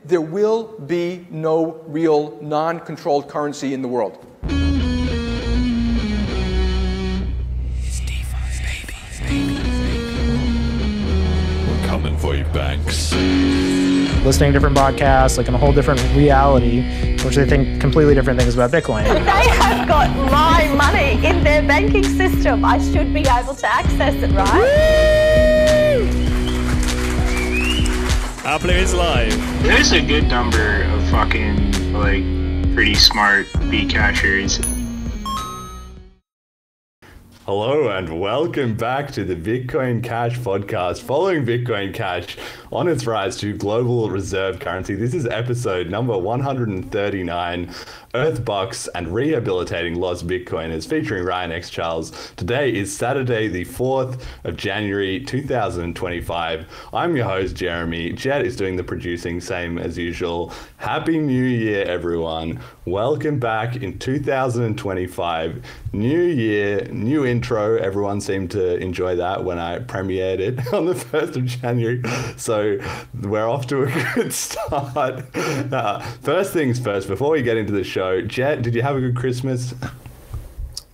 there will be no real non-controlled currency in the world. We're coming for you, banks. Listening to different podcasts, like in a whole different reality, which they think completely different things about Bitcoin. They have got my money in their banking system. I should be able to access it, right? Our Player is live. There's a good number of fucking, like, pretty smart Bcashers. Hello and welcome back to the Bitcoin Cash podcast. Following Bitcoin Cash on its rise to global reserve currency, this is episode number 139, Earthbucks and Rehabilitating Lost Bitcoiners, featuring Ryan X. Charles. Today is Saturday, the 4th of January, 2025. I'm your host, Jeremy. Jet is doing the producing, same as usual. Happy New Year, everyone. Welcome back in 2025. New year, new intro. Everyone seemed to enjoy that when I premiered it on the 1st of January. So we're off to a good start. First things first, before we get into the show, Jet, did you have a good Christmas?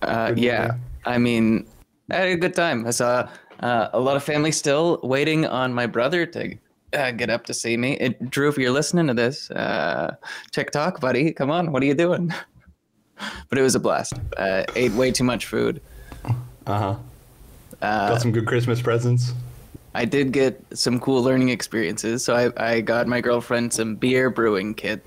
Yeah, I mean, I had a good time. I saw a lot of family still waiting on my brother to get up to see me. Drew, if you're listening to this, TikTok, buddy, come on, what are you doing? But it was a blast. Ate way too much food. Got some good Christmas presents? I did get some cool learning experiences. So I got my girlfriend some beer brewing kit.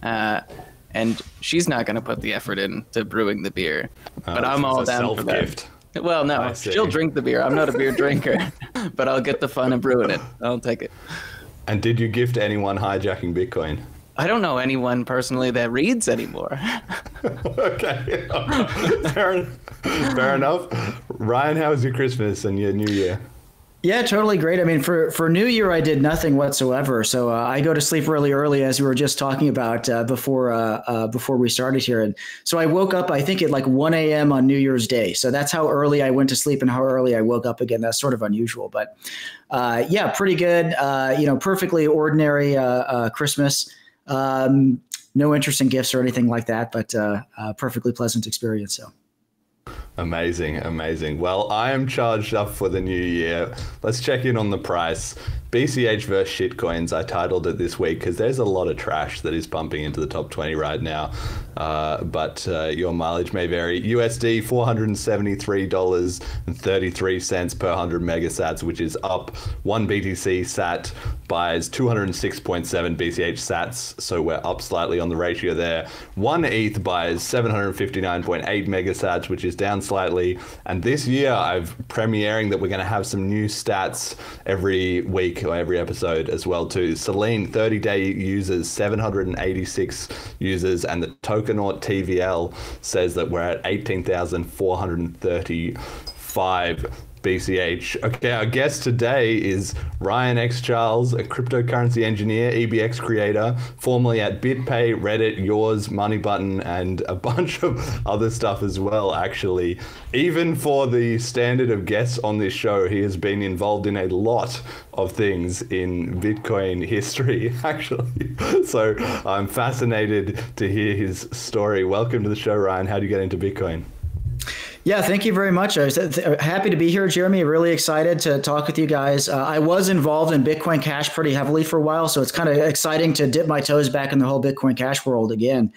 And she's not going to put the effort into brewing the beer. But I'm all down for that. Gift. Well, no, she'll drink the beer. I'm not a beer drinker. But I'll get the fun of brewing it. I'll take it. And did you gift anyone Hijacking Bitcoin? I don't know anyone personally that reads anymore. Okay. Fair enough. Ryan, how was your Christmas and your New Year? Yeah, totally great. I mean, for New Year, I did nothing whatsoever. So I go to sleep really early, as we were just talking about before we started here. And so I woke up, I think, at like 1 a.m. on New Year's Day. So that's how early I went to sleep and how early I woke up again. That's sort of unusual, but yeah, pretty good. Perfectly ordinary Christmas. No interesting gifts or anything like that, but perfectly pleasant experience. So. Amazing. Well, I am charged up for the new year. Let's check in on the price. BCH versus shitcoins, I titled it this week because there's a lot of trash that is pumping into the top 20 right now. But your mileage may vary. USD $473.33 per 100 megasats, which is up. 1 BTC sat buys 206.7 BCH sats, so we're up slightly on the ratio there. 1 ETH buys 759.8 megasats, which is down slightly. And this year, I'm premiering that we're going to have some new stats every week or every episode as well too. Selene, 30-day users, 786 users, and the Tokenaut TVL says that we're at 18,435 BCH. Okay, our guest today is Ryan X. Charles, a cryptocurrency engineer, EBX creator, formerly at BitPay, Reddit, Yours, MoneyButton, and a bunch of other stuff as well, actually. Even for the standard of guests on this show, he has been involved in a lot of things in Bitcoin history, actually. So I'm fascinated to hear his story. Welcome to the show, Ryan. How do you get into Bitcoin? Yeah, thank you very much. I was happy to be here, Jeremy. Really excited to talk with you guys. I was involved in Bitcoin Cash pretty heavily for a while, so it's kind of exciting to dip my toes back in the whole Bitcoin Cash world again.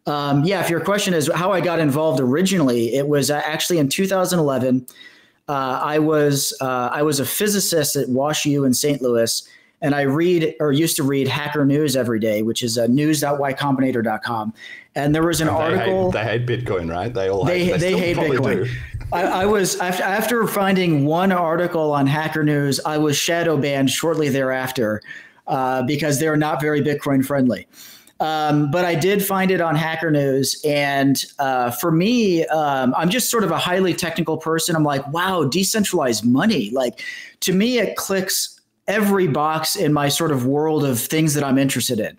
If your question is how I got involved originally, it was actually in 2011. I was a physicist at WashU in St. Louis, and I used to read Hacker News every day, which is news.ycombinator.com. And there was an article. They hate Bitcoin, right? They hate Bitcoin. I was after finding one article on Hacker News, I was shadow banned shortly thereafter because they're not very Bitcoin friendly. But I did find it on Hacker News. And for me, I'm just sort of a highly technical person. I'm like, wow, decentralized money. Like, to me, it clicks every box in my sort of world of things that I'm interested in.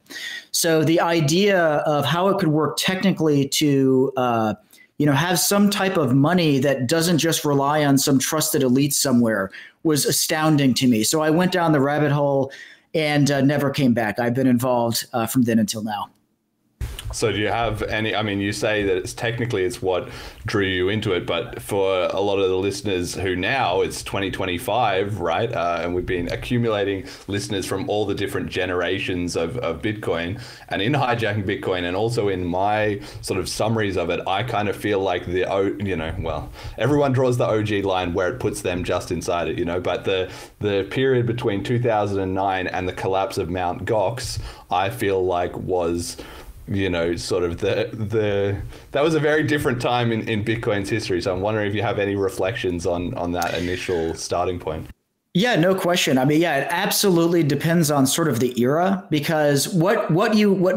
So the idea of how it could work technically to, have some type of money that doesn't just rely on some trusted elite somewhere was astounding to me. So I went down the rabbit hole and never came back. I've been involved from then until now. So do you have any, I mean, you say that it's what drew you into it, but for a lot of the listeners who now it's 2025, right? And we've been accumulating listeners from all the different generations of Bitcoin, and in Hijacking Bitcoin and also in my sort of summaries of it, I kind of feel like everyone draws the OG line where it puts them just inside it, but the period between 2009 and the collapse of Mt. Gox, I feel like was sort of that was a very different time in Bitcoin's history. So I'm wondering if you have any reflections on that initial starting point. Yeah, no question. I mean, yeah, it absolutely depends on sort of the era, because what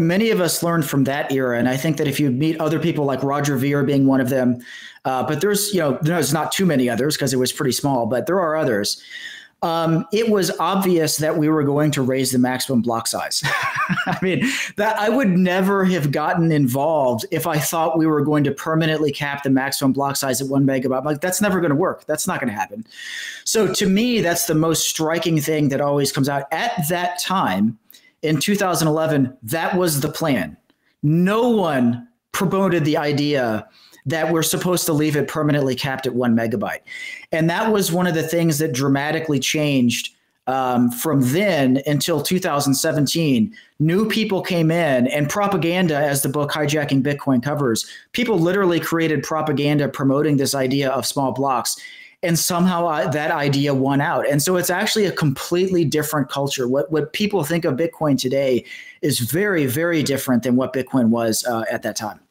many of us learned from that era, and I think that if you meet other people like Roger Ver being one of them, but there's not too many others because it was pretty small, but there are others. It was obvious that we were going to raise the maximum block size. I mean, that I would never have gotten involved if I thought we were going to permanently cap the maximum block size at 1 megabyte. Like, that's never going to work. That's not going to happen. So to me, that's the most striking thing that always comes out. At that time, in 2011, that was the plan. No one promoted the idea that we're supposed to leave it permanently capped at 1 megabyte. And that was one of the things that dramatically changed from then until 2017. New people came in, and propaganda, as the book Hijacking Bitcoin covers, people literally created propaganda promoting this idea of small blocks. And somehow that idea won out. And so it's actually a completely different culture. What people think of Bitcoin today is very, very different than what Bitcoin was at that time.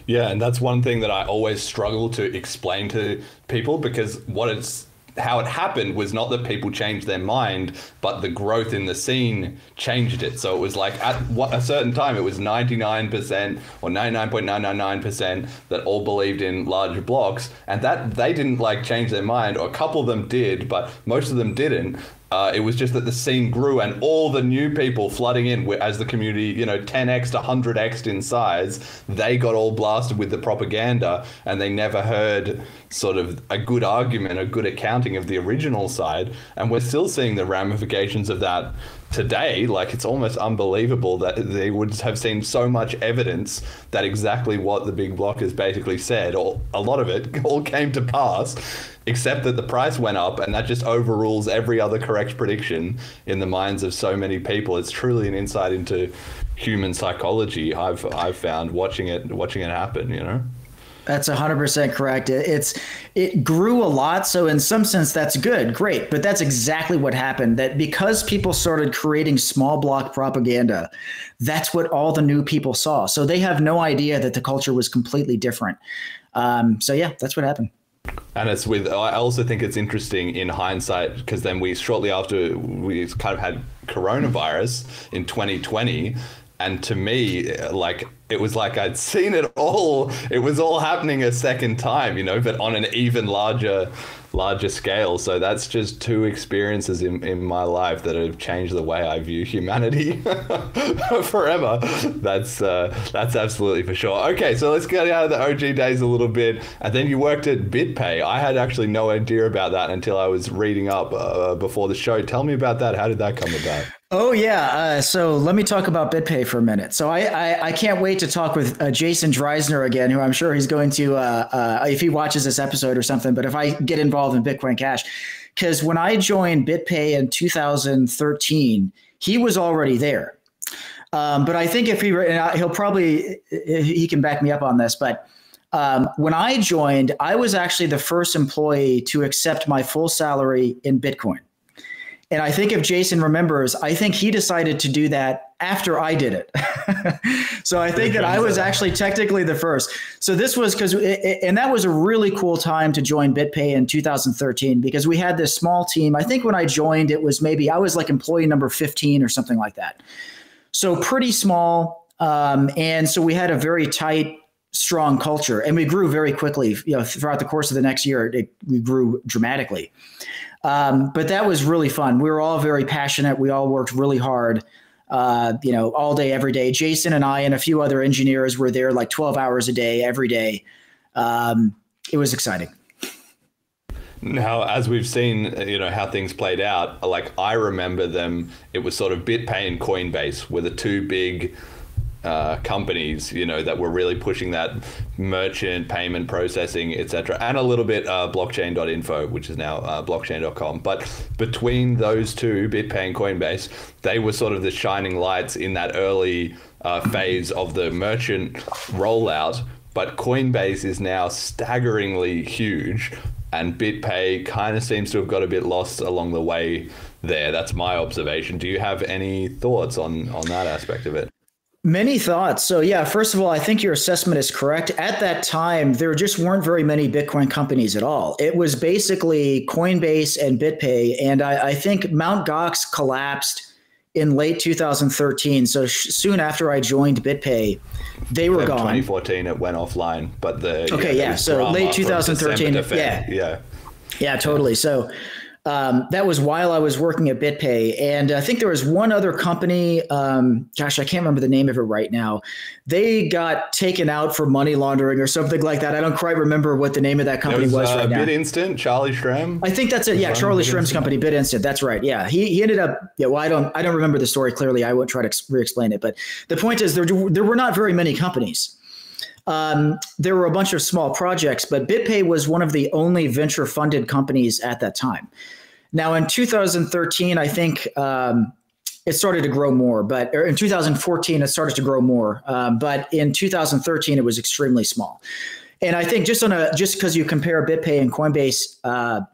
Yeah, and that's one thing that I always struggle to explain to people, because how it happened was not that people changed their mind, but the growth in the scene changed it. So it was like at a certain time, it was 99% or 99.999% that all believed in larger blocks, and that they didn't change their mind, or a couple of them did, but most of them didn't. It was just that the scene grew, and all the new people flooding in as the community, 10x to 100x in size, they got all blasted with the propaganda, and they never heard sort of a good argument, a good accounting of the original side. And we're still seeing the ramifications of that today. Like, it's almost unbelievable that they would have seen so much evidence that exactly what the big blockers basically said, or a lot of it, all came to pass, except that the price went up, and that just overrules every other correct prediction in the minds of so many people. It's truly an insight into human psychology. I've found watching it happen. That's 100% correct. It grew a lot. So in some sense, that's good. Great. But that's exactly what happened. That because people started creating small block propaganda, that's what all the new people saw. So they have no idea that the culture was completely different. So yeah, that's what happened. And I also think it's interesting in hindsight, because then shortly after we kind of had coronavirus in 2020, and to me, it was like I'd seen it all. It was all happening a second time, but on an even larger scale. So that's just two experiences in my life that have changed the way I view humanity forever. That's absolutely for sure. Okay, so let's get out of the OG days a little bit. And then you worked at BitPay. I had actually no idea about that until I was reading up before the show. Tell me about that. How did that come about? Oh, yeah. So let me talk about BitPay for a minute. So I can't wait to talk with Jason Dreyzehner again, who I'm sure he's going to, if he watches this episode or something, but if I get involved in Bitcoin Cash, because when I joined BitPay in 2013, he was already there. But I think if he can back me up on this, but when I joined, I was actually the first employee to accept my full salary in Bitcoin. And I think if Jason remembers, I think he decided to do that after I did it. So I think that I was actually technically the first. So this was and that was a really cool time to join BitPay in 2013, because we had this small team. I think when I joined, it was I was like employee number 15 or something like that. So pretty small. And so we had a very tight, strong culture, and we grew very quickly. Throughout the course of the next year, we grew dramatically. But that was really fun. We were all very passionate. We all worked really hard, all day, every day. Jason and I and a few other engineers were there like 12 hours a day, every day. It was exciting. Now, as we've seen, how things played out, like I remember them, it was sort of BitPay and Coinbase were the two big companies, that were really pushing that merchant payment processing, etc., and a little bit blockchain.info, which is now blockchain.com. But between those two, BitPay and Coinbase, they were sort of the shining lights in that early phase of the merchant rollout. But Coinbase is now staggeringly huge, and BitPay kind of seems to have got a bit lost along the way there. That's my observation. Do you have any thoughts on that aspect of it? Many thoughts. So yeah, first of all, I think your assessment is correct. At that time, there just weren't very many Bitcoin companies at all. It was basically Coinbase and BitPay. And I think Mt. Gox collapsed in late 2013. So soon after I joined BitPay, they were gone. 2014, it went offline. But so late 2013. Yeah, totally. So that was while I was working at BitPay. And I think there was one other company, I can't remember the name of it right now. They got taken out for money laundering or something like that. I don't quite remember what the name of that company was right now. BitInstant, Charlie Shrem. I think that's it. Yeah, Charlie Shrem's company, BitInstant. That's right. Yeah, he ended up. Yeah, well, I don't remember the story clearly. I won't try to re-explain it. But the point is, there were not very many companies. There were a bunch of small projects, but BitPay was one of the only venture-funded companies at that time. Now, in 2013, I think it started to grow more, or in 2014, it started to grow more. But in 2013, it was extremely small. And I think just because you compare BitPay and Coinbase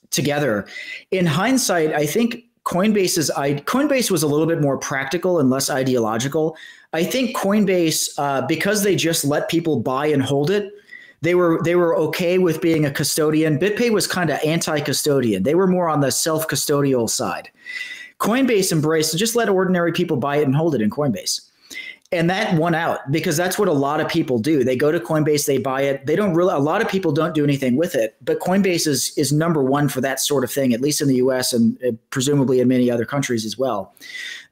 together, in hindsight, I think Coinbase was a little bit more practical and less ideological. I think Coinbase, because they just let people buy and hold it, they were okay with being a custodian. BitPay was kind of anti-custodian. They were more on the self-custodial side. Coinbase embraced just let ordinary people buy it and hold it in Coinbase. And that won out because that's what a lot of people do. They go to Coinbase, they buy it. A lot of people don't do anything with it, but Coinbase is number one for that sort of thing, at least in the US and presumably in many other countries as well,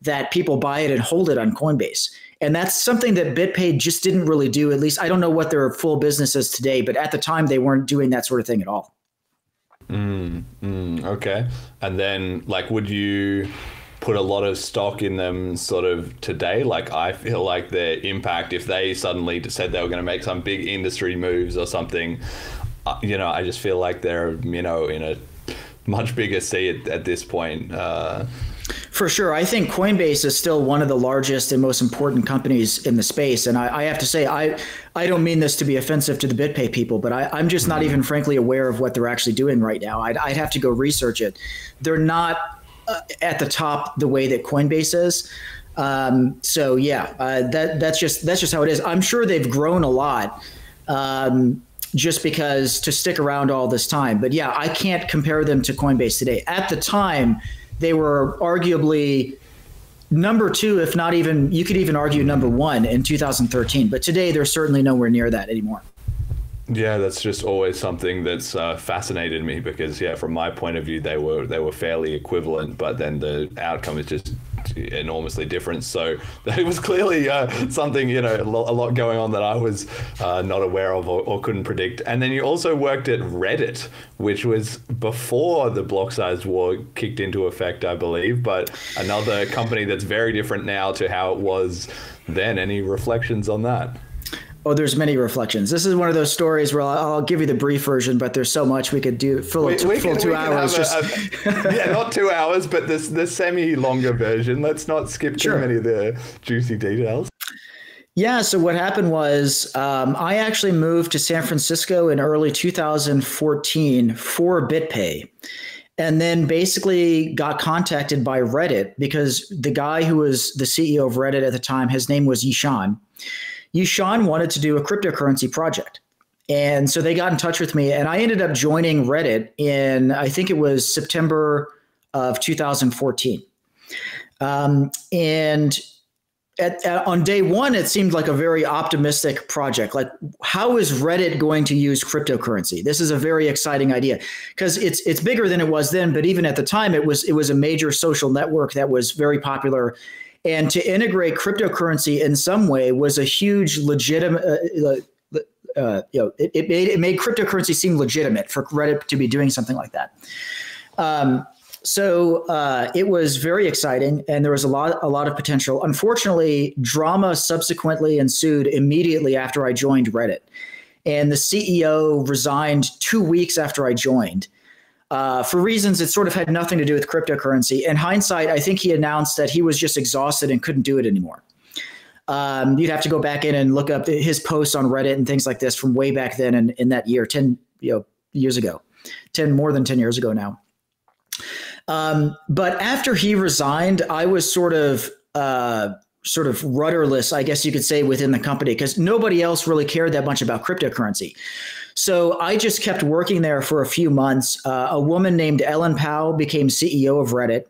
that people buy it and hold it on Coinbase. And that's something that BitPay just didn't really do. At least I don't know what their full business is today, but at the time they weren't doing that sort of thing at all. Okay. And then would you put a lot of stock in them sort of today? I feel like their impact, if they suddenly said they were going to make some big industry moves or something, I just feel like they're, in a much bigger sea at this point. For sure. I think Coinbase is still one of the largest and most important companies in the space. And I have to say, I don't mean this to be offensive to the BitPay people, but I'm just not even frankly aware of what they're actually doing right now. I'd have to go research it. They're not at the top the way that Coinbase is. So yeah, that's just how it is. I'm sure they've grown a lot just because to stick around all this time. But yeah, I can't compare them to Coinbase today. At the time, they were arguably number two, if not even, you could even argue number one in 2013. But today, they're certainly nowhere near that anymore. Yeah, that's just always something that's fascinated me because, from my point of view, they were fairly equivalent, but then the outcome is just enormously different. So it was clearly something, a lot going on that I was not aware of or couldn't predict. And then you also worked at Reddit, which was before the blocksize war kicked into effect, I believe, but another company that's very different now to how it was then. Any reflections on that? Oh, there's many reflections. This is one of those stories where I'll give you the brief version, but there's so much we could do full 2 hours. Not 2 hours, but the semi-longer version. Let's not skip too many of the juicy details. Yeah, so what happened was I actually moved to San Francisco in early 2014 for BitPay. And then basically got contacted by Reddit because the guy who was the CEO of Reddit at the time, his name was Yishan. Yishan wanted to do a cryptocurrency project. And so they got in touch with me and I ended up joining Reddit in, I think it was September of 2014. And on day one, it seemed like a very optimistic project. Like, how is Reddit going to use cryptocurrency? This is a very exciting idea because it's bigger than it was then. But even at the time, it was a major social network that was very popular. And to integrate cryptocurrency in some way was a huge legitimate it made cryptocurrency seem legitimate for Reddit to be doing something like that. So it was very exciting, and there was a lot of potential. Unfortunately, drama subsequently ensued immediately after I joined Reddit, and the CEO resigned 2 weeks after I joined. For reasons that sort of had nothing to do with cryptocurrency. In hindsight, I think he announced that he was just exhausted and couldn't do it anymore. You'd have to go back in and look up his posts on Reddit and things like this from way back then in that year, 10 years ago, more than 10 years ago now. But after he resigned, I was sort of rudderless, I guess you could say, within the company, because nobody else really cared that much about cryptocurrency. So I just kept working there for a few months. A woman named Ellen Powell became CEO of Reddit.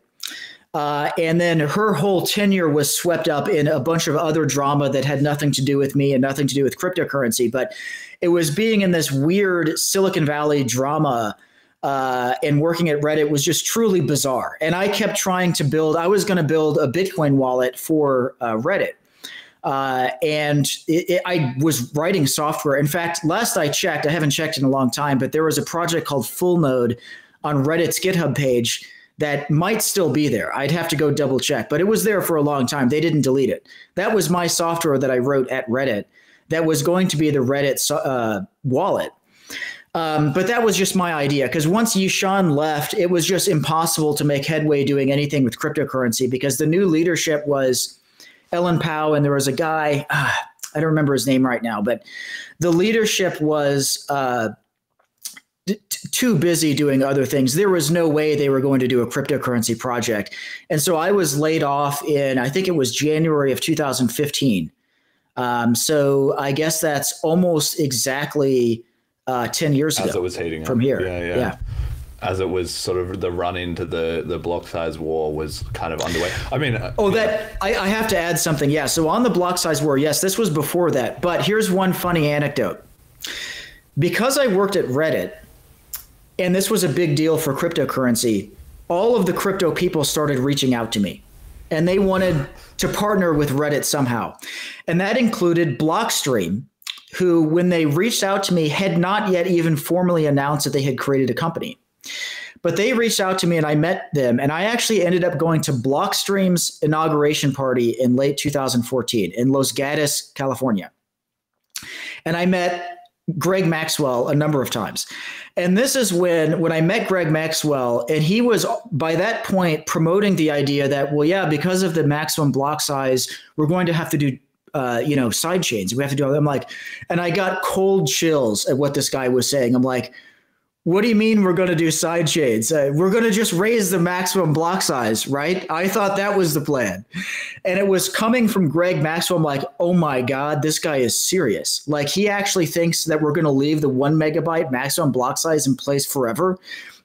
And then her whole tenure was swept up in a bunch of other drama that had nothing to do with me and nothing to do with cryptocurrency. But it was being in this weird Silicon Valley drama and working at Reddit was just truly bizarre. And I kept trying to I was going to build a Bitcoin wallet for Reddit. And I was writing software. In fact, last I checked, I haven't checked in a long time, but there was a project called Full Node on Reddit's GitHub page that might still be there. I'd have to go double check, but it was there for a long time. They didn't delete it. That was my software that I wrote at Reddit that was going to be the Reddit wallet. But that was just my idea, because once Yishan left, it was just impossible to make headway doing anything with cryptocurrency, because the new leadership was Ellen Powell, and there was a guy, I don't remember his name right now, but the leadership was too busy doing other things. There was no way they were going to do a cryptocurrency project. And so I was laid off in, I think it was January of 2015. So I guess that's almost exactly 10 years ago. As it was heating from up. here. Yeah. As it was sort of the run into the block size war was kind of underway. I mean, I have to add something. Yeah. So on the block size war, yes, this was before that. But here's one funny anecdote. Because I worked at Reddit, and this was a big deal for cryptocurrency, all of the crypto people started reaching out to me, and they wanted to partner with Reddit somehow. And that included Blockstream, who, when they reached out to me, had not yet even formally announced that they had created a company. But they reached out to me and I met them. And I actually ended up going to Blockstream's inauguration party in late 2014 in Los Gatos, California. And I met Greg Maxwell a number of times. And this is when I met Greg Maxwell, and he was by that point promoting the idea that, well, yeah, because of the maximum block size, we're going to have to do side chains. We have to do. I'm like, and I got cold chills at what this guy was saying. I'm like, what do you mean we're going to do side chains? We're going to just raise the maximum block size, right? I thought that was the plan. And it was coming from Greg Maxwell. I'm like, oh my God, this guy is serious. Like, he actually thinks that we're going to leave the 1 megabyte maximum block size in place forever.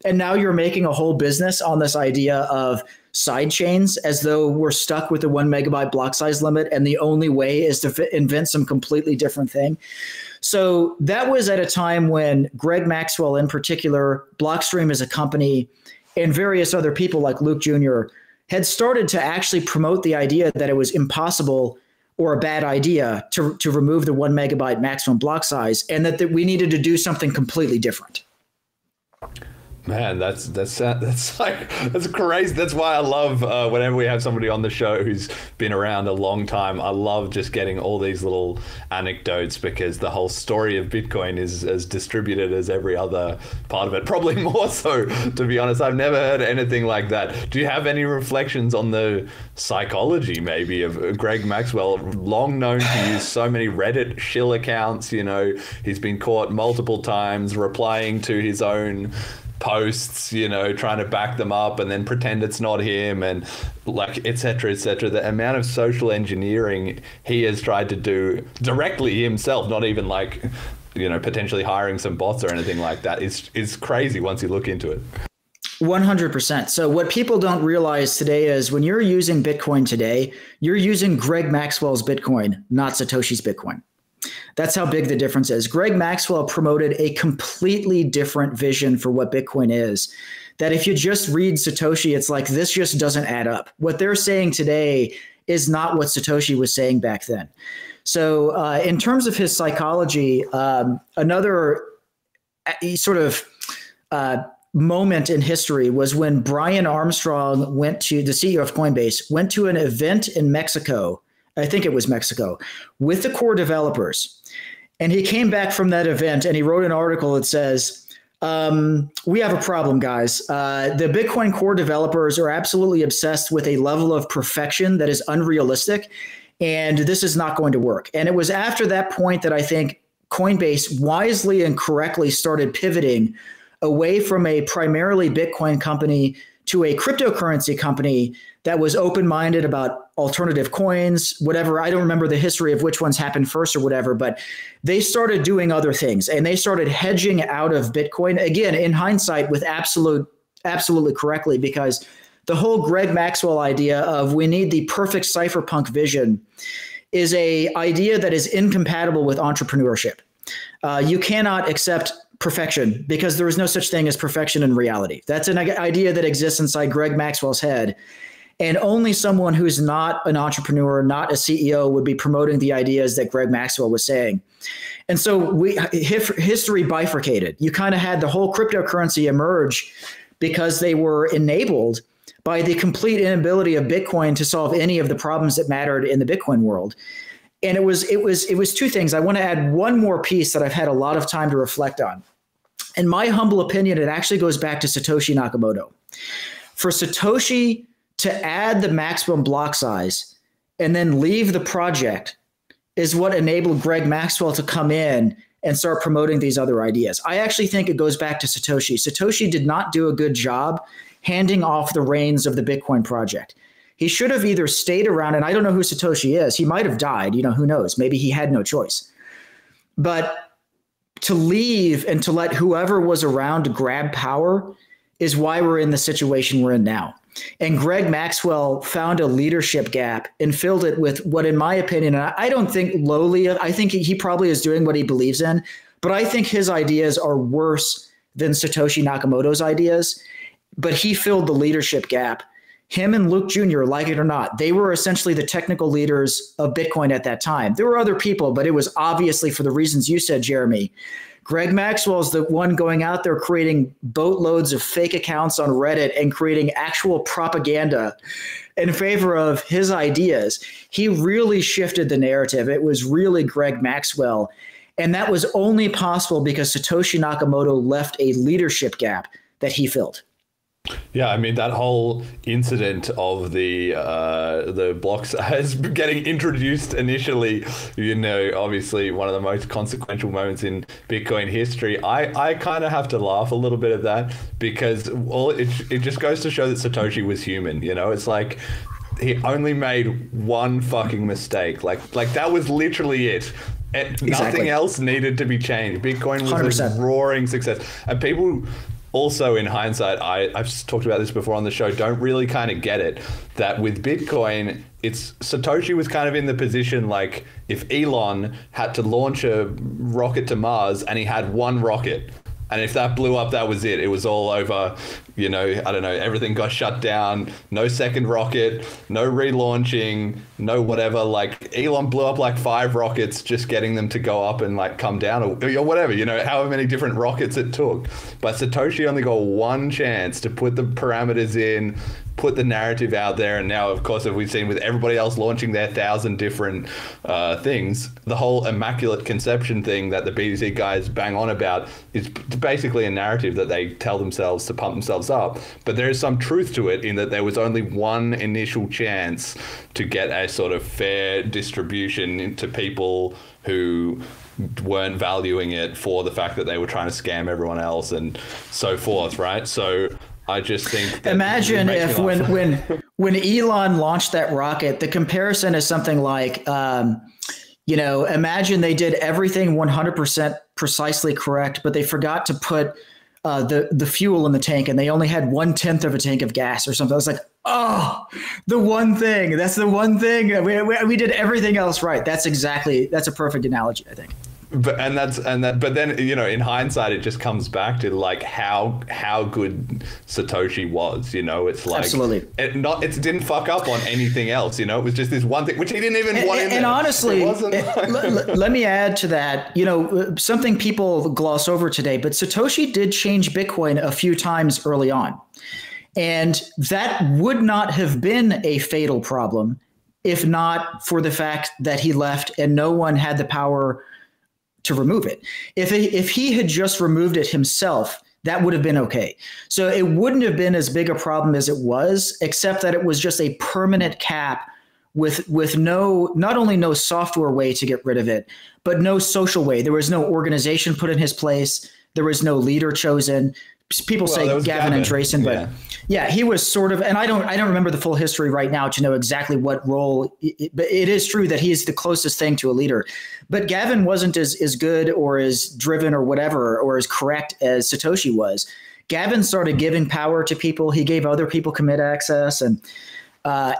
And now you're making a whole business on this idea of side chains, as though we're stuck with the 1 megabyte block size limit, and the only way is to invent some completely different thing. So that was at a time when Greg Maxwell in particular, Blockstream as a company, and various other people like Luke Jr. had started to actually promote the idea that it was impossible or a bad idea to remove the 1 megabyte maximum block size, and that we needed to do something completely different. Man, that's crazy. That's why I love whenever we have somebody on the show who's been around a long time. I love just getting all these little anecdotes, because the whole story of Bitcoin is as distributed as every other part of it. Probably more so, to be honest. I've never heard anything like that. Do you have any reflections on the psychology, maybe, of Greg Maxwell, long known to use so many Reddit shill accounts? You know, he's been caught multiple times replying to his own posts, you know, trying to back them up and then pretend it's not him, and like, et cetera, the amount of social engineering he has tried to do directly himself, not even like, you know, potentially hiring some bots or anything like that, is crazy once you look into it. 100%. So what people don't realize today is when you're using Bitcoin today, you're using Greg Maxwell's Bitcoin, not Satoshi's Bitcoin. That's how big the difference is. Greg Maxwell promoted a completely different vision for what Bitcoin is, that if you just read Satoshi, it's like, this just doesn't add up. What they're saying today is not what Satoshi was saying back then. So in terms of his psychology, another sort of moment in history was when Brian Armstrong the CEO of Coinbase, went to an event in Mexico. I think it was Mexico, with the core developers. And he came back from that event and he wrote an article that says, we have a problem, guys. The Bitcoin core developers are absolutely obsessed with a level of perfection that is unrealistic, and this is not going to work. And it was after that point that I think Coinbase wisely and correctly started pivoting away from a primarily Bitcoin company to a cryptocurrency company that was open-minded about alternative coins, whatever. I don't remember the history of which ones happened first or whatever, but they started doing other things and they started hedging out of Bitcoin. Again, in hindsight, with absolutely correctly, because the whole Greg Maxwell idea of we need the perfect cypherpunk vision is a idea that is incompatible with entrepreneurship. You cannot accept perfection because there is no such thing as perfection in reality. That's an idea that exists inside Greg Maxwell's head. And only someone who's not an entrepreneur, not a CEO, would be promoting the ideas that Greg Maxwell was saying. And so history bifurcated. You kind of had the whole cryptocurrency emerge because they were enabled by the complete inability of Bitcoin to solve any of the problems that mattered in the Bitcoin world. And it was two things. I want to add one more piece that I've had a lot of time to reflect on. In my humble opinion, it actually goes back to Satoshi Nakamoto. For Satoshi to add the maximum block size and then leave the project is what enabled Greg Maxwell to come in and start promoting these other ideas. I actually think it goes back to Satoshi. Satoshi did not do a good job handing off the reins of the Bitcoin project. He should have either stayed around, and I don't know who Satoshi is. He might have died, who knows? Maybe he had no choice. But to leave and to let whoever was around grab power is why we're in the situation we're in now. And Greg Maxwell found a leadership gap and filled it with what, in my opinion, and I don't think lowly, I think he probably is doing what he believes in, but I think his ideas are worse than Satoshi Nakamoto's ideas. But he filled the leadership gap. Him and Luke Jr., like it or not, they were essentially the technical leaders of Bitcoin at that time. There were other people, but it was obviously for the reasons you said, Jeremy. Greg Maxwell's the one going out there creating boatloads of fake accounts on Reddit and creating actual propaganda in favor of his ideas. He really shifted the narrative. It was really Greg Maxwell. And that was only possible because Satoshi Nakamoto left a leadership gap that he filled. Yeah, I mean, that whole incident of the block size getting introduced initially, obviously one of the most consequential moments in Bitcoin history. I kind of have to laugh a little bit at that because, well, it just goes to show that Satoshi was human. It's like he only made one fucking mistake. Like that was literally it. Exactly. Nothing else needed to be changed. Bitcoin was 100%. A roaring success. And people... Also, in hindsight, I've talked about this before on the show, don't really kind of get it, that with Bitcoin, Satoshi was kind of in the position like if Elon had to launch a rocket to Mars and he had one rocket, and if that blew up, that was it. It was all over, I don't know, everything got shut down, no second rocket, no relaunching, no whatever. Like Elon blew up like 5 rockets just getting them to go up and like come down or whatever, however many different rockets it took. But Satoshi only got one chance to put the parameters in, put the narrative out there. And now, of course, as we've seen with everybody else launching their 1,000 different things, the whole immaculate conception thing that the BTC guys bang on about is basically a narrative that they tell themselves to pump themselves up. But there is some truth to it in that there was only one initial chance to get a sort of fair distribution into people who weren't valuing it for the fact that they were trying to scam everyone else and so forth, right? So I just think that imagine if when Elon launched that rocket, the comparison is something like, imagine they did everything 100% precisely correct, but they forgot to put the fuel in the tank and they only had 1/10 of a tank of gas or something. I was like, oh, the one thing. That's the one thing. We did everything else right. That's a perfect analogy, I think. But then in hindsight, it just comes back to like how good Satoshi was. It's like absolutely it didn't fuck up on anything else. It was just this one thing which he didn't even want. And honestly, let me add to that. Something people gloss over today, but Satoshi did change Bitcoin a few times early on, and that would not have been a fatal problem if not for the fact that he left and no one had the power to remove it. If he had just removed it himself, that would have been okay. So it wouldn't have been as big a problem as it was, except that it was just a permanent cap with not only no software way to get rid of it, but no social way. There was no organization put in his place. There was no leader chosen. People say Gavin and Dreyzehner, but yeah, he was sort of, and I don't remember the full history right now to know exactly what role, but it is true that he is the closest thing to a leader. But Gavin wasn't as good or as driven or whatever, or as correct as Satoshi was. Gavin started giving power to people. He gave other people commit access. And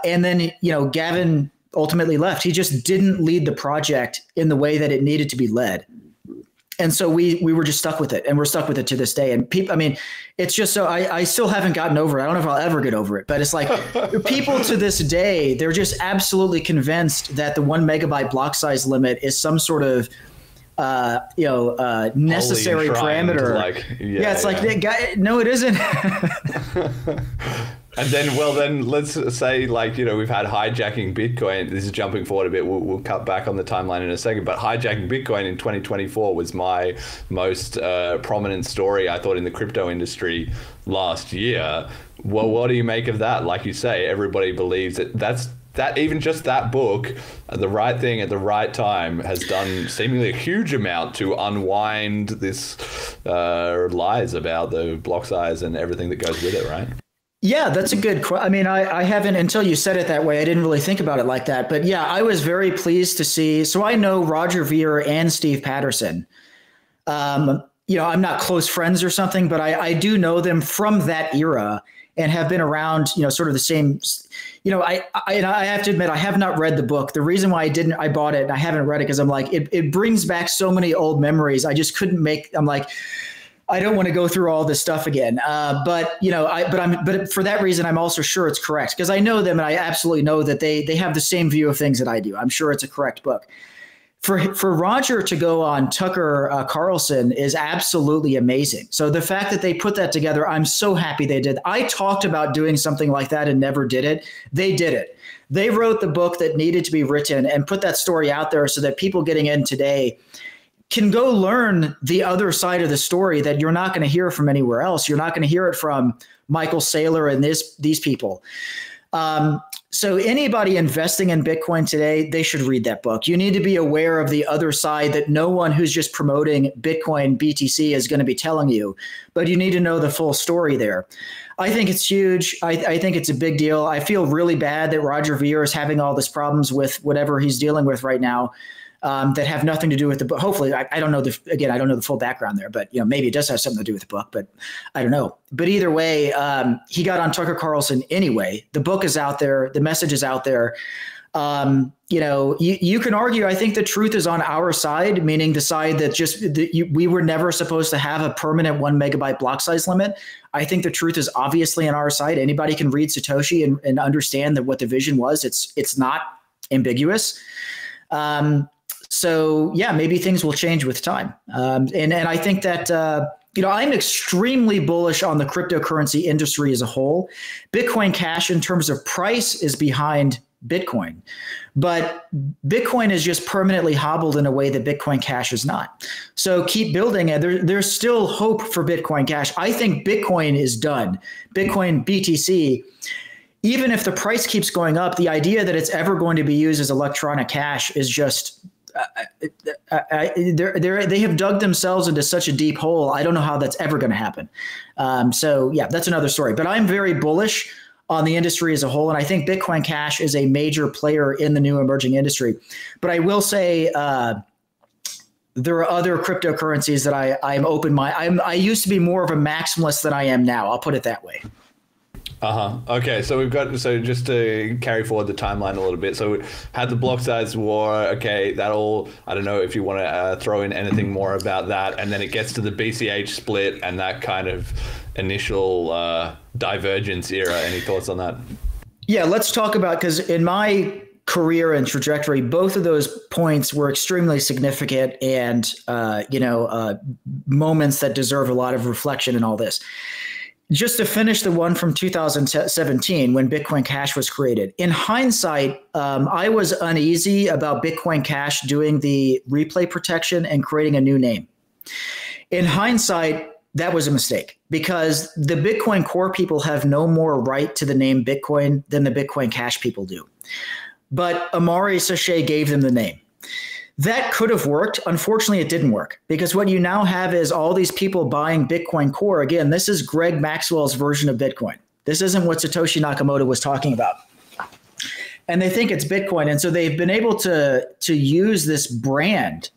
then, Gavin ultimately left. He just didn't lead the project in the way that it needed to be led. And so we were just stuck with it, and we're stuck with it to this day. And people, it's just so I still haven't gotten over it. I don't know if I'll ever get over it, but it's like people to this day, they're just absolutely convinced that the 1 megabyte block size limit is some sort of necessary parameter. No, it isn't. And then let's say we've had hijacking Bitcoin. This is jumping forward a bit. We'll cut back on the timeline in a second. But hijacking Bitcoin in 2024 was my most prominent story, I thought, in the crypto industry last year. Well, what do you make of that? Like you say, everybody believes that even just that book, The Right Thing at the Right Time, has done seemingly a huge amount to unwind this lies about the block size and everything that goes with it, right? Yeah, that's a good question. I haven't, until you said it that way, I didn't really think about it like that. But yeah, I was very pleased to see. So I know Roger Ver and Steve Patterson. I'm not close friends or something, but I do know them from that era and have been around, sort of the same. I have to admit, I have not read the book. The reason why I bought it and I haven't read it because I'm like, it brings back so many old memories. I just couldn't I'm like, I don't want to go through all this stuff again. But for that reason, I'm also sure it's correct because I know them and I absolutely know that they have the same view of things that I do. I'm sure it's a correct book. For Roger to go on Tucker Carlson is absolutely amazing. So the fact that they put that together, I'm so happy they did. I talked about doing something like that and never did it. They did it. They wrote the book that needed to be written and put that story out there so that people getting in today can go learn the other side of the story that you're not going to hear from anywhere else. You're not going to hear it from Michael Saylor and these people. So anybody investing in Bitcoin today, they should read that book. You need to be aware of the other side that no one who's just promoting Bitcoin BTC is going to be telling you, but you need to know the full story there. I think it's huge. I think it's a big deal. I feel really bad that Roger Ver is having all these problems with whatever he's dealing with right now. That have nothing to do with the book. Hopefully, I don't know I don't know the full background there, but maybe it does have something to do with the book, but I don't know. But either way, he got on Tucker Carlson anyway. The book is out there. The message is out there. You can argue, I think the truth is on our side, meaning the side that we were never supposed to have a permanent 1 megabyte block size limit. I think the truth is obviously on our side. Anybody can read Satoshi and understand that what the vision was. It's not ambiguous. So yeah, maybe things will change with time. And I think that, I'm extremely bullish on the cryptocurrency industry as a whole. Bitcoin Cash in terms of price is behind Bitcoin, but Bitcoin is just permanently hobbled in a way that Bitcoin Cash is not. So keep building it. There's still hope for Bitcoin Cash. I think Bitcoin is done. Bitcoin BTC, even if the price keeps going up, the idea that it's ever going to be used as electronic cash is just they have dug themselves into such a deep hole. I don't know how that's ever going to happen. So yeah, that's another story. But I'm very bullish on the industry as a whole, and I think Bitcoin Cash is a major player in the new emerging industry. But I will say there are other cryptocurrencies that I'm open-minded. I used to be more of a maximalist than I am now. I'll put it that way. Okay, so just to carry forward the timeline a little bit. So we had the block size war. Okay, that all, I don't know if you want to throw in anything more about that. And then it gets to the BCH split and that kind of initial divergence era. Any thoughts on that? Yeah, let's talk about, because in my career and trajectory, both of those points were extremely significant and, moments that deserve a lot of reflection in all this. Just to finish the one from 2017 when Bitcoin Cash was created. In hindsight, I was uneasy about Bitcoin Cash doing the replay protection and creating a new name. In hindsight, that was a mistake because the Bitcoin Core people have no more right to the name Bitcoin than the Bitcoin Cash people do. But Amari Sachet gave them the name. That could have worked. Unfortunately, it didn't work because what you now have is all these people buying Bitcoin Core. Again, this is Greg Maxwell's version of Bitcoin. This isn't what Satoshi Nakamoto was talking about. And they think it's Bitcoin. And so they've been able to use this brand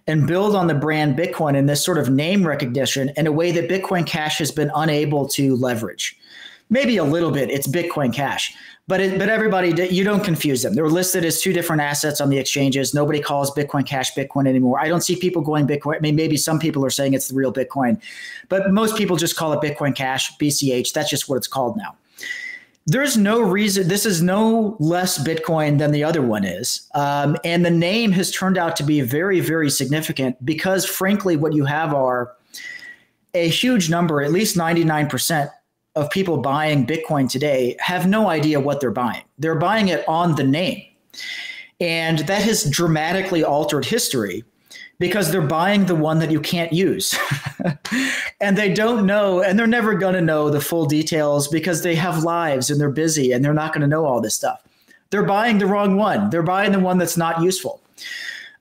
and build on the brand Bitcoin and this sort of name recognition in a way that Bitcoin Cash has been unable to leverage. Maybe a little bit, it's Bitcoin Cash. But everybody, you don't confuse them. They're listed as two different assets on the exchanges. Nobody calls Bitcoin Cash Bitcoin anymore. I don't see people going Bitcoin. I mean, maybe some people are saying it's the real Bitcoin, but most people just call it Bitcoin Cash, BCH. That's just what it's called now. There's no reason. This is no less Bitcoin than the other one is. And the name has turned out to be very, very significant because, frankly, what you have are a huge number, at least 99%, of people buying Bitcoin today have no idea what they're buying. They're buying it on the name. And that has dramatically altered history because they're buying the one that you can't use. And they don't know, and they're never going to know the full details because they have lives and they're busy and they're not going to know all this stuff. They're buying the wrong one. They're buying the one that's not useful.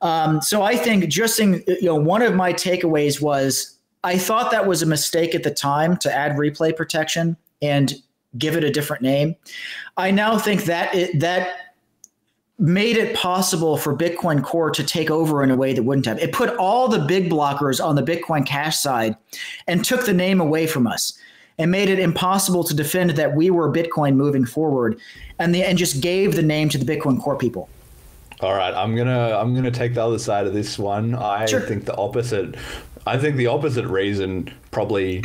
So I think one of my takeaways was, I thought that was a mistake at the time to add replay protection and give it a different name. I now think that that made it possible for Bitcoin Core to take over in a way that wouldn't have. It put all the big blockers on the Bitcoin Cash side and took the name away from us and made it impossible to defend that we were Bitcoin moving forward and just gave the name to the Bitcoin Core people. All right, I'm gonna take the other side of this one. I think the opposite. I think the opposite reason probably,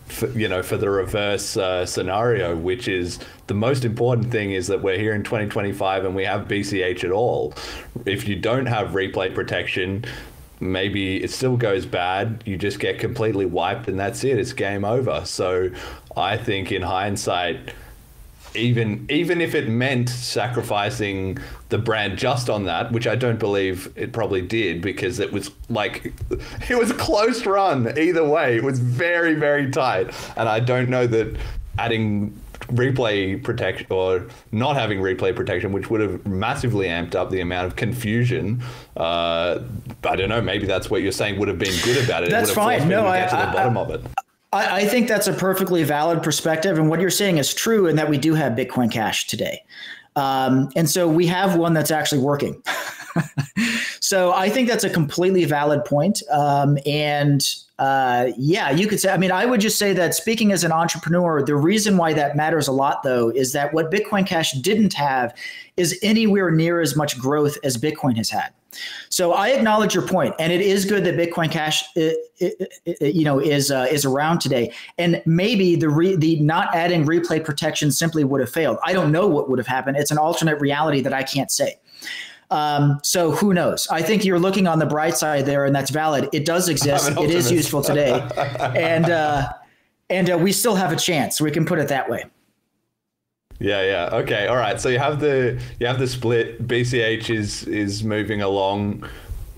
for the reverse scenario, which is the most important thing is that we're here in 2025 and we have BCH at all. If you don't have replay protection, maybe it still goes bad. You just get completely wiped and that's it. It's game over. So I think in hindsight, even if it meant sacrificing the brand just on that, which I don't believe it probably did because it was a close run either way. It was very, very tight. And I don't know that adding replay protection or not having replay protection, which would have massively amped up the amount of confusion. I don't know. Maybe that's what you're saying would have been good about it. That's fine. No, I get to the bottom of it. I think that's a perfectly valid perspective. And what you're saying is true in that we do have Bitcoin Cash today. And so we have one that's actually working. So I think that's a completely valid point. You could say, I would just say that speaking as an entrepreneur, the reason why that matters a lot, though, is that what Bitcoin Cash didn't have is anywhere near as much growth as Bitcoin has had. So I acknowledge your point, and it is good that Bitcoin Cash, is around today. And maybe the not adding replay protection simply would have failed. I don't know what would have happened. It's an alternate reality that I can't say. So who knows? I think you're looking on the bright side there, and that's valid. It does exist. It is useful today, and we still have a chance. We can put it that way. Yeah. Okay. All right. So you have the split. BCH is moving along.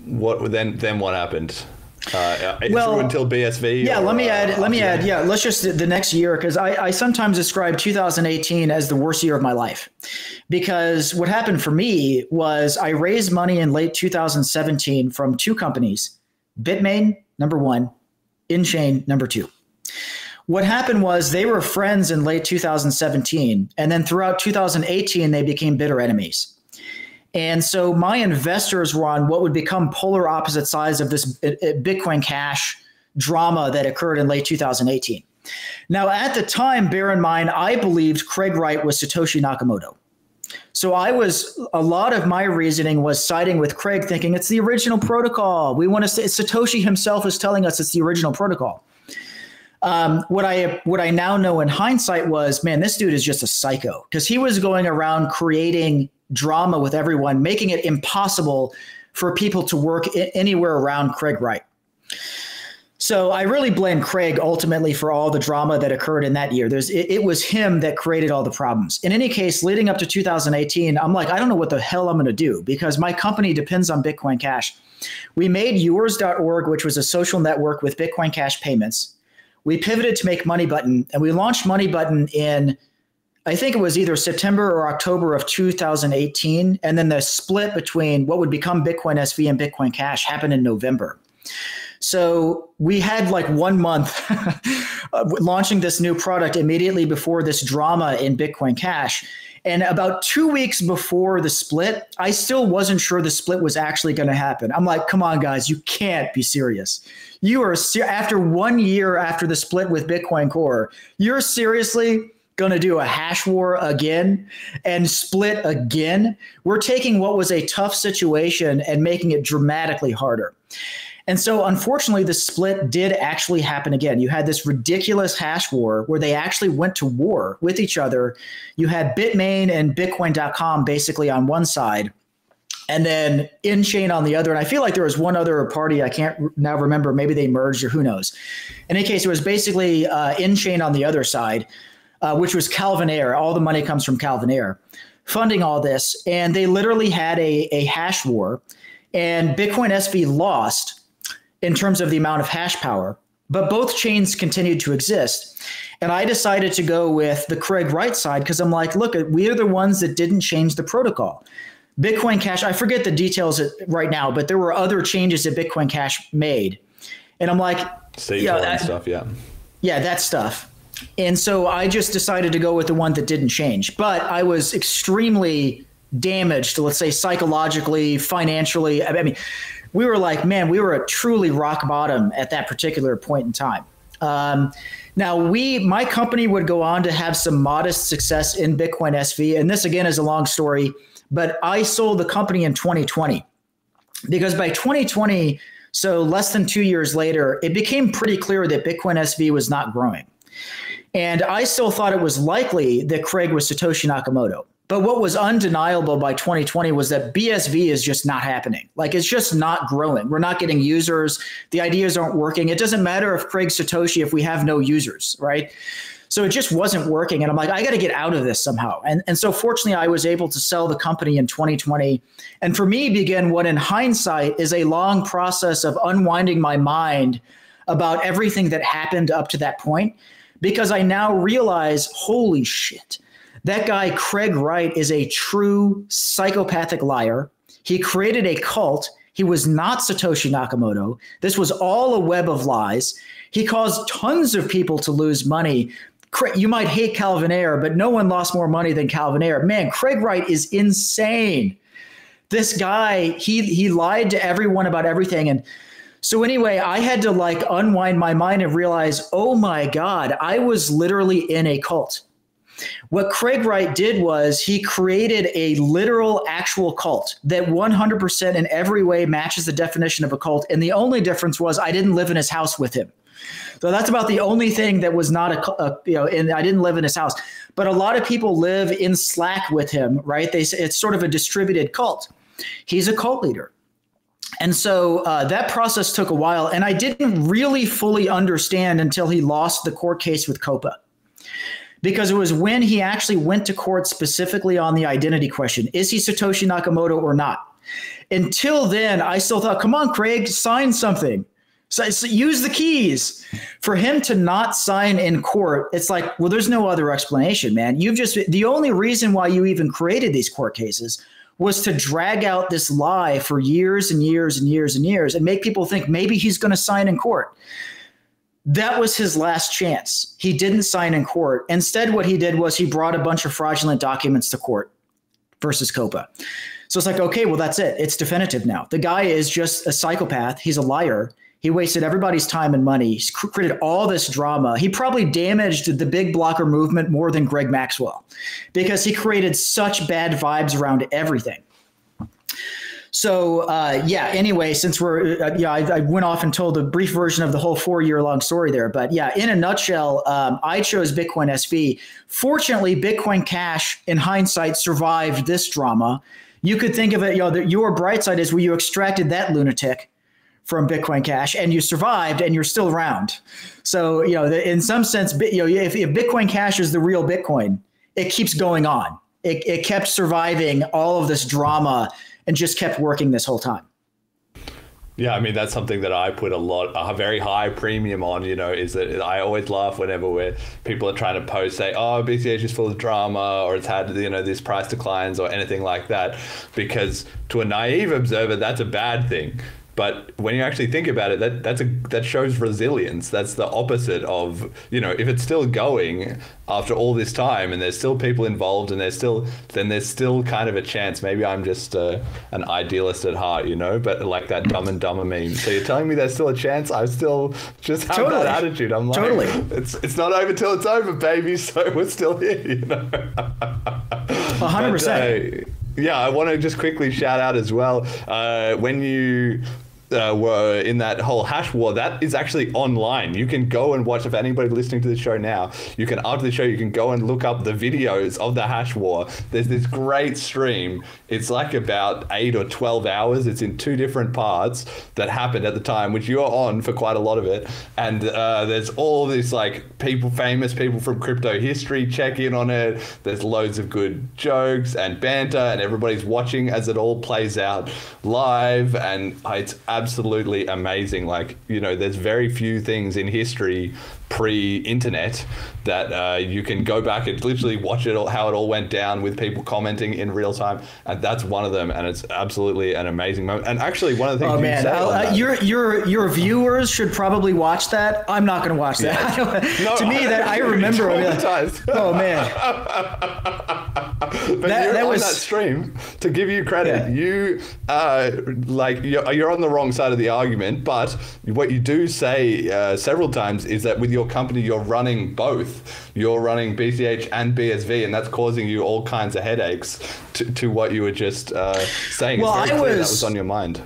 What then? What happened? Through until BSV. Yeah. Let me add. Yeah. Let's just the next year, because I sometimes describe 2018 as the worst year of my life, because what happened for me was I raised money in late 2017 from two companies, Bitmain, number one, InChain, number two. What happened was they were friends in late 2017, and then throughout 2018, they became bitter enemies. And so my investors were on what would become polar opposite sides of this Bitcoin Cash drama that occurred in late 2018. Now, at the time, bear in mind, I believed Craig Wright was Satoshi Nakamoto. So a lot of my reasoning was siding with Craig, thinking it's the original protocol. We want to say Satoshi himself is telling us it's the original protocol. What I now know in hindsight was, man, this dude is just a psycho, because he was going around creating drama with everyone, making it impossible for people to work anywhere around Craig Wright. So I really blame Craig ultimately for all the drama that occurred in that year. It was him that created all the problems. In any case, leading up to 2018, I'm like, I don't know what the hell I'm going to do, because my company depends on Bitcoin Cash. We made yours.org, which was a social network with Bitcoin Cash payments. We pivoted to make MoneyButton, and we launched MoneyButton in, I think it was either September or October of 2018. And then the split between what would become Bitcoin SV and Bitcoin Cash happened in November. So we had like 1 month launching this new product immediately before this drama in Bitcoin Cash. And about 2 weeks before the split, I still wasn't sure the split was actually going to happen. I'm like, come on, guys, you can't be serious. You are after 1 year after the split with Bitcoin Core, you're seriously going to do a hash war again and split again? We're taking what was a tough situation and making it dramatically harder. And so, unfortunately, the split did actually happen again. You had this ridiculous hash war where they actually went to war with each other. You had Bitmain and Bitcoin.com basically on one side, and then InChain on the other. And I feel like there was one other party. I can't now remember. Maybe they merged or who knows. In any case, it was basically InChain on the other side, which was Calvinaire. All the money comes from Calvinaire funding all this. And they literally had a hash war, and Bitcoin SV lost in terms of the amount of hash power, but both chains continued to exist. And I decided to go with the Craig Wright side, because I'm like, look, we are the ones that didn't change the protocol. Bitcoin Cash, I forget the details right now, but there were other changes that Bitcoin Cash made. And I'm like, and stuff, yeah. Yeah, that stuff. And so I just decided to go with the one that didn't change. But I was extremely damaged, let's say psychologically, financially. I mean, we were like, man, we were at truly rock bottom at that particular point in time. Now, my company would go on to have some modest success in Bitcoin SV. And this, again, is a long story, but I sold the company in 2020 because by 2020, so less than 2 years later, it became pretty clear that Bitcoin SV was not growing. And I still thought it was likely that Craig was Satoshi Nakamoto. But what was undeniable by 2020 was that BSV is just not happening. Like, it's just not growing. We're not getting users. The ideas aren't working. It doesn't matter if Craig's Satoshi if we have no users, right? So it just wasn't working. And I'm like, I got to get out of this somehow. And so fortunately, I was able to sell the company in 2020. And for me, began what in hindsight is a long process of unwinding my mind about everything that happened up to that point, because I now realize, holy shit, that guy, Craig Wright, is a true psychopathic liar. He created a cult. He was not Satoshi Nakamoto. This was all a web of lies. He caused tons of people to lose money. You might hate Calvinaire, but no one lost more money than Calvinaire. Man, Craig Wright is insane. This guy, he lied to everyone about everything. And so anyway, I had to like unwind my mind and realize, oh my God, I was literally in a cult. What Craig Wright did was he created a literal actual cult that 100% in every way matches the definition of a cult. And the only difference was I didn't live in his house with him. So that's about the only thing that was not and I didn't live in his house. But a lot of people live in Slack with him, right? It's sort of a distributed cult. He's a cult leader. And so that process took a while. And I didn't really fully understand until he lost the court case with COPA. Because it was when he actually went to court specifically on the identity question. Is he Satoshi Nakamoto or not? Until then, I still thought, come on, Craig, sign something. So use the keys. For him to not sign in court, it's like, well, there's no other explanation, man. The only reason why you even created these court cases was to drag out this lie for years and years and years and years and make people think maybe he's going to sign in court. That was his last chance. He didn't sign in court. Instead, what he did was he brought a bunch of fraudulent documents to court versus COPA. So it's like, okay, well, that's it. It's definitive now. The guy is just a psychopath. He's a liar. He wasted everybody's time and money. He's created all this drama. He probably damaged the big blocker movement more than Greg Maxwell because he created such bad vibes around everything. So, anyway, since we're, I went off and told a brief version of the whole 4-year-long story there. But yeah, in a nutshell, I chose Bitcoin SV. Fortunately, Bitcoin Cash, in hindsight, survived this drama. You could think of it, your bright side is where you extracted that lunatic from Bitcoin Cash and you survived and you're still around. So, in some sense, if Bitcoin Cash is the real Bitcoin, it keeps going on. It kept surviving all of this drama and just kept working this whole time. Yeah, I mean, that's something that I put a very high premium on, is that I always laugh whenever people are trying to post, say, oh, BCH is full of drama, or it's had, this price declines or anything like that, because to a naive observer, that's a bad thing. But when you actually think about it, that shows resilience. That's the opposite of, if it's still going after all this time and there's still people involved and there's still kind of a chance. Maybe I'm just an idealist at heart, but like that Dumb and Dumber meme. So you're telling me there's still a chance? I still just have that attitude. I'm like, it's not over till it's over, baby. So we're still here, 100%. Yeah, I want to just quickly shout out as well. When you were in that whole hash war, that is actually online. You can go and watch, if anybody listening to the show now, after the show, you can go and look up the videos of the hash war. There's this great stream. It's like about 8 or 12 hours. It's in 2 different parts that happened at the time, which you're on for quite a lot of it. And there's all this famous people from crypto history check in on it. There's loads of good jokes and banter, and everybody's watching as it all plays out live. And it's absolutely amazing. There's very few things in history pre-internet that you can go back and literally watch it all, how it all went down with people commenting in real time, and that's one of them, and it's absolutely an amazing moment. And actually, one of the things your viewers should probably watch that. I'm not going to watch that. No, to me, that I remember. Oh man, but that was that stream. To give you credit, you're on the wrong side of the argument, but what you do say several times is that with your company, you're running both. You're running BCH and BSV, and that's causing you all kinds of headaches to what you were just saying. Well, it's very clear that was on your mind.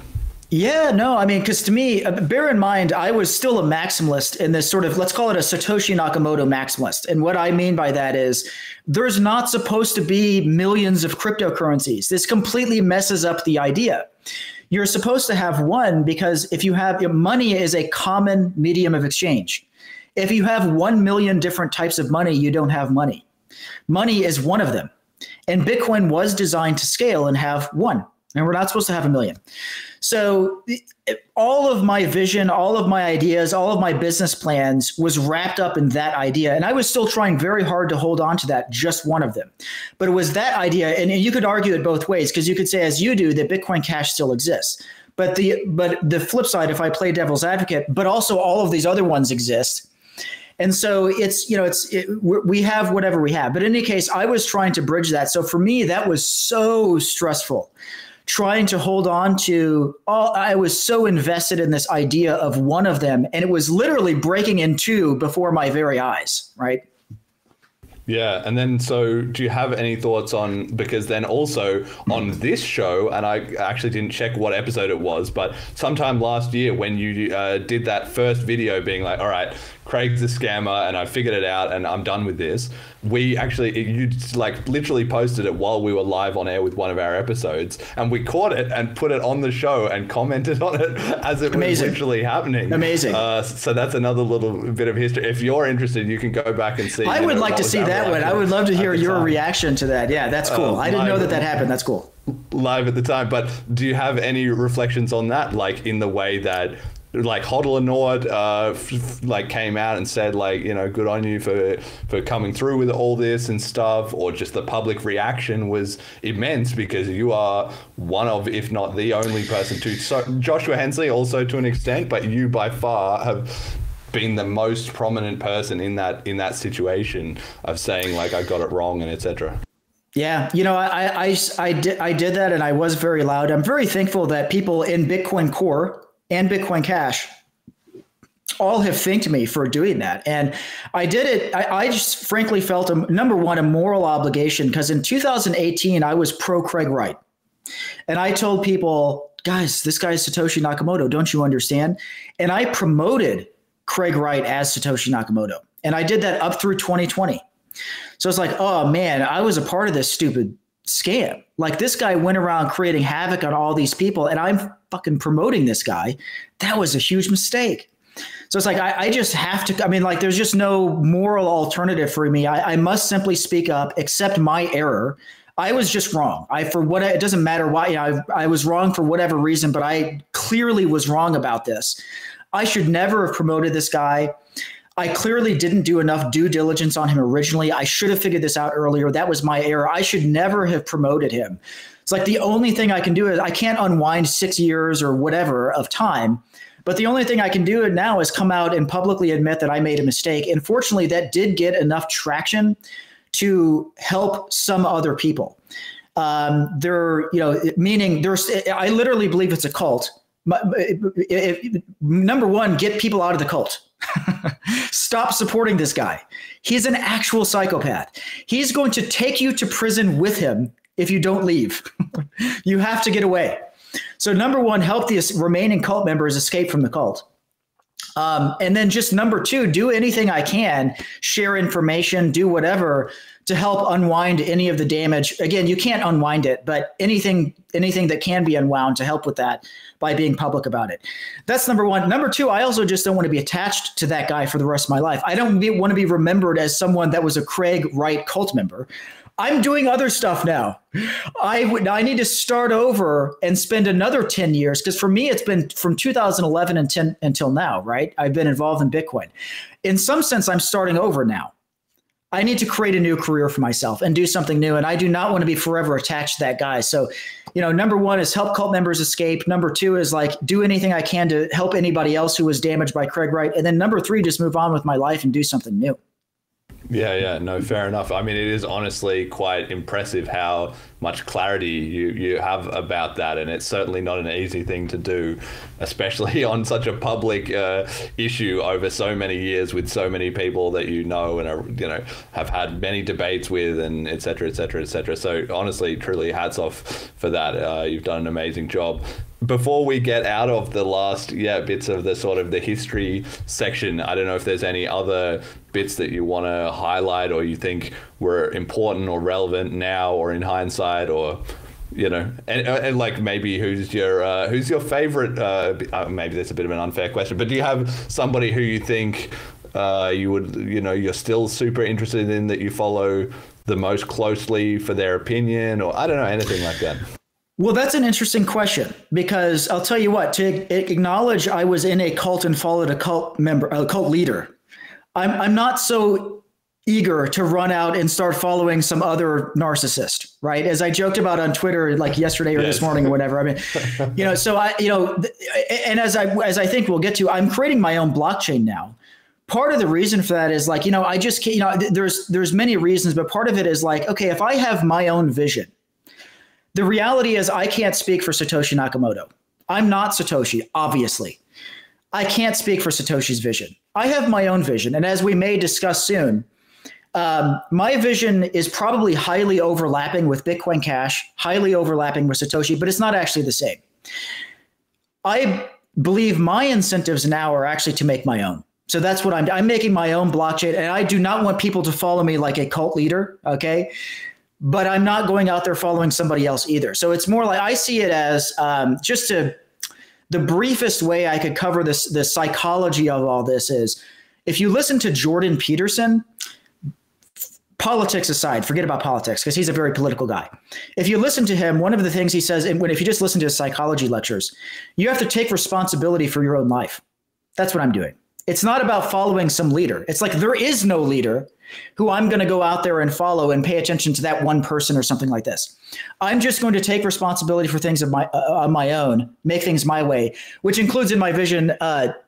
Yeah, no, I mean, because to me, bear in mind, I was still a maximalist in this sort of, let's call it a Satoshi Nakamoto maximalist. And what I mean by that is there's not supposed to be millions of cryptocurrencies. This completely messes up the idea. You're supposed to have one because if you have money is a common medium of exchange. If you have 1 million different types of money, you don't have money. Money is one of them. And Bitcoin was designed to scale and have one. And we're not supposed to have 1 million. So all of my vision, all of my ideas, all of my business plans was wrapped up in that idea. And I was still trying very hard to hold on to that, just one of them. But it was that idea. And you could argue it both ways, because you could say, as you do, that Bitcoin Cash still exists. But the flip side, if I play devil's advocate, but also all of these other ones exist. And so we have whatever we have. But in any case, I was trying to bridge that. So for me, that was so stressful, trying to hold on to I was so invested in this idea of one of them. And it was literally breaking in two before my very eyes, right? Yeah, and then so do you have any thoughts on, because then also on this show, and I actually didn't check what episode it was, but sometime last year when you did that first video being like, all right, Craig's a scammer and I figured it out and I'm done with this. You literally posted it while we were live on air with one of our episodes, and we caught it and put it on the show and commented on it as it was literally happening. Amazing. So that's another little bit of history. If you're interested, you can go back and see. I would like to see that one. I would love to hear your reaction to that. Yeah, that's cool. I didn't know that happened. That's cool. Live at the time. But do you have any reflections on that, like in the way that like Hodl and Nord came out and said good on you for coming through with all this and stuff, or just the public reaction was immense because you are one of, if not the only person to, so Joshua Hensley also to an extent, but you by far have been the most prominent person in that situation of saying I got it wrong and etc. Yeah, I did that, and I was very loud. I'm very thankful that people in Bitcoin Core and Bitcoin Cash all have thanked me for doing that. And I did it. I just frankly felt, number one, a moral obligation, because in 2018, I was pro Craig Wright. And I told people, guys, this guy's Satoshi Nakamoto. Don't you understand? And I promoted Craig Wright as Satoshi Nakamoto. And I did that up through 2020. So it's like, oh man, I was a part of this stupid scam. Like, this guy went around creating havoc on all these people, and I'm fucking promoting this guy. That was a huge mistake. So it's like, I just have to, I mean, like, there's just no moral alternative for me. I must simply speak up, accept my error. I was just wrong. It doesn't matter why, I was wrong for whatever reason, but I clearly was wrong about this. I should never have promoted this guy. I clearly didn't do enough due diligence on him originally. I should have figured this out earlier. That was my error. I should never have promoted him. It's like, the only thing I can do is, I can't unwind 6 years or whatever of time, but the only thing I can do now is come out and publicly admit that I made a mistake. And fortunately, that did get enough traction to help some other people. Meaning I literally believe it's a cult. Number one, get people out of the cult. Stop supporting this guy. He's an actual psychopath. He's going to take you to prison with him if you don't leave. You have to get away. So number one, help the remaining cult members escape from the cult. And then just number two, do anything I can, share information, do whatever to help unwind any of the damage. Again, you can't unwind it, but anything that can be unwound to help with that by being public about it. That's number one. Number two, I also just don't want to be attached to that guy for the rest of my life. I don't want to be remembered as someone that was a Craig Wright cult member. I'm doing other stuff now. I need to start over and spend another 10 years, because for me, it's been from 2011 until now, right? I've been involved in Bitcoin. In some sense, I'm starting over now. I need to create a new career for myself and do something new. And I do not want to be forever attached to that guy. So, number one is help cult members escape. Number two is like, do anything I can to help anybody else who was damaged by Craig Wright. And then number three, just move on with my life and do something new. Yeah, no, fair enough. I mean, it is honestly quite impressive how much clarity you have about that, and it's certainly not an easy thing to do, especially on such a public issue over so many years with so many people that and are, have had many debates with, and et cetera, et cetera, et cetera. So honestly, truly, hats off for that. You've done an amazing job. Before we get out of the last bits of the sort of the history section, I don't know if there's any other bits that you want to highlight or you think were important or relevant now or in hindsight, or and like maybe who's your favorite, maybe that's a bit of an unfair question, but do you have somebody who you think you would you're still super interested in, that you follow the most closely for their opinion, or I don't know, anything like that? Well, that's an interesting question, because I'll tell you what, to acknowledge I was in a cult and followed a cult leader, I'm not so eager to run out and start following some other narcissist, right? As I joked about on Twitter, like yesterday or this morning or whatever. I mean, so and as I think we'll get to, I'm creating my own blockchain now. Part of the reason for that is like, I just can't, there's many reasons, but part of it is like, okay, if I have my own vision, the reality is I can't speak for Satoshi Nakamoto. I'm not Satoshi, obviously. I can't speak for Satoshi's vision. I have my own vision. And as we may discuss soon, my vision is probably highly overlapping with Bitcoin Cash, highly overlapping with Satoshi, but it's not actually the same. I believe my incentives now are actually to make my own. So that's what I'm making my own blockchain. And I do not want people to follow me like a cult leader, okay? But I'm not going out there following somebody else either. So it's more like, I see it as the briefest way I could cover the psychology of all this is, if you listen to Jordan Peterson, politics aside, forget about politics, because he's a very political guy. If you listen to him, one of the things he says, and if you just listen to his psychology lectures, you have to take responsibility for your own life. That's what I'm doing. It's not about following some leader. It's like, there is no leader who I'm going to go out there and follow and pay attention to that one person or something like this. I'm just going to take responsibility for things on my own, make things my way, which includes in my vision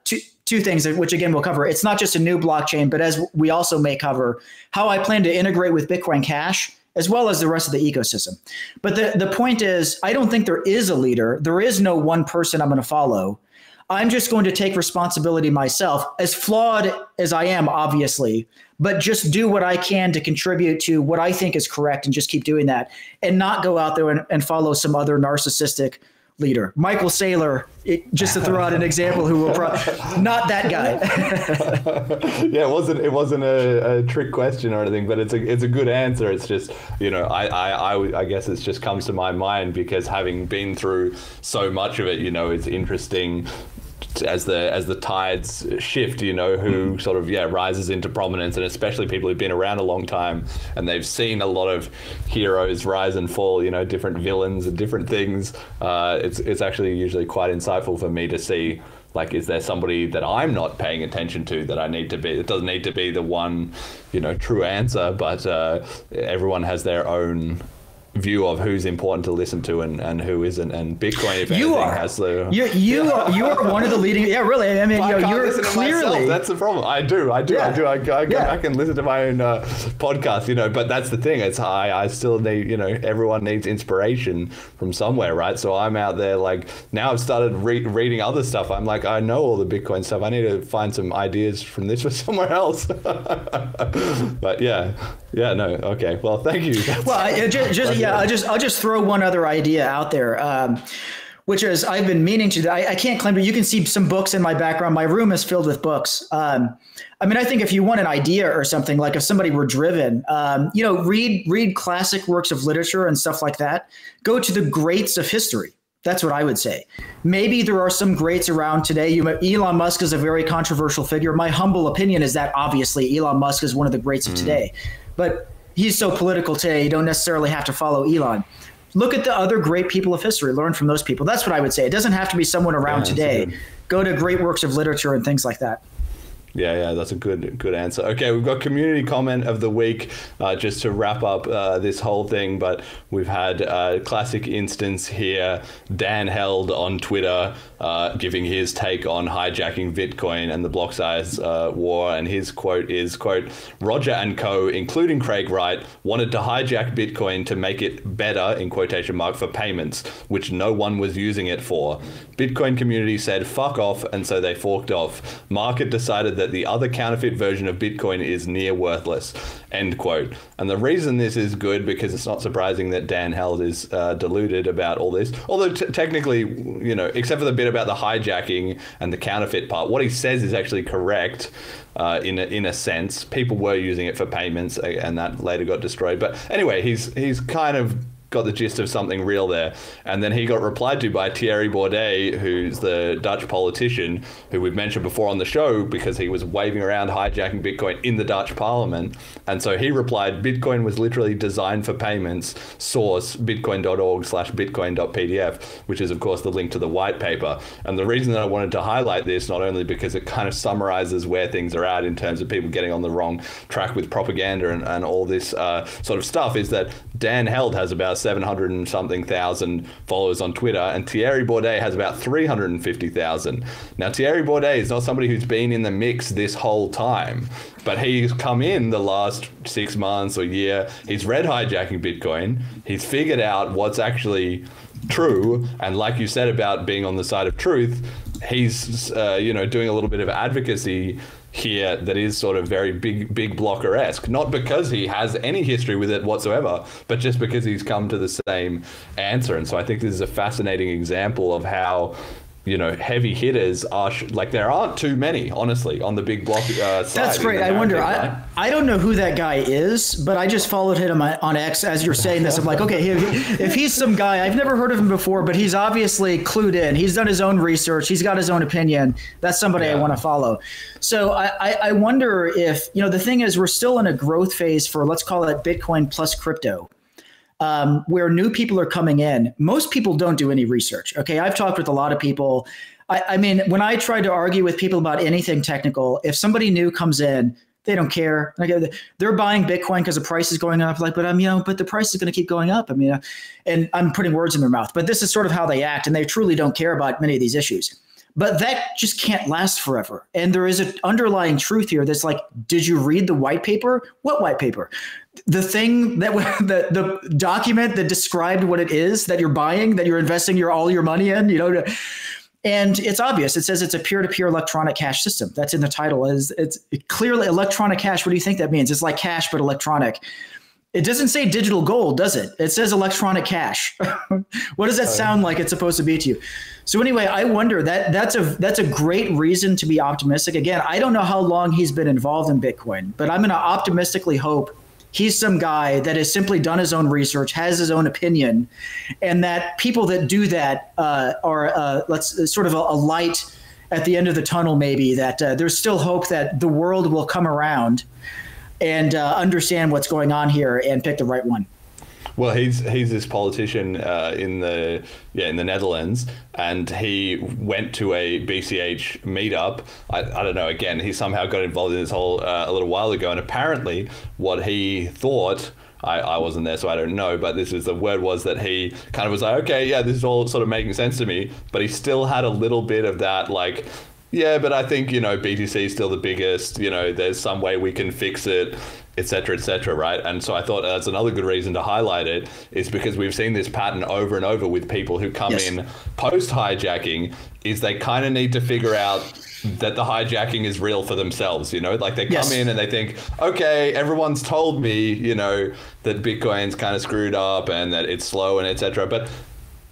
two things, which again we'll cover. It's not just a new blockchain, but as we also may cover, how I plan to integrate with Bitcoin Cash as well as the rest of the ecosystem. But the point is, I don't think there is a leader. There is no one person I'm going to follow. I'm just going to take responsibility myself, as flawed as I am, obviously, but just do what I can to contribute to what I think is correct and just keep doing that and not go out there and follow some other narcissistic leader. Michael Saylor, just to throw out an example, who will not that guy. Yeah, it wasn't a trick question or anything, but it's a good answer. It's just, I guess it's just comes to my mind because having been through so much of it, it's interesting as the tides shift, who sort of rises into prominence, and especially people who've been around a long time and they've seen a lot of heroes rise and fall, different villains and different things. It's actually usually quite insightful for me to see, like, is there somebody that I'm not paying attention to that I need to be? It doesn't need to be the one, true answer, but everyone has their own view of who's important to listen to and who isn't, and Bitcoin, if anything, has the you are one of the leading. Yeah, really. I mean, you're clearly. That's the problem. I do. I go back and listen to my own podcast. But that's the thing. It's I still need. Everyone needs inspiration from somewhere, right? So I'm out there. Like, now I've started reading other stuff. I'm like, I know all the Bitcoin stuff. I need to find some ideas from this for somewhere else. But no. Okay. Well, thank you. I'll just throw one other idea out there, which is I've been meaning to. I can't claim, but you can see some books in my background. My room is filled with books. I think if you want an idea or something, like if somebody were driven, read classic works of literature and stuff like that. Go to the greats of history. That's what I would say. Maybe there are some greats around today. Elon Musk is a very controversial figure. My humble opinion is that obviously Elon Musk is one of the greats of today, but he's so political today, you don't necessarily have to follow Elon. Look at the other great people of history. Learn from those people. That's what I would say. It doesn't have to be someone around today. Go to great works of literature and things like that. Yeah, that's a good answer. Okay, we've got community comment of the week, just to wrap up this whole thing, but we've had a classic instance here, Dan Held on Twitter, giving his take on hijacking Bitcoin and the blocksize war, and his quote is, quote, Roger and co., including Craig Wright, wanted to hijack Bitcoin to make it better, in quotation mark, for payments, which no one was using it for. Bitcoin community said fuck off, and so they forked off. Market decided that the other counterfeit version of Bitcoin is near worthless, end quote. And the reason this is good, because it's not surprising that Dan Held is deluded about all this, although technically, except for the bit about the hijacking and the counterfeit part, what he says is actually correct in a sense. People were using it for payments, and that later got destroyed. But anyway, he's kind of got the gist of something real there. And then he got replied to by Thierry Baudet, who's the Dutch politician who we've mentioned before on the show because he was waving around hijacking Bitcoin in the Dutch parliament. And so he replied, Bitcoin was literally designed for payments, source bitcoin.org/bitcoin.pdf, which is of course the link to the white paper. And the reason that I wanted to highlight this, not only because it kind of summarizes where things are at in terms of people getting on the wrong track with propaganda and all this sort of stuff, is that Dan Held has about 700 and something thousand followers on Twitter, and Thierry Baudet has about 350,000. Now, Thierry Baudet is not somebody who's been in the mix this whole time, but he's come in the last 6 months or year. He's read Hijacking Bitcoin. He's figured out what's actually true, and like you said about being on the side of truth, he's doing a little bit of advocacy here that is sort of very big blocker-esque, not because he has any history with it whatsoever, but just because he's come to the same answer. And so I think this is a fascinating example of how heavy hitters are there aren't too many, honestly, on the big block side. That's great. I wonder, I don't know who that guy is, but I just followed him on X as you're saying this. I'm like, okay, if he's some guy, I've never heard of him before, but he's obviously clued in. He's done his own research. He's got his own opinion. That's somebody I want to follow. So I wonder if, the thing is, we're still in a growth phase for, let's call it Bitcoin plus crypto. Where new people are coming in. Most people don't do any research. Okay, I've talked with a lot of people. I mean, when I try to argue with people about anything technical, if somebody new comes in, they don't care. Like, they're buying Bitcoin because the price is going up. Like, but the price is going to keep going up. And I'm putting words in their mouth. But this is sort of how they act, and they truly don't care about many of these issues. But that just can't last forever. And there is an underlying truth here that's like, did you read the white paper? What white paper? The thing that the document that described what it is that you're buying, that you're investing all your money in, And it's obvious. It says it's a peer-to-peer electronic cash system. That's in the title. It's clearly electronic cash. What do you think that means? It's like cash, but electronic. It doesn't say digital gold, does it? It says electronic cash. What does that sound like it's supposed to be to you? So anyway, I wonder that's a great reason to be optimistic. Again, I don't know how long he's been involved in Bitcoin, but I'm going to optimistically hope he's some guy that has simply done his own research, has his own opinion, and that people that do that are sort of a light at the end of the tunnel, maybe, that there's still hope that the world will come around and understand what's going on here and pick the right one. Well, he's this politician in the Netherlands, and he went to a BCH meetup. I don't know. Again, he somehow got involved in this whole a little while ago, and apparently, what he thought. I wasn't there, so I don't know, but the word was that he kind of was like, okay, yeah, this is all sort of making sense to me, but he still had a little bit of that, like, yeah, but I think, BTC is still the biggest, there's some way we can fix it, et cetera, right? And so I thought that's another good reason to highlight it, is because we've seen this pattern over and over with people who come in post-hijacking, is they kind of need to figure out that the hijacking is real for themselves, like they come in and they think, okay, everyone's told me, that Bitcoin's kind of screwed up and that it's slow and et cetera, but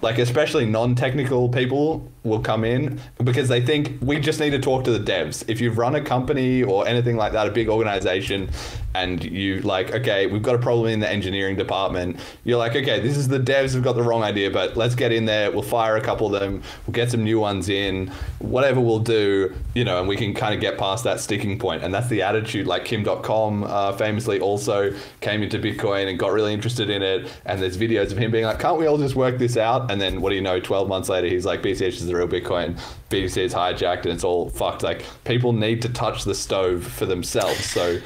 like especially non-technical people will come in because they think we just need to talk to the devs. If you've run a company or anything like that, a big organization, and you like, okay, we've got a problem in the engineering department. You're like, okay, this is the devs have got the wrong idea, but let's get in there. We'll fire a couple of them. We'll get some new ones in, whatever we'll do, and we can kind of get past that sticking point. And that's the attitude. Like Kim.com famously also came into Bitcoin and got really interested in it. And there's videos of him being like, can't we all just work this out? And then what do you know, 12 months later, he's like, BCH is the real Bitcoin. BTC is hijacked and it's all fucked. Like, people need to touch the stove for themselves. So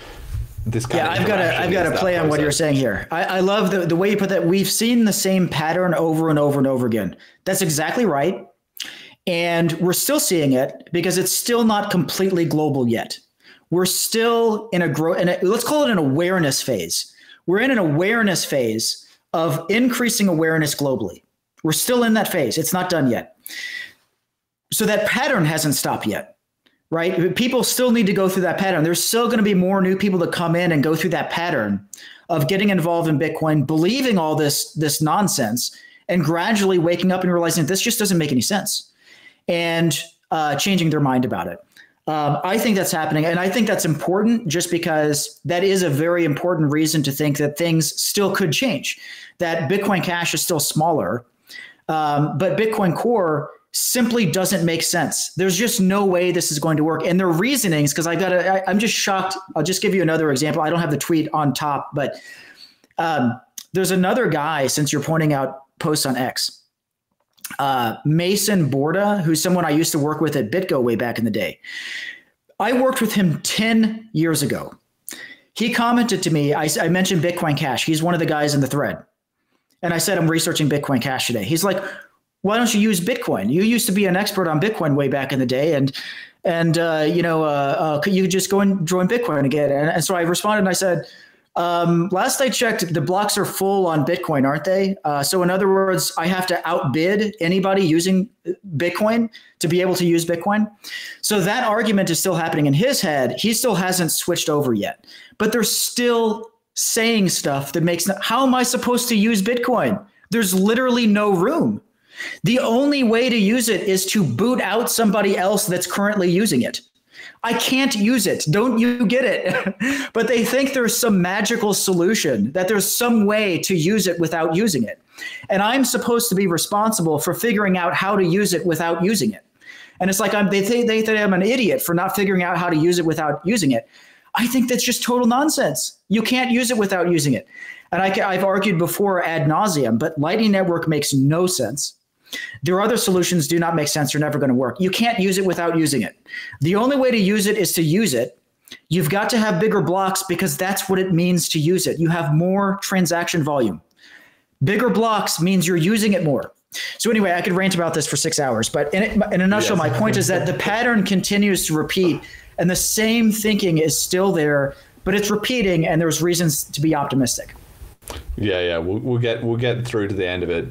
this kind of I've got to play on what you're saying here. I love the way you put that. We've seen the same pattern over and over and over again. That's exactly right. And we're still seeing it because it's still not completely global yet. We're still in let's call it an awareness phase. We're in an awareness phase of increasing awareness globally. We're still in that phase. It's not done yet. So that pattern hasn't stopped yet, right? People still need to go through that pattern. There's still going to be more new people that come in and go through that pattern of getting involved in Bitcoin, believing all this nonsense, and gradually waking up and realizing this just doesn't make any sense, and changing their mind about it. I think that's happening, and I think that's important just because that is a very important reason to think that things still could change, that Bitcoin Cash is still smaller, but Bitcoin Core simply doesn't make sense. There's just no way this is going to work. And their reasonings, because I'm just shocked. I'll just give you another example. I don't have the tweet on top, but there's another guy, since you're pointing out posts on X, Mason Borda, who's someone I used to work with at BitGo way back in the day. I worked with him 10 years ago. He commented to me, I mentioned Bitcoin Cash. He's one of the guys in the thread. And I said, I'm researching Bitcoin Cash today. He's like, why don't you use Bitcoin? You used to be an expert on Bitcoin way back in the day. And you just go and join Bitcoin again. And so I responded and I said, last I checked, the blocks are full on Bitcoin, aren't they? So in other words, I have to outbid anybody using Bitcoin to be able to use Bitcoin. So that argument is still happening in his head. He still hasn't switched over yet, but they're still saying stuff that makes, how am I supposed to use Bitcoin? There's literally no room. The only way to use it is to boot out somebody else that's currently using it. I can't use it. Don't you get it? But they think there's some magical solution, that there's some way to use it without using it. And I'm supposed to be responsible for figuring out how to use it without using it. And it's like they think I'm an idiot for not figuring out how to use it without using it. I think that's just total nonsense. You can't use it without using it. And I've argued before ad nauseum, but Lightning Network makes no sense. Their other solutions do not make sense. They're never going to work. You can't use it without using it. The only way to use it is to use it. You've got to have bigger blocks because that's what it means to use it. You have more transaction volume. Bigger blocks means you're using it more. So anyway, I could rant about this for 6 hours, but in a nutshell, my point is that the pattern continues to repeat and the same thinking is still there, but it's repeating and there's reasons to be optimistic. Yeah, we'll get through to the end of it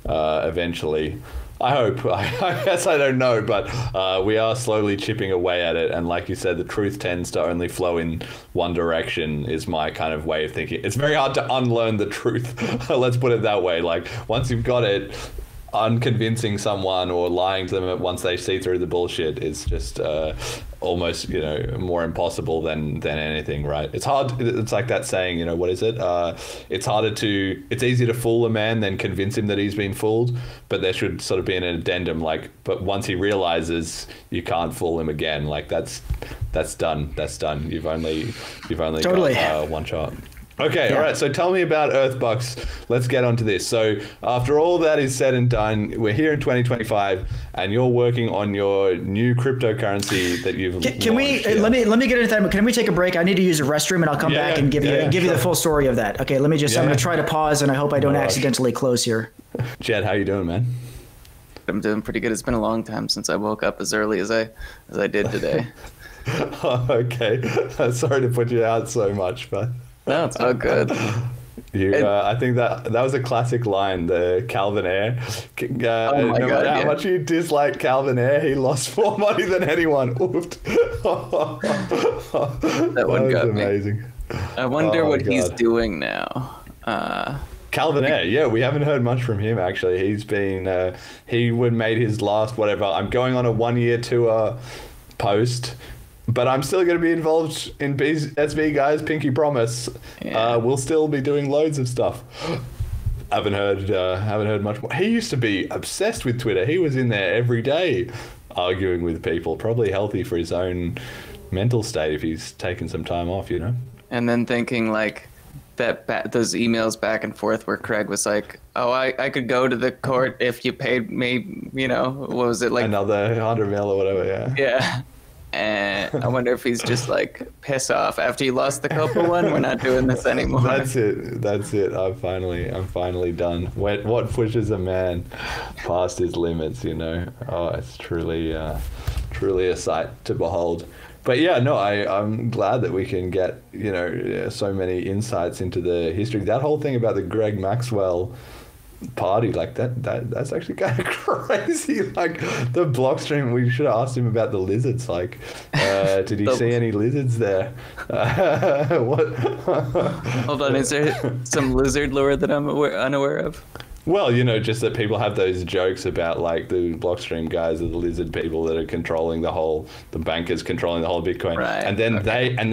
eventually. I hope. I guess I don't know, but we are slowly chipping away at it. And like you said, the truth tends to only flow in one direction is my kind of way of thinking. It's very hard to unlearn the truth. Let's put it that way. Like once you've got it, unconvincing someone or lying to them once they see through the bullshit is just almost, more impossible than anything, right? It's hard. It's like that saying, what is it? It's easier to fool a man than convince him that he's been fooled, but there should sort of be an addendum, but once he realizes you can't fool him again, that's done. That's done. You've only Totally. got one shot. Okay, all right. So tell me about Earthbucks. Let's get onto this. So after all that is said and done, we're here in 2025, and you're working on your new cryptocurrency that you've. Can we let me get into that? Can we take a break? I need to use a restroom, and I'll come back and give you the full story of that. Okay, let me just. I'm going to try to pause, and I hope I don't accidentally close here. Jed, how you doing, man? I'm doing pretty good. It's been a long time since I woke up as early as I did today. Okay, sorry to put you out so much, but. No, it's all good. I think that was a classic line, the Calvin Ayre. No matter how much you dislike Calvin Ayre, he lost more money than anyone. That one got amazing. I wonder what he's doing now. Calvin Ayre, we haven't heard much from him actually. He's been he made his last whatever. I'm going on a 1-year tour post. But I'm still going to be involved in SV guys. Pinky promise. Yeah. We'll still be doing loads of stuff. Haven't heard much more. He used to be obsessed with Twitter. He was in there every day, arguing with people. Probably healthy for his own mental state if he's taken some time off. And then thinking those emails back and forth where Craig was like, "Oh, I could go to the court if you paid me. What was it like? Another 100 mil or whatever." Yeah. Yeah. And I wonder if he's just piss off after he lost the Copa one. We're not doing this anymore. That's it. I'm finally done. What pushes a man past his limits? Oh, it's truly a sight to behold. But I'm glad that we can get so many insights into the history. That whole thing about the Greg Maxwell party, that's actually kind of crazy. The Blockstream, we should have asked him about the lizards. Did he see any lizards there? What? Hold on, is there some lizard lore that I'm unaware of? Well, just that people have those jokes about the Blockstream guys are the lizard people that are controlling the bankers controlling the whole Bitcoin, right? And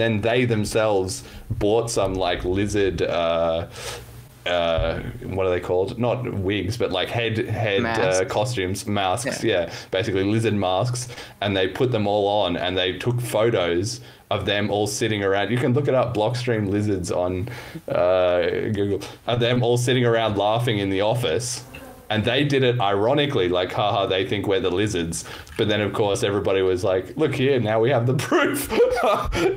then they themselves bought some lizard. What are they called? Not wigs, but head costumes, masks. Yeah, basically lizard masks, and they put them all on, and they took photos of them all sitting around. You can look it up, Blockstream lizards on Google. Of them all sitting around laughing in the office. And they did it ironically, haha, they think we're the lizards. But then, of course, everybody was like, look here, now we have the proof.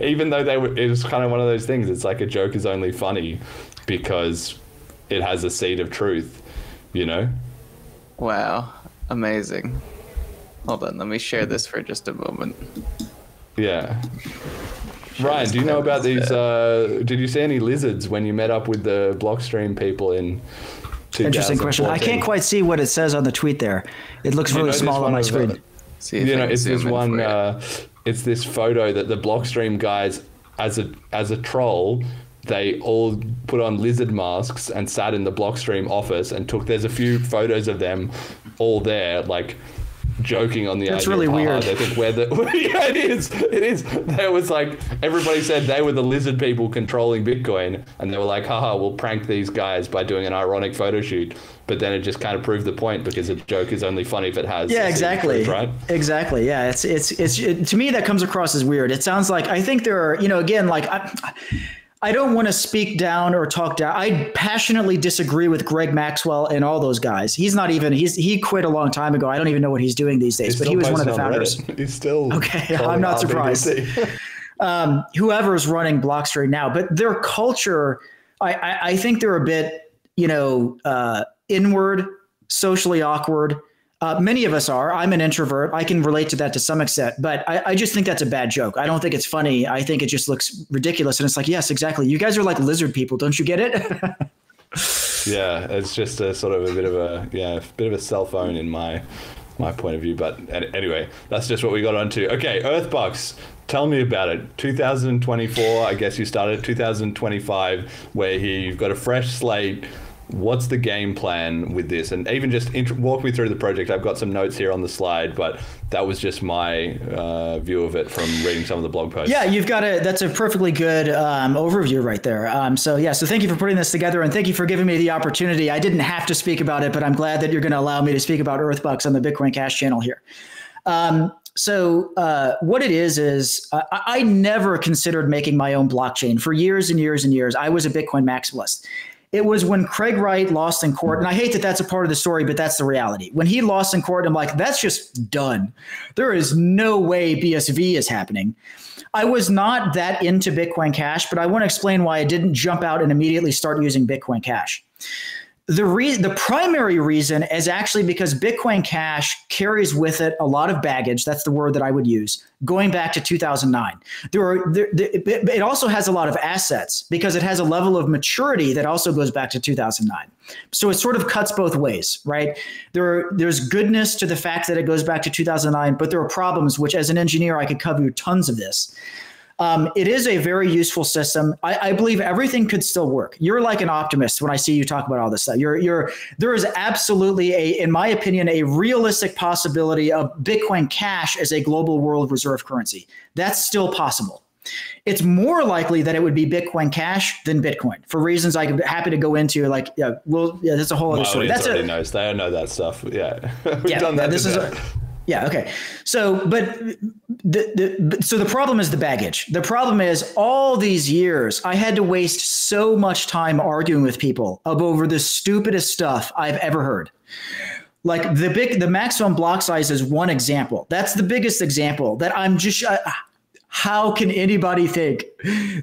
Even though it was kind of one of those things. It's a joke is only funny because it has a seed of truth, Wow. Amazing. Hold on, let me share this for just a moment. Yeah. Ryan, do you know about these, did you see any lizards when you met up with the Blockstream people in 2014? Interesting question. I can't quite see what it says on the tweet there. It looks really small on my screen. It's this one, it's this photo that the Blockstream guys, as a troll, they all put on lizard masks and sat in the Blockstream office and there's a few photos of them all there, joking on the idea. That's really weird. They think we're yeah, it is. There was everybody said they were the lizard people controlling Bitcoin, and they were like, haha, we'll prank these guys by doing an ironic photo shoot. But then it just kind of proved the point because a joke is only funny if it has. Yeah, exactly. Truth, right? Exactly. Yeah, it's to me that comes across as weird. It sounds like I think there are, again, I don't want to speak down or talk down. I passionately disagree with Greg Maxwell and all those guys. He quit a long time ago. I don't even know what he's doing these days, but he was one of the founders. He's still okay. I'm not surprised. Whoever's running Blockstream now, but their culture, I think they're a bit, inward, socially awkward. Many of us are. I'm an introvert. I can relate to that to some extent, but I just think that's a bad joke. I don't think it's funny. I think it just looks ridiculous. And it's yes, exactly. You guys are like lizard people. Don't you get it? Yeah, it's just a sort of a bit of a cell phone in my point of view. But anyway, that's just what we got onto. Okay, Earthbucks. Tell me about it. 2024, I guess you started 2025, where you've got a fresh slate. What's the game plan with this? And even just walk me through the project. I've got some notes here on the slide, but that was just my view of it from reading some of the blog posts. Yeah, that's a perfectly good overview right there. So thank you for putting this together, and thank you for giving me the opportunity. I didn't have to speak about it, but I'm glad that you're going to allow me to speak about Earthbucks on the Bitcoin Cash channel here. So what it is I never considered making my own blockchain for years and years and years. I was a Bitcoin maximalist. It was when Craig Wright lost in court, and I hate that that's a part of the story, but that's the reality. When he lost in court, I'm like, that's just done. There is no way BSV is happening. I was not that into Bitcoin Cash, but I want to explain why I didn't jump out and immediately start using Bitcoin Cash. The primary reason is actually because Bitcoin Cash carries with it a lot of baggage. That's the word that I would use, going back to 2009. It also has a lot of assets because it has a level of maturity that also goes back to 2009. So it sort of cuts both ways, right? There's goodness to the fact that it goes back to 2009, but there are problems, which as an engineer, I could cover you tons of this. It is a very useful system. I believe everything could still work. You're like an optimist when I see you talk about all this stuff. There is absolutely in my opinion, a realistic possibility of Bitcoin Cash as a global world reserve currency. That's still possible. It's more likely that it would be Bitcoin Cash than Bitcoin for reasons I'm happy to go into. That's a whole other story. That's already knows. They know that stuff. Yeah, we've done that. Yeah. Okay. So, but the problem is the baggage. The problem is all these years I had to waste so much time arguing with people over the stupidest stuff I've ever heard. Like the maximum block size is one example. That's the biggest example that I'm just. How can anybody think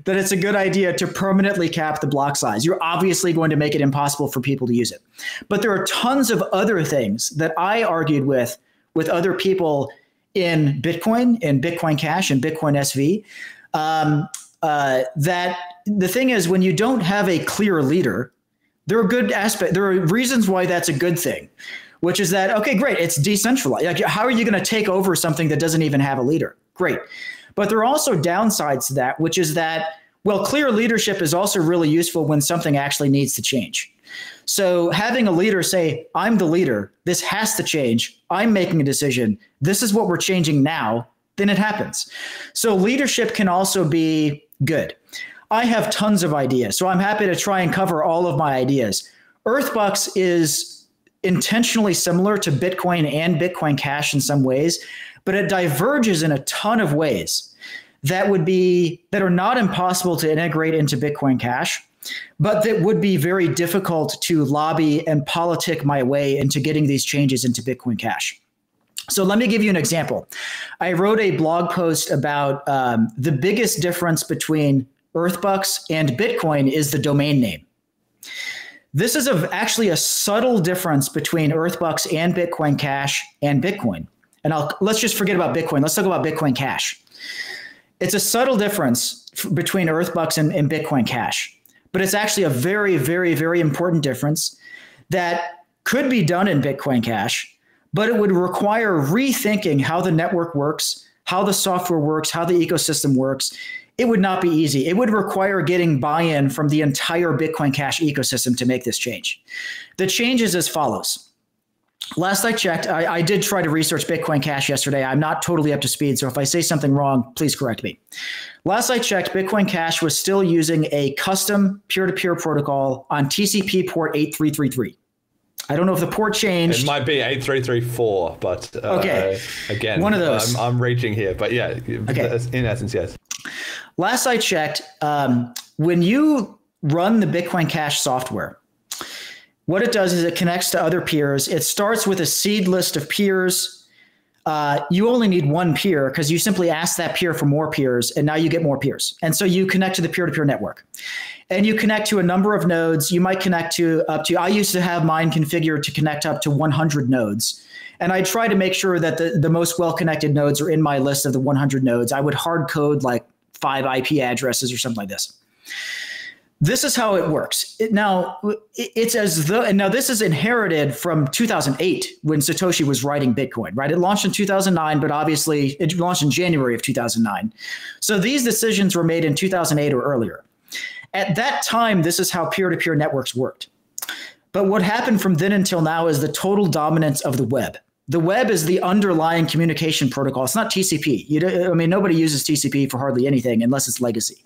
that it's a good idea to permanently cap the block size? You're obviously going to make it impossible for people to use it. But there are tons of other things that I argued with other people in Bitcoin, in Bitcoin Cash, and Bitcoin SV, that the thing is, when you don't have a clear leader, there are reasons why that's a good thing, which is that, okay, great, it's decentralized. Like, how are you going to take over something that doesn't even have a leader? Great. But there are also downsides to that, which is that, well, clear leadership is also really useful when something actually needs to change. So having a leader say, I'm the leader, this has to change, I'm making a decision, this is what we're changing now, then it happens. So leadership can also be good. I have tons of ideas, so I'm happy to try and cover all of my ideas. Earthbucks is intentionally similar to Bitcoin and Bitcoin Cash in some ways, but it diverges in a ton of ways that are not impossible to integrate into Bitcoin Cash, but that would be very difficult to lobby and politic my way into getting these changes into Bitcoin Cash. So let me give you an example. I wrote a blog post about the biggest difference between Earthbucks and Bitcoin is the domain name. This is actually a subtle difference between Earthbucks and Bitcoin Cash and Bitcoin. And let's just forget about Bitcoin. Let's talk about Bitcoin Cash. It's a subtle difference between Earthbucks and Bitcoin Cash. But it's actually a very, very, very important difference that could be done in Bitcoin Cash, but it would require rethinking how the network works, how the software works, how the ecosystem works. It would not be easy. It would require getting buy-in from the entire Bitcoin Cash ecosystem to make this change. The change is as follows. Last I checked, I did try to research Bitcoin Cash yesterday. I'm not totally up to speed, so if I say something wrong, please correct me. Last I checked, Bitcoin Cash was still using a custom peer-to-peer protocol on TCP port 8333. I don't know if the port changed. It might be 8334, but okay. Again, one of those. I'm reaching here, but yeah, okay. In essence, yes. Last I checked, when you run the Bitcoin Cash software, what it does is it connects to other peers. It starts with a seed list of peers. You only need one peer because you simply ask that peer for more peers, and now you get more peers. And so you connect to the peer-to-peer network. And you connect to a number of nodes. You might connect I used to have mine configured to connect up to 100 nodes. And I try to make sure that the most well-connected nodes are in my list of the 100 nodes. I would hard code like 5 IP addresses or something like this. This is how it works. It's as though, and now this is inherited from 2008 when Satoshi was writing Bitcoin, right? It launched in 2009, but obviously it launched in January of 2009. So these decisions were made in 2008 or earlier. At that time, this is how peer-to-peer networks worked. But what happened from then until now is the total dominance of the web. The web is the underlying communication protocol. It's not TCP. Nobody uses TCP for hardly anything unless it's legacy.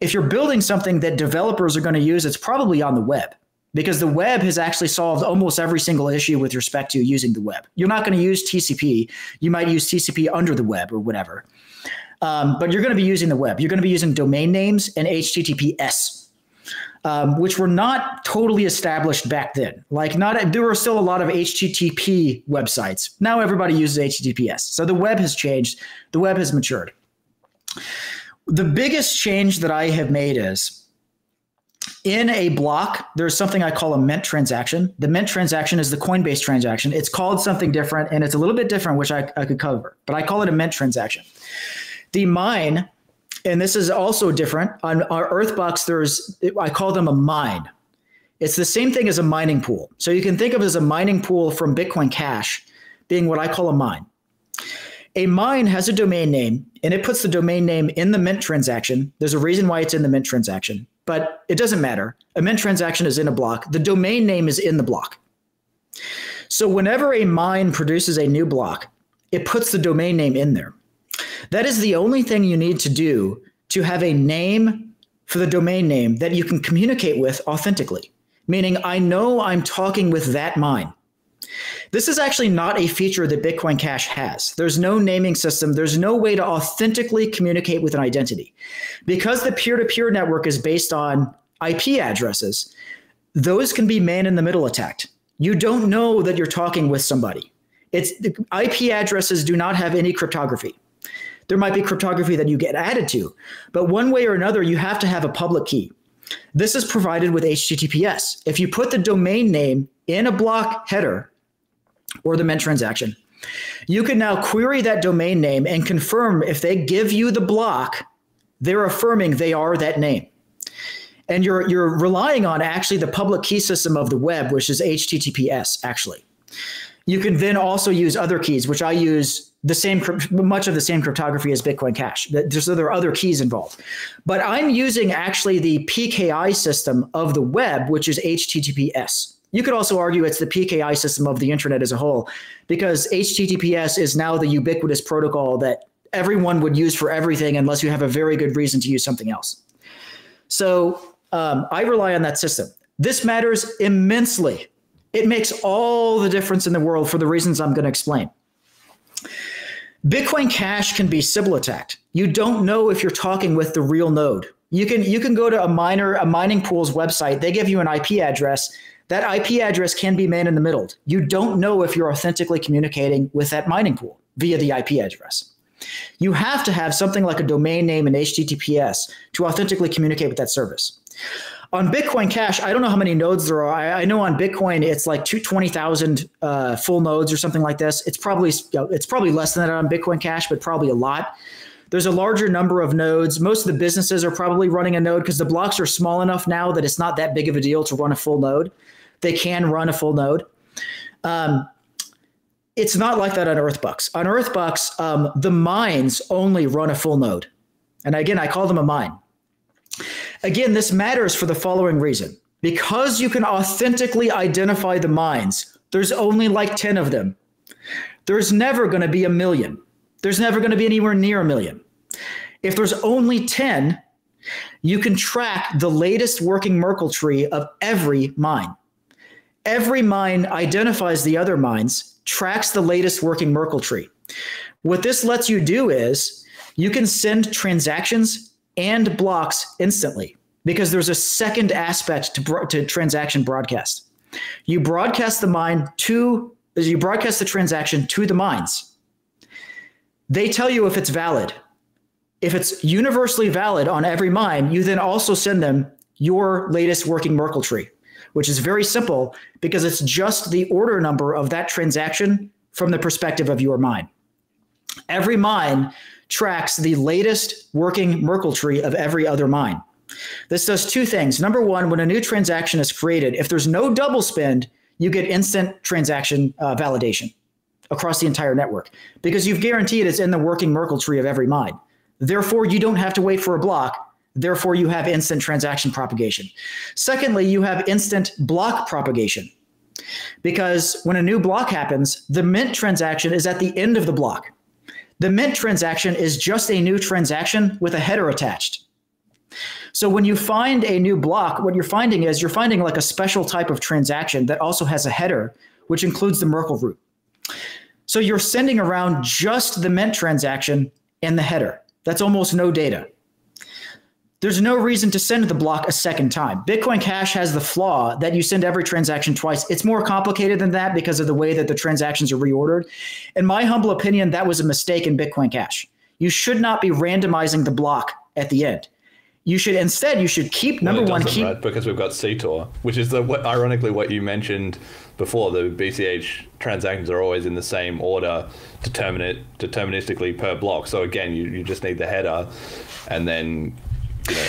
If you're building something that developers are going to use, it's probably on the web, because the web has actually solved almost every single issue with respect to using the web. You're not going to use TCP. You might use TCP under the web or whatever. But you're going to be using the web. You're going to be using domain names and HTTPS, which were not totally established back then. There were still a lot of HTTP websites. Now everybody uses HTTPS. So the web has changed. The web has matured. The biggest change that I have made is in a block, there's something I call a mint transaction. The mint transaction is the Coinbase transaction. It's called something different, and it's a little bit different, which I could cover, but I call it a mint transaction. The mine, and this is also different. On our Earthbox, I call them a mine. It's the same thing as a mining pool. So you can think of it as a mining pool from Bitcoin Cash being what I call a mine. A mine has a domain name, and it puts the domain name in the mint transaction. There's a reason why it's in the mint transaction, but it doesn't matter. A mint transaction is in a block. The domain name is in the block. So whenever a mine produces a new block, it puts the domain name in there. That is the only thing you need to do to have a name for the domain name that you can communicate with authentically, meaning I know I'm talking with that mine. This is actually not a feature that Bitcoin Cash has. There's no naming system. There's no way to authentically communicate with an identity. Because the peer-to-peer network is based on IP addresses, those can be man-in-the-middle attacked. You don't know that you're talking with somebody. The IP addresses do not have any cryptography. There might be cryptography that you get added to, but one way or another, you have to have a public key. This is provided with HTTPS. If you put the domain name in a block header, or the mint transaction, you can now query that domain name and confirm if they give you the block, they're affirming they are that name. And you're relying on actually the public key system of the web, which is HTTPS actually. You can then also use other keys, which I use much of the same cryptography as Bitcoin Cash. So there are other keys involved. But I'm using actually the PKI system of the web, which is HTTPS. You could also argue it's the PKI system of the internet as a whole, because HTTPS is now the ubiquitous protocol that everyone would use for everything unless you have a very good reason to use something else. So I rely on that system. This matters immensely. It makes all the difference in the world for the reasons I'm going to explain. Bitcoin Cash can be Sybil attacked. You don't know if you're talking with the real node. You can go to a mining pool's website. They give you an IP address. That IP address can be man in the middle. You don't know if you're authentically communicating with that mining pool via the IP address. You have to have something like a domain name and HTTPS to authentically communicate with that service. On Bitcoin Cash, I don't know how many nodes there are. I know on Bitcoin it's like 20,000 full nodes or something like this. It's probably less than that on Bitcoin Cash, but probably a lot. There's a larger number of nodes. Most of the businesses are probably running a node because the blocks are small enough now that it's not that big of a deal to run a full node. They can run a full node. It's not like that on Earthbox. On Earthbox, the mines only run a full node. And again, I call them a mine. Again, this matters for the following reason. Because you can authentically identify the mines, there's only like 10 of them. There's never going to be 1 million. There's never going to be anywhere near 1 million. If there's only 10, you can track the latest working Merkle tree of every mine. Every mine identifies the other mines, tracks the latest working Merkle tree. What this lets you do is you can send transactions and blocks instantly because there's a second aspect to transaction broadcast. You broadcast the transaction to the mines. They tell you if it's valid. If it's universally valid on every mine, you then also send them your latest working Merkle tree, which is very simple because it's just the order number of that transaction from the perspective of your mine. Every mine tracks the latest working Merkle tree of every other mine. This does two things. Number one, when a new transaction is created, if there's no double spend, you get instant transaction validation across the entire network because you've guaranteed it's in the working Merkle tree of every mine. Therefore, you don't have to wait for a block. Therefore, you have instant transaction propagation. Secondly, you have instant block propagation because when a new block happens, the mint transaction is at the end of the block. The mint transaction is just a new transaction with a header attached. So when you find a new block, what you're finding is you're finding like a special type of transaction that also has a header, which includes the Merkle root. So you're sending around just the mint transaction and the header. That's almost no data. There's no reason to send the block a second time. Bitcoin Cash has the flaw that you send every transaction twice. It's more complicated than that because of the way that the transactions are reordered. In my humble opinion, that was a mistake in Bitcoin Cash. You should not be randomizing the block at the end. You should keep number one. Right? Because we've got CTOR, which is ironically what you mentioned before. The BCH transactions are always in the same order, deterministically per block. So again, you just need the header, and then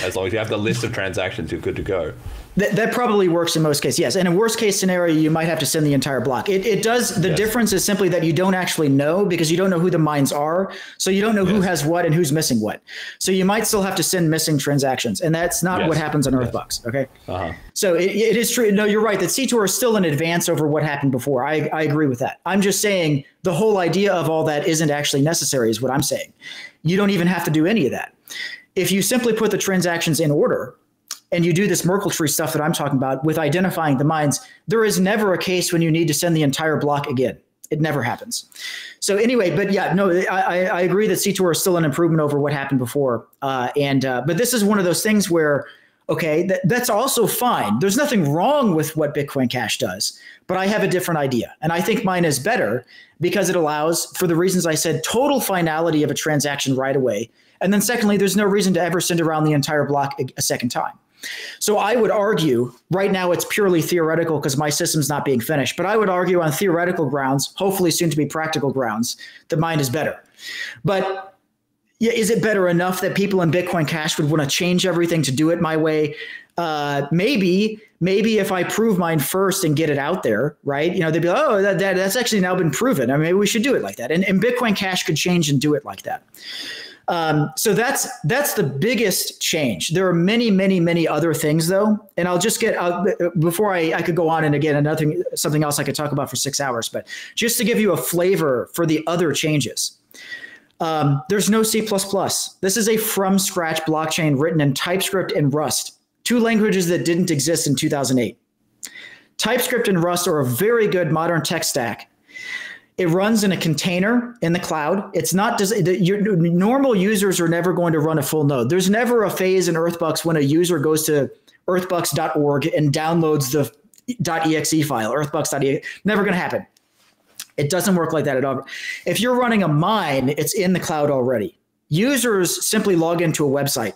as long as you have the list of transactions, you're good to go. That probably works in most cases, yes. And in worst case scenario, you might have to send the entire block. It does. The difference is simply that you don't actually know because you don't know who the mines are. So you don't know who has what and who's missing what. So you might still have to send missing transactions. And that's not what happens on Earthbucks. Okay. So it is true. No, you're right that CTOR is still in advance over what happened before. I agree with that. I'm just saying the whole idea of all that isn't actually necessary is what I'm saying. You don't even have to do any of that. If you simply put the transactions in order, and you do this Merkle tree stuff that I'm talking about with identifying the mines, there is never a case when you need to send the entire block again. It never happens. So anyway, but yeah, no, I agree that CTOR is still an improvement over what happened before. But this is one of those things where, okay, that's also fine. There's nothing wrong with what Bitcoin Cash does, but I have a different idea. And I think mine is better because it allows, for the reasons I said, total finality of a transaction right away. And then secondly, there's no reason to ever send around the entire block a second time. So I would argue, right now it's purely theoretical because my system's not being finished, but I would argue on theoretical grounds, hopefully soon to be practical grounds, that mine is better. But yeah, is it better enough that people in Bitcoin Cash would want to change everything to do it my way? Maybe if I prove mine first and get it out there, right? They'd be like, oh, that's actually now been proven. I mean, maybe we should do it like that. And Bitcoin Cash could change and do it like that. So that's the biggest change. There are many, many, many other things though. And I'll just get before I could go on and again, something else I could talk about for 6 hours, but just to give you a flavor for the other changes. There's no C++. This is a from scratch blockchain written in TypeScript and Rust, two languages that didn't exist in 2008. TypeScript and Rust are a very good modern tech stack. It runs in a container in the cloud. It's not just your normal users are never going to run a full node. There's never a phase in Earthbucks when a user goes to earthbucks.org and downloads the .exe file, earthbucks.exe. Never going to happen. It doesn't work like that at all. If you're running a mine, it's in the cloud already. Users simply log into a website.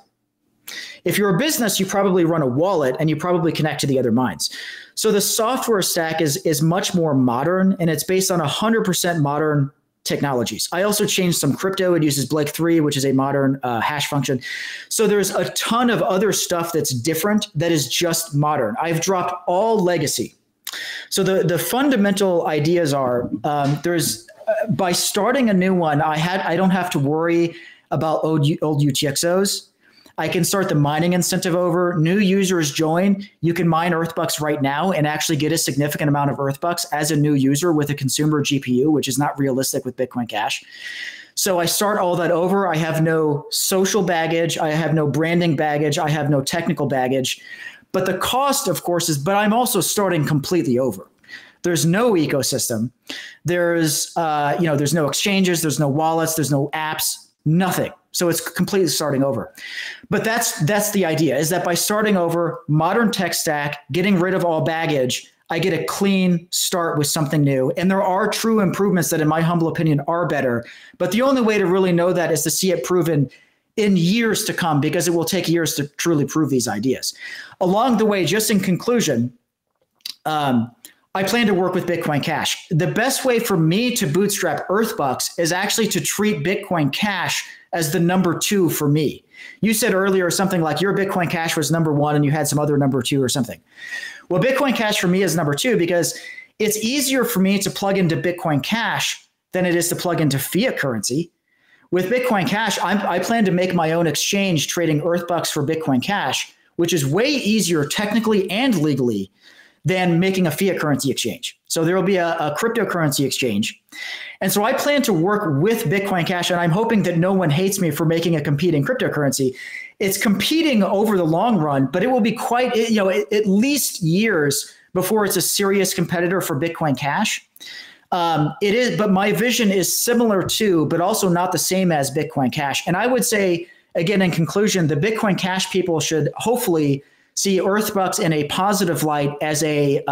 If you're a business, you probably run a wallet and you probably connect to the other mines. So the software stack is much more modern and it's based on 100% modern technologies. I also changed some crypto. It uses Blake 3, which is a modern hash function. So there's a ton of other stuff that's different that is just modern. I've dropped all legacy. So the fundamental ideas are by starting a new one, I don't have to worry about old UTXOs. I can start the mining incentive over. New users join. You can mine Earthbucks right now and actually get a significant amount of Earthbucks as a new user with a consumer GPU, which is not realistic with Bitcoin Cash. So I start all that over. I have no social baggage. I have no branding baggage. I have no technical baggage. But the cost, of course, but I'm also starting completely over. There's no ecosystem. There's no exchanges. There's no wallets. There's no apps. Nothing. So it's completely starting over. But that's the idea, is that by starting over, modern tech stack, getting rid of all baggage, I get a clean start with something new. And there are true improvements that, in my humble opinion, are better. But the only way to really know that is to see it proven in years to come, because it will take years to truly prove these ideas. Along the way, just in conclusion, I I plan to work with Bitcoin Cash. The best way for me to bootstrap Earthbucks is actually to treat Bitcoin Cash as the number 2 for me. You said earlier something like your Bitcoin Cash was number 1 and you had some other number 2 or something. Well, Bitcoin Cash for me is number 2 because it's easier for me to plug into Bitcoin Cash than it is to plug into fiat currency. With Bitcoin Cash, I plan to make my own exchange trading Earthbucks for Bitcoin Cash, which is way easier technically and legally than making a fiat currency exchange. So there will be a cryptocurrency exchange. And so I plan to work with Bitcoin Cash, and I'm hoping that no one hates me for making a competing cryptocurrency. It's competing over the long run, but it will be quite, at least years before it's a serious competitor for Bitcoin Cash. It is, but my vision is similar to, but also not the same as Bitcoin Cash. And I would say, again, in conclusion, the Bitcoin Cash people should hopefully see Earthbucks in a positive light as a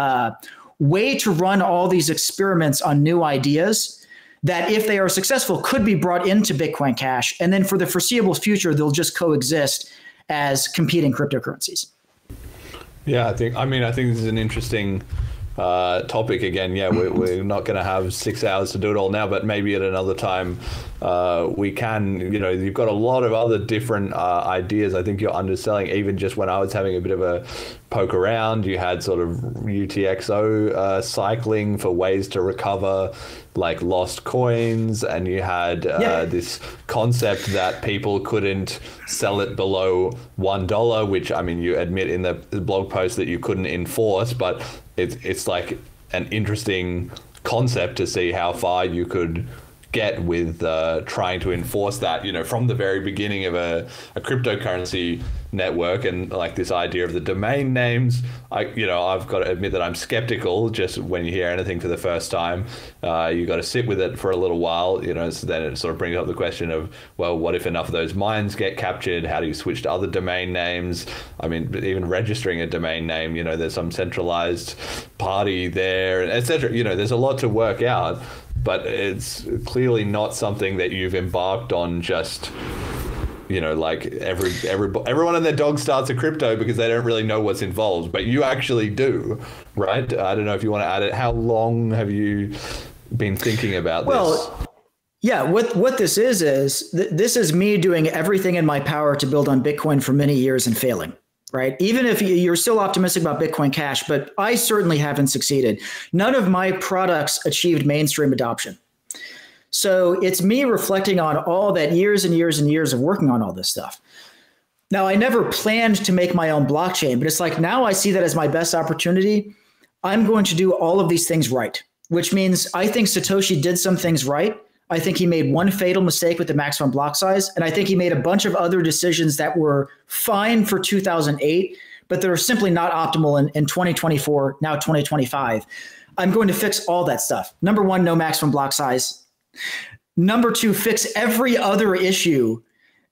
way to run all these experiments on new ideas that, if they are successful, could be brought into Bitcoin Cash. And then for the foreseeable future, they'll just coexist as competing cryptocurrencies. Yeah, I think this is an interesting topic again. Yeah, we're not going to have 6 hours to do it all now, but maybe at another time we can. You've got a lot of other different ideas. I think you're underselling. Even just when I was having a bit of a poke around, you had sort of UTXO cycling for ways to recover like lost coins, and you had this concept that people couldn't sell it below $1, which you admit in the blog post that you couldn't enforce, but it's like an interesting concept to see how far you could get with trying to enforce that, from the very beginning of a cryptocurrency network. And like this idea of the domain names, I've got to admit that I'm skeptical. Just when you hear anything for the first time, you got to sit with it for a little while, so then it sort of brings up the question of, well, what if enough of those mines get captured? How do you switch to other domain names? Even registering a domain name, there's some centralized party there, etc. There's a lot to work out, but it's clearly not something that you've embarked on just, like everyone and their dog starts a crypto because they don't really know what's involved, but you actually do, right? I don't know if you want to add it. How long have you been thinking about this? Well, yeah, what this is this is me doing everything in my power to build on Bitcoin for many years and failing. Right? Even if you're still optimistic about Bitcoin Cash, but I certainly haven't succeeded. None of my products achieved mainstream adoption. So it's me reflecting on all that years and years and years of working on all this stuff. Now, I never planned to make my own blockchain, but it's like now I see that as my best opportunity. I'm going to do all of these things right, which means I think Satoshi did some things right. I think he made one fatal mistake with the maximum block size. And I think he made a bunch of other decisions that were fine for 2008, but they're simply not optimal in 2024, now 2025. I'm going to fix all that stuff. Number 1, no maximum block size. Number 2, fix every other issue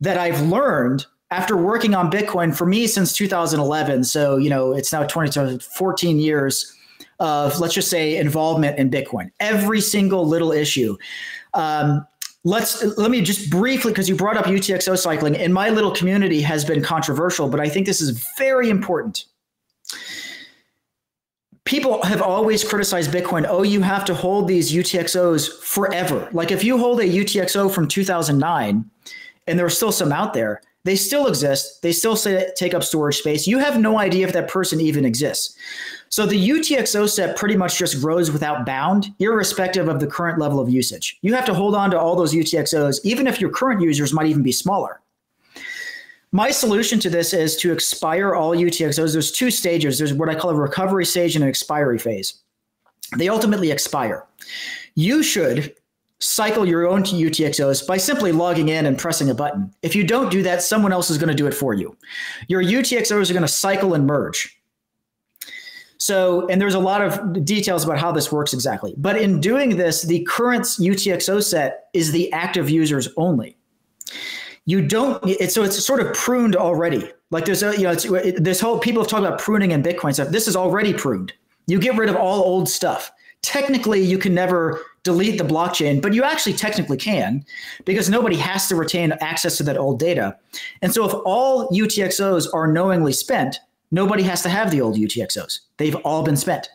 that I've learned after working on Bitcoin for me since 2011. So, it's now 14 years of, let's just say, involvement in Bitcoin. Every single little issue. Let me just briefly, because you brought up UTXO cycling, and my little community has been controversial, but I think this is very important. People have always criticized Bitcoin. Oh, you have to hold these UTXOs forever. Like if you hold a UTXO from 2009, and there are still some out there, they still exist. They still take up storage space. You have no idea if that person even exists. So the UTXO set pretty much just grows without bound, irrespective of the current level of usage. You have to hold on to all those UTXOs, even if your current users might even be smaller. My solution to this is to expire all UTXOs. There's 2 stages. There's what I call a recovery stage and an expiry phase. They ultimately expire. You should cycle your own UTXOs by simply logging in and pressing a button. If you don't do that, someone else is going to do it for you. Your UTXOs are going to cycle and merge. So, and there's a lot of details about how this works exactly. But in doing this, the current UTXO set is the active users only. You don't, so it's sort of pruned already. Like there's this whole, people have talked about pruning in Bitcoin stuff. This is already pruned. You get rid of all old stuff. Technically, you can never delete the blockchain, but you actually technically can, because nobody has to retain access to that old data. And so if all UTXOs are knowingly spent, nobody has to have the old UTXOs. They've all been spent.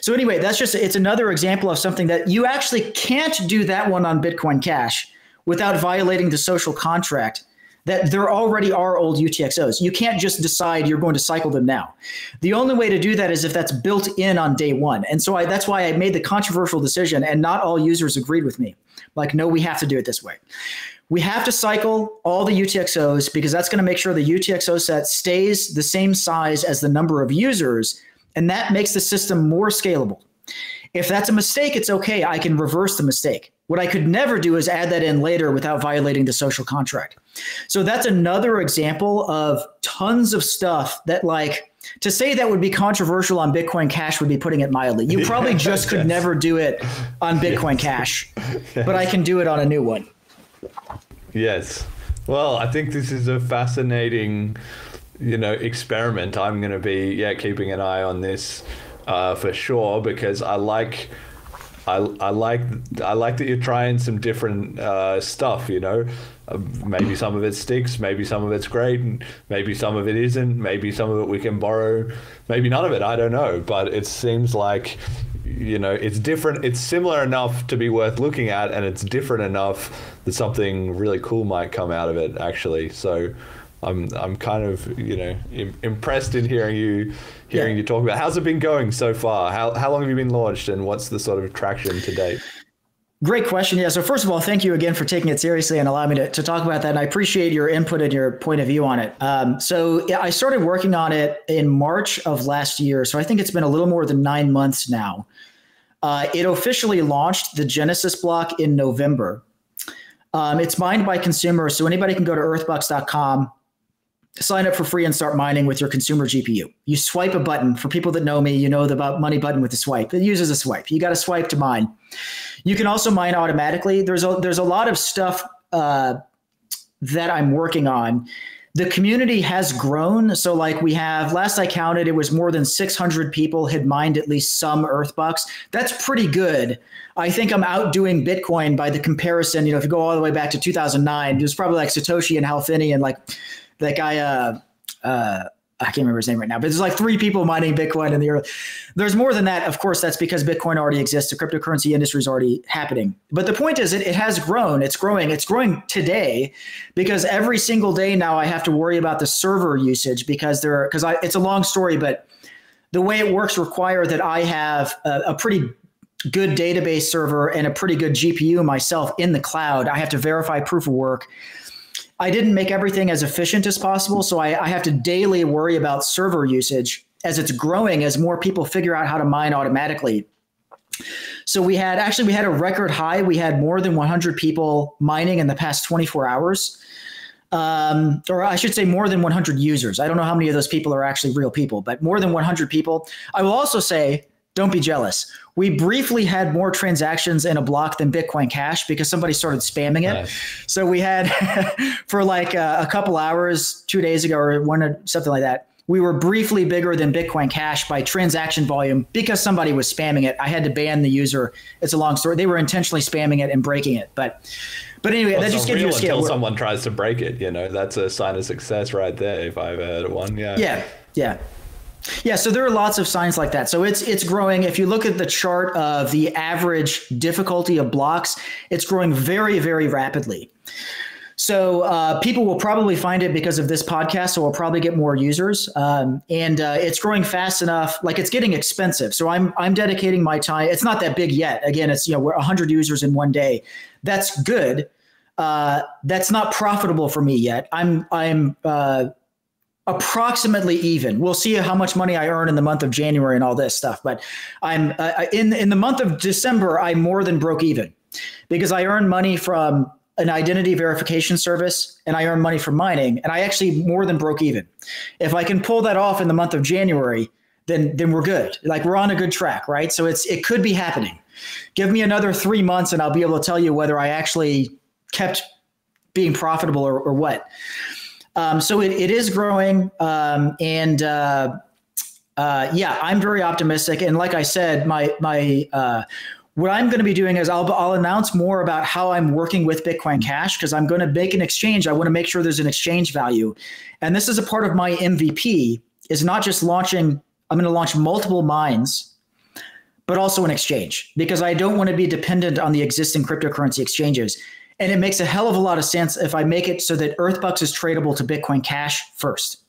So anyway, it's another example of something that you actually can't do that one on Bitcoin Cash without violating the social contract that there already are old UTXOs. You can't just decide you're going to cycle them now. The only way to do that is if that's built in on day one. And so that's why I made the controversial decision, and not all users agreed with me. Like, no, we have to do it this way. We have to cycle all the UTXOs because that's going to make sure the UTXO set stays the same size as the number of users, and that makes the system more scalable. If that's a mistake, it's okay. I can reverse the mistake. What I could never do is add that in later without violating the social contract. So that's another example of tons of stuff that, like, to say that would be controversial on Bitcoin Cash would be putting it mildly. You probably just could never do it on Bitcoin Cash, but I can do it on a new one. Yes. Well, I think this is a fascinating, experiment. I'm going to be, keeping an eye on this for sure, because I like that you're trying some different stuff, maybe some of it sticks, maybe some of it's great, and maybe some of it isn't, maybe some of it we can borrow, maybe none of it, I don't know. But it seems like, it's different. It's similar enough to be worth looking at, and it's different enough that something really cool might come out of it, actually. So I'm kind of, impressed in hearing you talk about. How's it been going so far? How long have you been launched, and what's the sort of traction to date? Great question. Yeah. So first of all, thank you again for taking it seriously and allowing me to talk about that. And I appreciate your input and your point of view on it. So I started working on it in March of last year. So I think it's been a little more than 9 months now. It officially launched the Genesis block in November. It's mined by consumers. So anybody can go to earthbucks.com, sign up for free and start mining with your consumer GPU. You swipe a button. For people that know me, you know about MoneyButton with the swipe. It uses a swipe. You got to swipe to mine. You can also mine automatically. There's a lot of stuff that I'm working on. The community has grown. So like we have, last I counted, it was more than 600 people had mined at least some Earthbucks. That's pretty good. I think I'm outdoing Bitcoin by the comparison. If you go all the way back to 2009, it was probably like Satoshi and Hal Finney and like that guy, I can't remember his name right now, but there's like 3 people mining Bitcoin in the early. There's more than that. Of course, that's because Bitcoin already exists. The cryptocurrency industry is already happening. But the point is it has grown. It's growing. It's growing today because every single day now I have to worry about the server usage because it's a long story, but the way it works require that I have a pretty good database server and a pretty good GPU myself in the cloud. I have to verify proof of work. I didn't make everything as efficient as possible, so I have to daily worry about server usage as it's growing, as more people figure out how to mine automatically. So we had a record high. We had more than 100 people mining in the past 24 hours, or I should say more than 100 users. I don't know how many of those people are actually real people, but more than 100 people. I will also say, don't be jealous. We briefly had more transactions in a block than Bitcoin Cash because somebody started spamming it. Nice. So we had for like a couple hours, 2 days ago or something like that, we were briefly bigger than Bitcoin Cash by transaction volume because somebody was spamming it. I had to ban the user. It's a long story. They were intentionally spamming it and breaking it. But anyway, that just gives you a scale. Until someone tries to break it, that's a sign of success right there if I've heard one. Yeah, so there are lots of signs like that. So it's growing. If you look at the chart of the average difficulty of blocks, it's growing very, very rapidly. So people will probably find it because of this podcast, so we'll probably get more users. And it's growing fast enough, like it's getting expensive. So I'm dedicating my time. It's not that big yet. Again, it's we're 100 users in one day. That's good. That's not profitable for me yet. I'm approximately even. We'll see how much money I earn in the month of January and all this stuff. But I'm in the month of December, I more than broke even because I earn money from an identity verification service and I earn money from mining, and I actually more than broke even. If I can pull that off in the month of January, then we're good. Like we're on a good track, right? So it could be happening. Give me another 3 months and I'll be able to tell you whether I actually kept being profitable or what. So it is growing, I'm very optimistic. And like I said, what I'm going to be doing is I'll announce more about how I'm working with Bitcoin Cash because I'm going to make an exchange. I want to make sure there's an exchange value, and this is a part of my MVP. Is not just launching. I'm going to launch multiple mines. but also an exchange, because I don't want to be dependent on the existing cryptocurrency exchanges. And it makes a hell of a lot of sense if I make it so that Earthbucks is tradable to Bitcoin Cash first,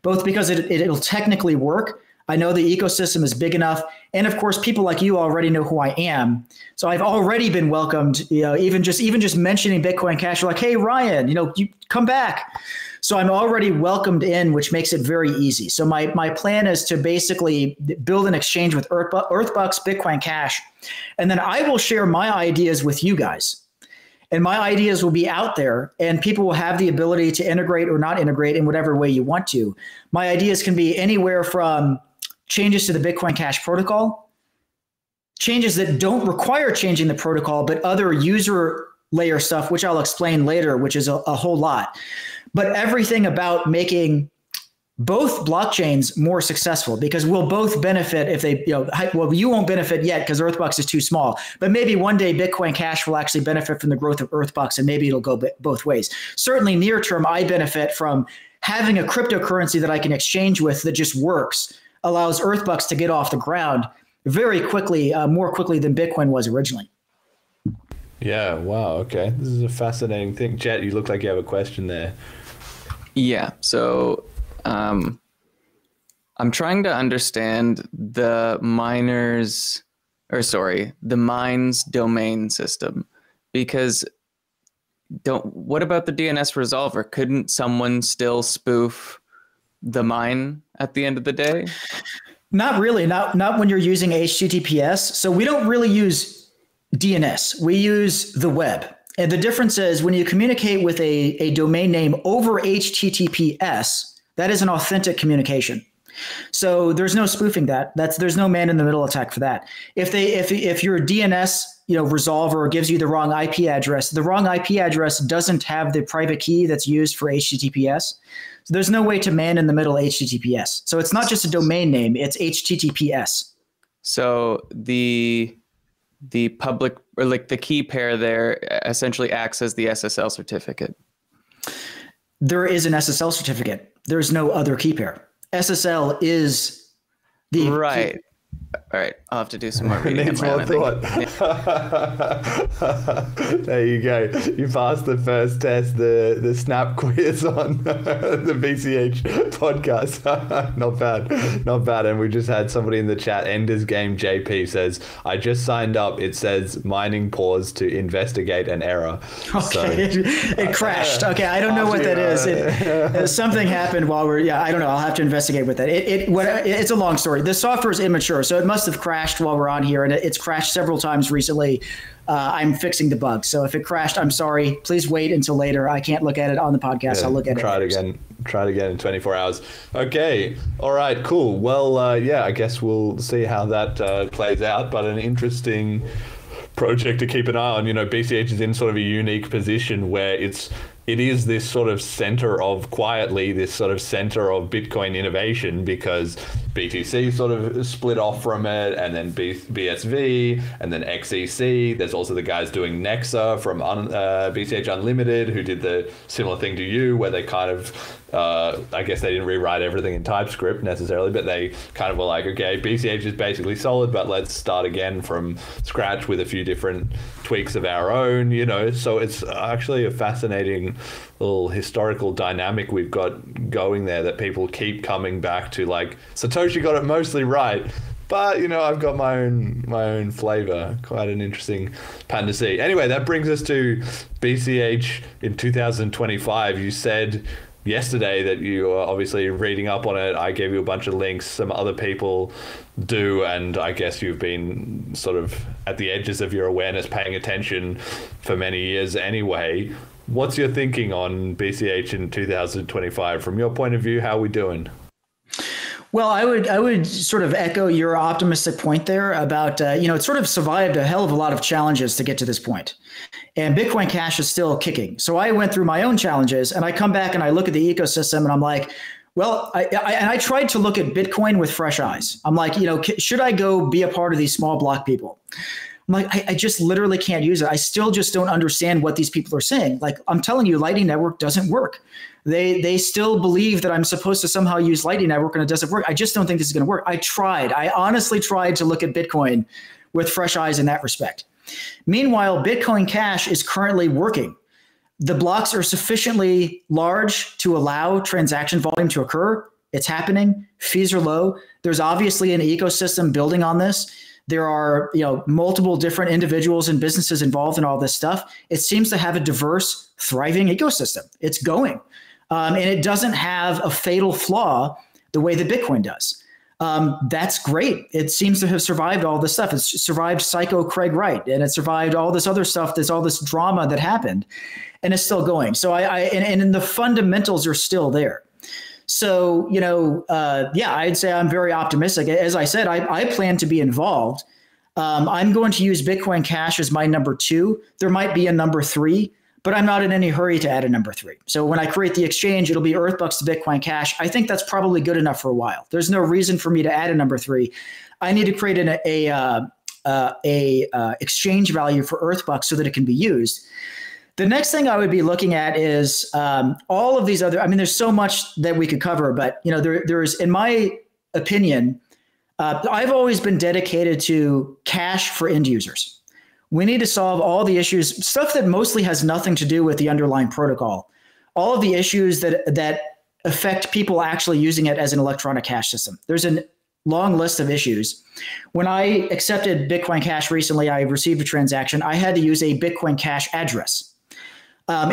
both because it'll technically work. I know the ecosystem is big enough. And of course, people like you already know who I am. So I've already been welcomed, even just mentioning Bitcoin Cash, like, hey, Ryan, you come back. So I'm already welcomed in, which makes it very easy. So my plan is to basically build an exchange with Earthbucks, Bitcoin Cash, and then I will share my ideas with you guys. And my ideas will be out there, and people will have the ability to integrate or not integrate in whatever way you want to. My ideas can be anywhere from changes to the Bitcoin Cash protocol, changes that don't require changing the protocol, but other user layer stuff, which I'll explain later, which is a whole lot. But everything about making both blockchains more successful, because we'll both benefit if they, well, you won't benefit yet because Earthbucks is too small, but maybe one day Bitcoin Cash will actually benefit from the growth of Earthbucks, and maybe it'll go both ways. Certainly near term, I benefit from having a cryptocurrency that I can exchange with that just works, allows Earthbucks to get off the ground very quickly, more quickly than Bitcoin was originally. Yeah, wow, okay. This is a fascinating thing. Jet, you look like you have a question there. Yeah, so I'm trying to understand the mine's domain system, because what about the DNS resolver? Couldn't someone still spoof the mine at the end of the day? Not really, not when you're using HTTPS. So we don't really use DNS. We use the web. And the difference is when you communicate with a domain name over HTTPS, that is an authentic communication. So there's no spoofing that. There's no man in the middle attack for that. If your DNS resolver gives you the wrong IP address, the wrong IP address doesn't have the private key that's used for HTTPS. So there's no way to man in the middle HTTPS. So it's not just a domain name, it's HTTPS. So the public, or like the key pair there, essentially acts as the SSL certificate. There is an SSL certificate. There's no other key pair. SSL is the right. Key. All right, I'll have to do some more reading. Needs more thought. There you go. You passed the first test, the snap quiz on the BCH podcast. Not bad. And we just had somebody in the chat, Ender's Game JP says, I just signed up. It says mining pause to investigate an error. Okay, so, it crashed. Okay, I don't know what that is. Something happened while I don't know. I'll have to investigate with that. It's a long story. The software is immature, so it must have crashed while we're on here, and it's crashed several times recently. I'm fixing the bug, so if it crashed, I'm sorry. Please wait until later. I can't look at it on the podcast. Yeah, I'll look at Try it again in 24 hours. Okay, all right, cool. Well, I guess we'll see how that plays out, but an interesting project to keep an eye on. BCH is in sort of a unique position where it is this sort of center of Bitcoin innovation, because BTC sort of split off from it, and then BSV, and then XEC. There's also the guys doing Nexa from BCH Unlimited, who did the similar thing to you, where they kind of, I guess they didn't rewrite everything in TypeScript necessarily, but they kind of were like, okay, BCH is basically solid, but let's start again from scratch with a few different tweaks of our own, So it's actually a fascinating little historical dynamic we've got going there, that people keep coming back to. Like, Satoshi got it mostly right, but I've got my own flavor. Quite an interesting pattern to see. Anyway, that brings us to BCH in 2025. You said yesterday that you are obviously reading up on it. I gave you a bunch of links. Some other people do, and I guess you've been sort of at the edges of your awareness, paying attention for many years anyway. What's your thinking on BCH in 2025? From your point of view, how are we doing? Well, I would sort of echo your optimistic point there about, it sort of survived a hell of a lot of challenges to get to this point. And Bitcoin Cash is still kicking. So I went through my own challenges, and I come back and I look at the ecosystem, and I'm like, well, I tried to look at Bitcoin with fresh eyes. I'm like, should I go be a part of these small block people? I'm like, I just literally can't use it. I still just don't understand what these people are saying. Like, I'm telling you, Lightning Network doesn't work. They still believe that I'm supposed to somehow use Lightning Network and it doesn't work. I just don't think this is going to work. I honestly tried to look at Bitcoin with fresh eyes in that respect. Meanwhile, Bitcoin Cash is currently working. The blocks are sufficiently large to allow transaction volume to occur. It's happening. Fees are low. There's obviously an ecosystem building on this. There are, multiple different individuals and businesses involved in all this stuff. It seems to have a diverse, thriving ecosystem. It's going. And it doesn't have a fatal flaw the way that Bitcoin does. That's great. It seems to have survived all this stuff. It's survived Psycho Craig Wright, and it survived all this other stuff. There's all this drama that happened, and it's still going. So and the fundamentals are still there. So, I'd say I'm very optimistic. As I said, I plan to be involved. I'm going to use Bitcoin Cash as my number 2. There might be a number 3, but I'm not in any hurry to add a number 3. So when I create the exchange, it'll be Earthbucks to Bitcoin Cash. I think that's probably good enough for a while. There's no reason for me to add a number 3. I need to create a exchange value for Earthbucks so that it can be used. The next thing I would be looking at is all of these other. I mean, there's so much that we could cover, but there's, in my opinion, I've always been dedicated to cash for end users. We need to solve all the issues, stuff that mostly has nothing to do with the underlying protocol. All of the issues that affect people actually using it as an electronic cash system. There's a long list of issues. When I accepted Bitcoin Cash recently, I received a transaction. I had to use a Bitcoin Cash address.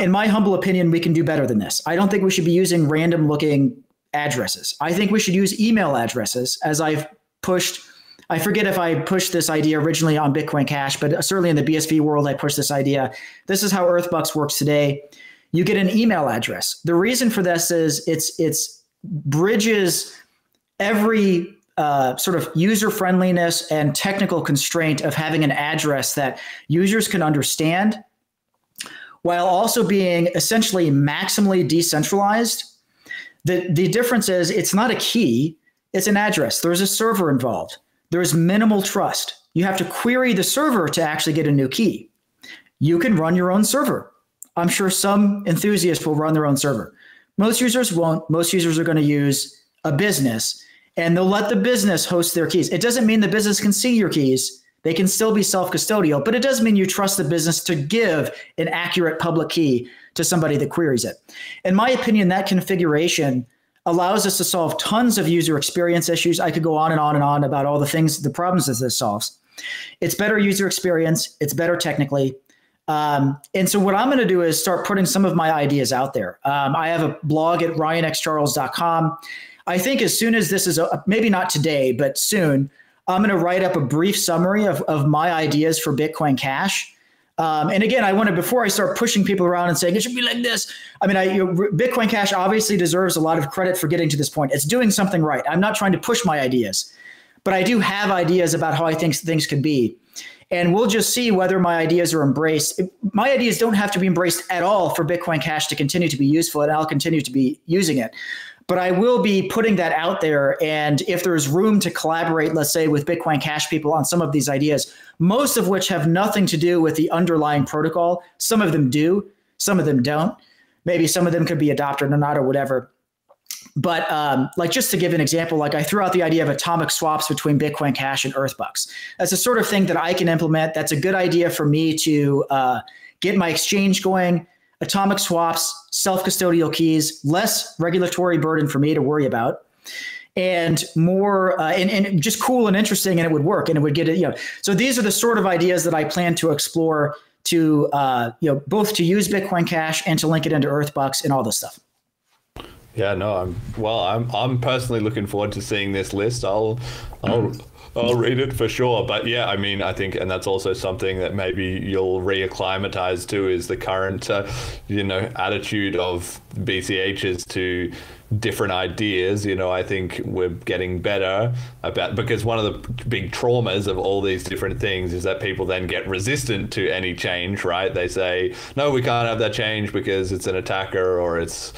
In my humble opinion, we can do better than this. I don't think we should be using random looking addresses. I think we should use email addresses, as I've pushed. I forget if I pushed this idea originally on Bitcoin Cash, but certainly in the BSV world, I pushed this idea. This is how Earthbucks works today. You get an email address. The reason for this is it's bridges every sort of user friendliness and technical constraint of having an address that users can understand, while also being essentially maximally decentralized. The difference is it's not a key, it's an address. There's a server involved. There's minimal trust. You have to query the server to actually get a new key. You can run your own server. I'm sure some enthusiasts will run their own server. Most users won't. Most users are going to use a business, and they'll let the business host their keys. It doesn't mean the business can see your keys. They can still be self-custodial, but it does mean you trust the business to give an accurate public key to somebody that queries it. In my opinion, that configuration allows us to solve tons of user experience issues. I could go on and on and on about all the things, the problems that this solves. It's better user experience. It's better technically. And so what I'm going to do is start putting some of my ideas out there. I have a blog at ryanxcharles.com. I think as soon as this is, maybe not today, but soon, I'm going to write up a brief summary of my ideas for Bitcoin Cash. And again, I want to, before I start pushing people around and saying it should be like this, I mean, Bitcoin Cash obviously deserves a lot of credit for getting to this point. It's doing something right. I'm not trying to push my ideas, but I do have ideas about how I think things could be. And we'll just see whether my ideas are embraced. My ideas don't have to be embraced at all for Bitcoin Cash to continue to be useful, and I'll continue to be using it. But I will be putting that out there. And if there's room to collaborate, let's say with Bitcoin Cash people on some of these ideas, most of which have nothing to do with the underlying protocol. Some of them do, some of them don't. Maybe some of them could be adopted or not or whatever. But like just to give an example, like I threw out the idea of atomic swaps between Bitcoin Cash and Earthbucks. That's the sort of thing that I can implement. That's a good idea for me to get my exchange going. Atomic swaps, self-custodial keys, less regulatory burden for me to worry about, and more and just cool and interesting, and it would work, and it would get it. So these are the sort of ideas that I plan to explore to both to use Bitcoin Cash and to link it into Earthbucks and all this stuff. Yeah, no, I'm personally looking forward to seeing this list. I'll read it for sure. But yeah, I mean, I think, and that's also something that maybe you'll reacclimatize to, is the current, attitude of BCHs to different ideas. I think we're getting better about, because one of the big traumas of all these different things is that people then get resistant to any change, right? They say, no, we can't have that change because it's an attacker, or it's,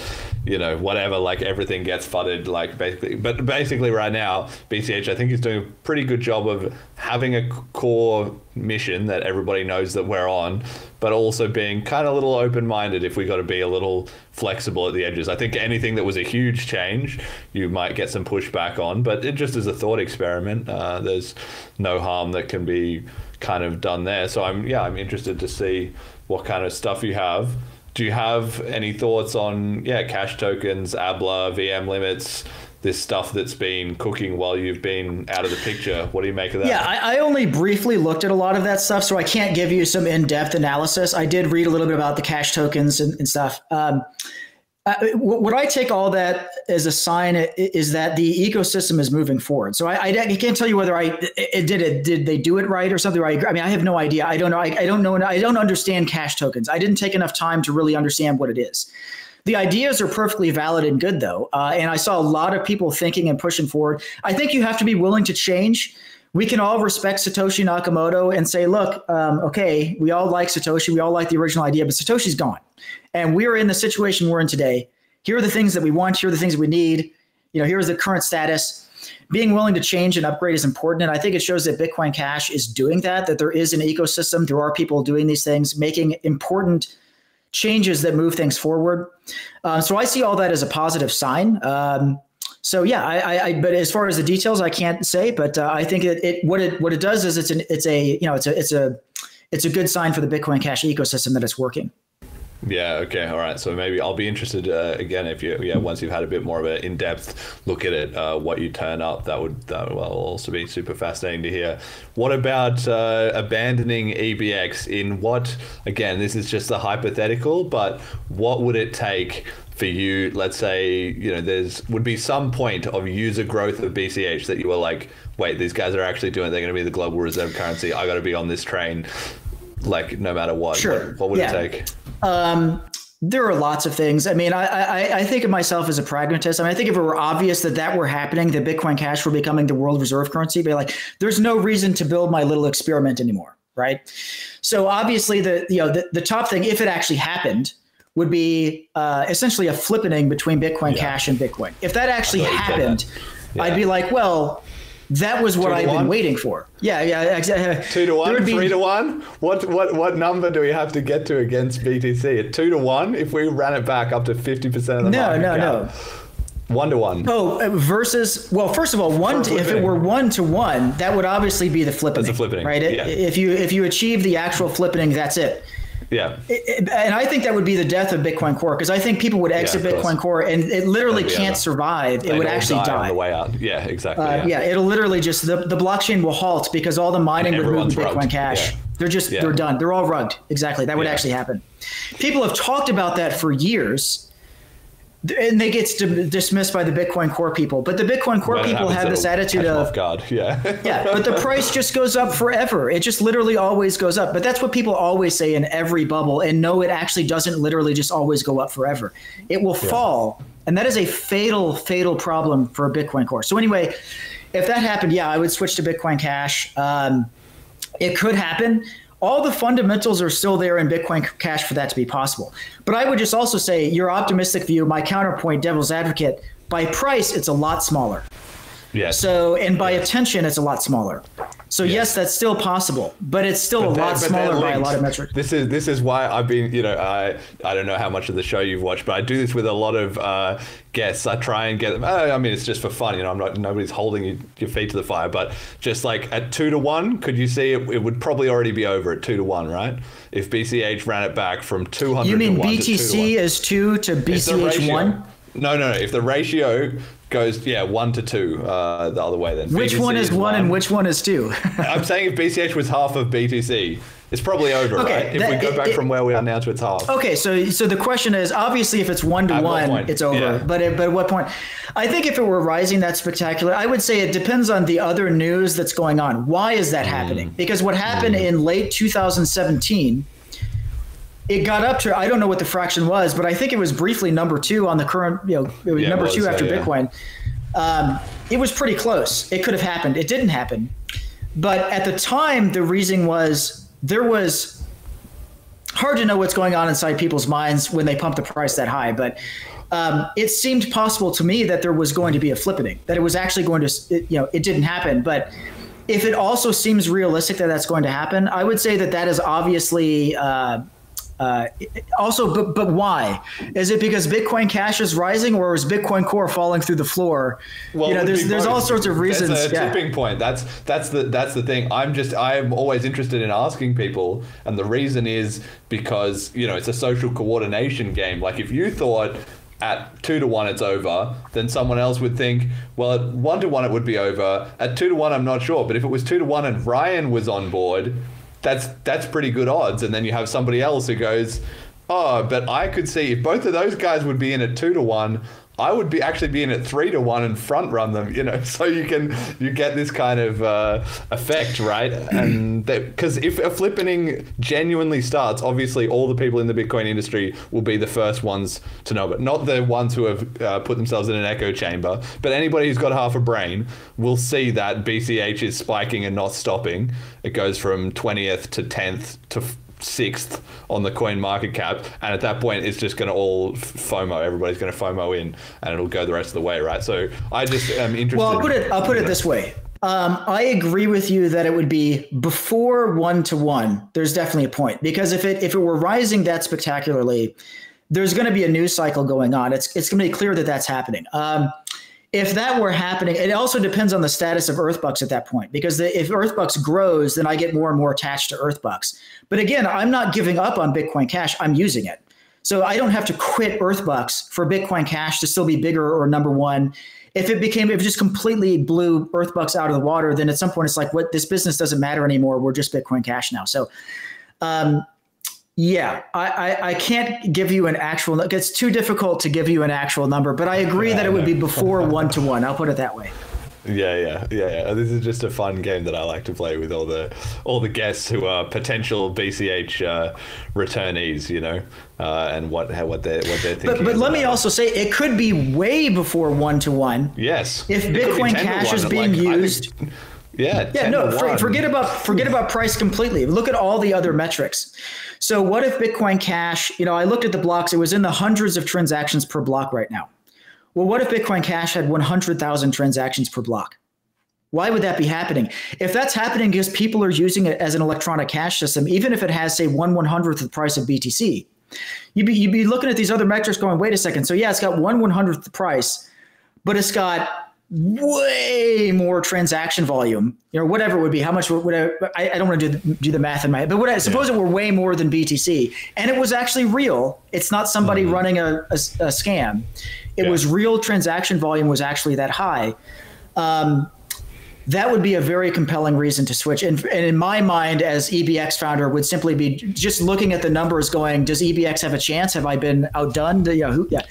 whatever, like everything gets fudded, like basically right now, BCH, I think, is doing a pretty good job of having a core mission that everybody knows that we're on, but also being kind of a little open-minded if we got to be a little flexible at the edges. I think anything that was a huge change, you might get some pushback on, but it just is a thought experiment. There's no harm that can be kind of done there. So I'm interested to see what kind of stuff you have. Do you have any thoughts on, cash tokens, ABLA, VM limits, this stuff that's been cooking while you've been out of the picture? What do you make of that? Yeah, I only briefly looked at a lot of that stuff, so I can't give you some in-depth analysis. I did read a little bit about the cash tokens and stuff. What I take all that as a sign is that the ecosystem is moving forward. So I can't tell you whether did they do it right or something. I mean, I have no idea. I don't know. I don't know. I don't understand cash tokens. I didn't take enough time to really understand what it is. The ideas are perfectly valid and good, though. And I saw a lot of people thinking and pushing forward. I think you have to be willing to change. We can all respect Satoshi Nakamoto and say, look, okay, we all like Satoshi. We all like the original idea, but Satoshi's gone. And we're in the situation we're in today. Here are the things that we want. Here are the things that we need. Here's the current status. Being willing to change and upgrade is important. And I think it shows that Bitcoin Cash is doing that there is an ecosystem. There are people doing these things, making important changes that move things forward. So I see all that as a positive sign. But as far as the details, I can't say, but I think what it does is it's a good sign for the Bitcoin Cash ecosystem that it's working. Yeah. Okay. All right. So maybe I'll be interested again if once you've had a bit more of an in-depth look at it, what you turn up. That will also be super fascinating to hear. What about abandoning EBX? In what? Again, this is just a hypothetical, but what would it take for you? Let's say there's would be some point of user growth of BCH that you were like, wait, these guys are actually doing it. They're going to be the global reserve currency. I got to be on this train. Like no matter what. Sure. What would it take? There are lots of things. I mean, I think of myself as a pragmatist. I mean, I think if it were obvious that were happening, that Bitcoin Cash were becoming the world reserve currency, be like, there's no reason to build my little experiment anymore, right? So obviously, the top thing, if it actually happened, would be essentially a flippening between Bitcoin Cash and Bitcoin. If that actually happened, I'd be like, well, that was what I've been waiting for. Yeah, exactly. 2 to 1, 3 to 1. What number do we have to get to against BTC? At 2 to 1, if we ran it back up to 50% of the market cap? No. 1 to 1. Oh, versus, well, first of all, if it were 1 to 1, that would obviously be the flippening. That's a flippening, right? Yeah. If you achieve the actual flippening, that's it. Yeah. And I think that would be the death of Bitcoin Core, because I think people would exit Bitcoin Core and it literally can't survive. It would actually die on the way out. Yeah, exactly. It'll literally just, the blockchain will halt because all the mining would move to Bitcoin Cash. Yeah. They're done. They're all rugged. Exactly. That would actually happen. People have talked about that for years. And they get dismissed by the Bitcoin Core people. But the Bitcoin Core people have this attitude of, God, but the price just goes up forever. It just literally always goes up. But that's what people always say in every bubble. And no, it actually doesn't literally just always go up forever. It will fall. And that is a fatal, fatal problem for a Bitcoin Core. So anyway, if that happened, I would switch to Bitcoin Cash. It could happen. All the fundamentals are still there in Bitcoin Cash for that to be possible. But I would just also say your optimistic view, my counterpoint, devil's advocate, by price, it's a lot smaller. Yes. So, and by attention, it's a lot smaller. So yes, that's still possible, but it's still a lot smaller by a lot of metrics. This is why I've been, I don't know how much of the show you've watched, but I do this with a lot of guests. I try and get them. I mean, it's just for fun. Nobody's holding your feet to the fire, but just like at 2 to 1, could you see it would probably already be over at 2 to 1, right? If BCH ran it back from 200 to 1. You mean BTC is 2 to BCH 1? No. If the ratio goes 1 to 2 the other way, then which BTC one is 1 and which one is 2? I'm saying if BCH was half of BTC, it's probably over, right? If we go back from where we are now to its half. Okay, so the question is, obviously, if it's 1 to 1, it's over. Yeah. But at what point? I think if it were rising, that's spectacular. I would say it depends on the other news that's going on. Why is that happening? Because what happened in late 2017 it got up to, I don't know what the fraction was, but I think it was briefly number 2 on the current, it was number 2 after Bitcoin. It was pretty close. It could have happened. It didn't happen. But at the time, the reason was there was hard to know what's going on inside people's minds when they pump the price that high. But it seemed possible to me that there was going to be a flippening, that it was actually going to, it didn't happen. But if it also seems realistic that that's going to happen, I would say that is obviously also, but why? Is it because Bitcoin Cash is rising, or is Bitcoin Core falling through the floor? Well, there's all sorts of reasons. There's a tipping point. That's the thing. I'm always interested in asking people, and the reason is because it's a social coordination game. Like if you thought at 2 to 1 it's over, then someone else would think, well, at 1 to 1 it would be over. At 2 to 1 I'm not sure, but if it was 2 to 1 and Ryan was on board, that's pretty good odds. And then you have somebody else who goes, oh, but I could see if both of those guys would be in at 2 to 1, I would actually be in at 3 to 1 and front run them, so you get this kind of effect, right? And because if a flippening genuinely starts, obviously all the people in the Bitcoin industry will be the first ones to know, but not the ones who have put themselves in an echo chamber. But anybody who's got half a brain will see that BCH is spiking and not stopping. It goes from 20th to 10th to 6th on the coin market cap, and at that point it's just going to all FOMO. Everybody's going to FOMO in, and it'll go the rest of the way, right? So I just am interested. Well, I'll put it this way. I agree with you that it would be before 1 to 1. There's definitely a point, because if it were rising that spectacularly, there's going to be a news cycle going on. It's going to be clear that that's happening. If that were happening, it also depends on the status of Earthbucks at that point, because if Earthbucks grows, then I get more and more attached to Earthbucks. But again, I'm not giving up on Bitcoin Cash. I'm using it. So I don't have to quit Earthbucks for Bitcoin Cash to still be bigger or number 1. If it just completely blew Earthbucks out of the water, then at some point it's like, what, this business doesn't matter anymore. We're just Bitcoin Cash now. So, yeah, I can't give you an actual. It's too difficult to give you an actual number, but I agree that it would be before 1 to 1. I'll put it that way. Yeah. This is just a fun game that I like to play with all the guests who are potential BCH returnees, and what they're thinking. But let me also say, it could be way before 1 to 1. Yes. If Bitcoin Cash is being used. Forget about price completely. Look at all the other metrics. So what if Bitcoin Cash, I looked at the blocks, it was in the hundreds of transactions per block right now. Well, what if Bitcoin Cash had 100,000 transactions per block? Why would that be happening? If that's happening because people are using it as an electronic cash system, even if it has, say, 1/100th of the price of BTC, you'd be looking at these other metrics going, wait a second. So yeah, it's got 1/100th the price, but it's got way more transaction volume, whatever it would be. How much would I don't want to do the math in my head, but suppose it were way more than BTC, and it was actually real. It's not somebody running a scam. It was real. Transaction volume was actually that high. That would be a very compelling reason to switch. And in my mind, as EBX founder, would simply be just looking at the numbers going, does EBX have a chance? Have I been outdone? Yeah,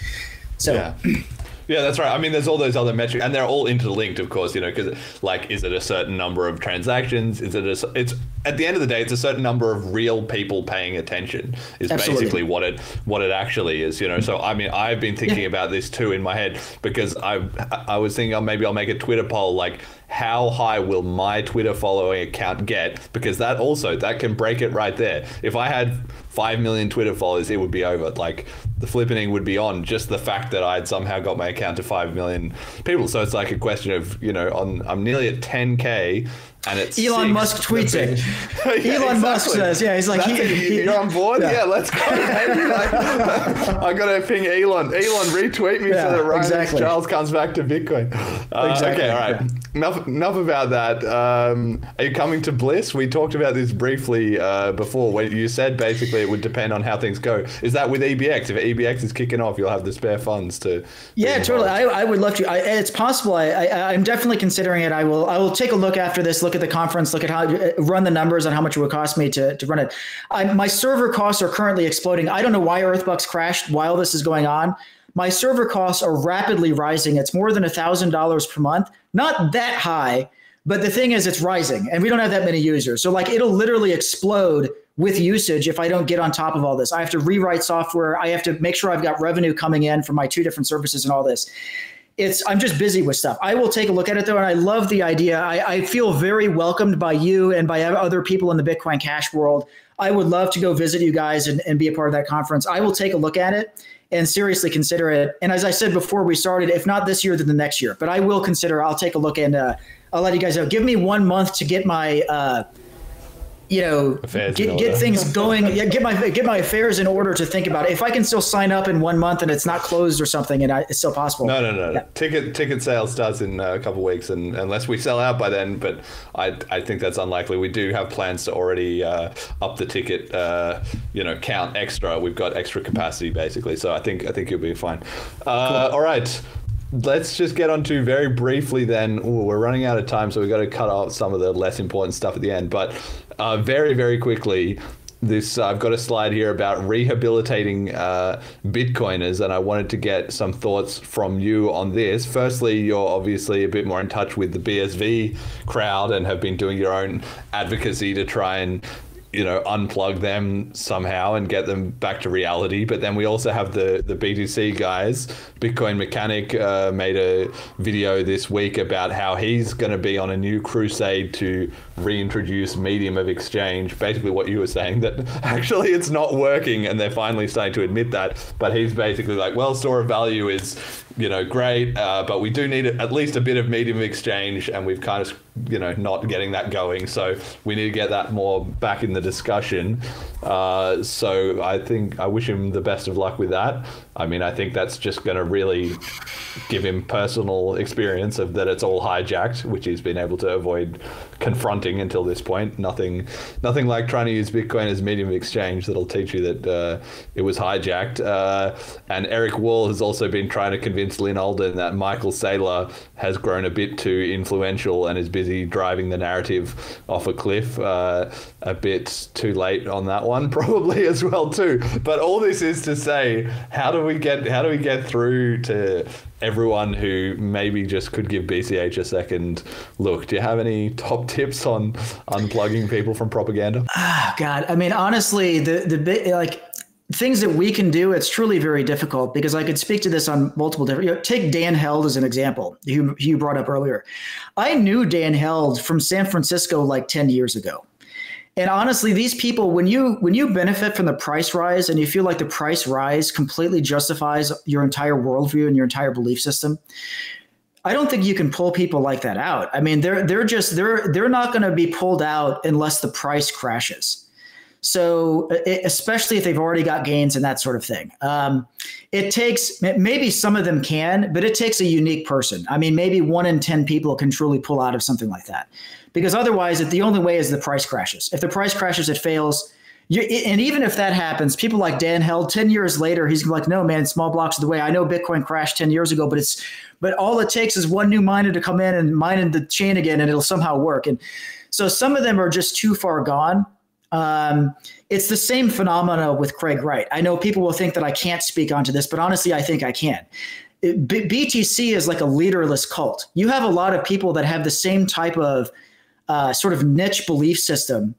that's right. I mean, there's all those other metrics, and they're all interlinked, of course, because is it a certain number of transactions? It's at the end of the day, it's a certain number of real people paying attention is Absolutely. Basically what it actually is, So, I mean, I've been thinking about this too in my head, because I was thinking maybe I'll make a Twitter poll, like, how high will my Twitter following account get? Because that can break it right there. If I had 5 million Twitter followers, it would be over. Like, the flippening would be on just the fact that I'd somehow got my account to 5 million people. So it's like a question of, I'm nearly at 10K, and it's Elon Musk tweets it. Elon Musk says, he's like, you're on board? Yeah, let's go. I got to ping Elon. Elon, retweet me so that Ryan Charles comes back to Bitcoin. Okay, all right. Enough about that. Are you coming to Bliss? We talked about this briefly before, where you said basically it would depend on how things go. Is that with EBX? If EBX is kicking off, you'll have the spare funds to. Yeah, totally. I would love to. It's possible. I'm definitely considering it. I will take a look after this. Look at the conference. Look at how run the numbers on how much it would cost me to run it. My server costs are currently exploding. I don't know why Earthbucks crashed while this is going on. My server costs are rapidly rising. It's more than $1,000 per month. Not that high, but the thing is, it's rising, and we don't have that many users. So it'll literally explode with usage if I don't get on top of all this. I have to rewrite software. I have to make sure I've got revenue coming in from my 2 different services and all this. I'm just busy with stuff. I will take a look at it though, and I love the idea. I feel very welcomed by you and by other people in the Bitcoin Cash world. I would love to go visit you guys and be a part of that conference. I will take a look at it and seriously consider it. And as I said before we started, if not this year, then the next year. But I will consider. I'll take a look, and I'll let you guys know. Give me 1 month to get my get things going. Yeah, get my affairs in order to think about it. If I can still sign up in 1 month and it's not closed or something, and it's still possible. No. Yeah. Ticket sales starts in a couple of weeks, and unless we sell out by then, but I think that's unlikely. We do have plans to already up the ticket count extra. We've got extra capacity basically, so I think you'll be fine. Cool. All right. Let's just get on to very briefly then. We're running out of time, so we've got to cut off some of the less important stuff at the end. But very, very quickly, I've got a slide here about rehabilitating Bitcoiners, and I wanted to get some thoughts from you on this. Firstly, you're obviously a bit more in touch with the BSV crowd and have been doing your own advocacy to try and unplug them somehow and get them back to reality. But then we also have the BTC guys. Bitcoin Mechanic made a video this week about how he's going to be on a new crusade to reintroduce medium of exchange. Basically what you were saying, that actually it's not working, and they're finally starting to admit that. But he's basically like, well, store of value is great, but we do need at least a bit of medium of exchange, and we've kind of not getting that going, so we need to get that more back in the discussion. So I wish him the best of luck with that. I mean, I think that's just going to really give him personal experience of that it's all hijacked, which he's been able to avoid confronting until this point. Nothing like trying to use Bitcoin as medium of exchange that'll teach you that it was hijacked. And Eric Wall has also been trying to convince Lynn Alden that Michael Saylor has grown a bit too influential and is busy driving the narrative off a cliff. A bit too late on that one, probably as well too. But all this is to say, how do we get through to everyone who maybe just could give BCH a second look? Do you have any top tips on unplugging people from propaganda? God, I mean, honestly, the things that we can do, it's truly very difficult, because I could speak to this on multiple different, take Dan Held as an example, who you brought up earlier. I knew Dan Held from San Francisco like 10 years ago. And honestly, these people, when you benefit from the price rise and you feel like the price rise completely justifies your entire worldview and your entire belief system, I don't think you can pull people like that out. I mean, they're not going to be pulled out unless the price crashes. So especially if they've already got gains and that sort of thing. It takes, maybe some of them can, but it takes a unique person. I mean, maybe 1 in 10 people can truly pull out of something like that, because otherwise the only way is the price crashes. If the price crashes, it fails. And even if that happens, people like Dan Held, 10 years later, he's like, no, man, small blocks are the way. I know Bitcoin crashed 10 years ago, but all it takes is one new miner to come in and mine in the chain again, and it'll somehow work. And so some of them are just too far gone. It's the same phenomena with Craig Wright. I know people will think that I can't speak onto this, but honestly, I think I can. BTC is like a leaderless cult. You have a lot of people that have the same type of sort of niche belief system.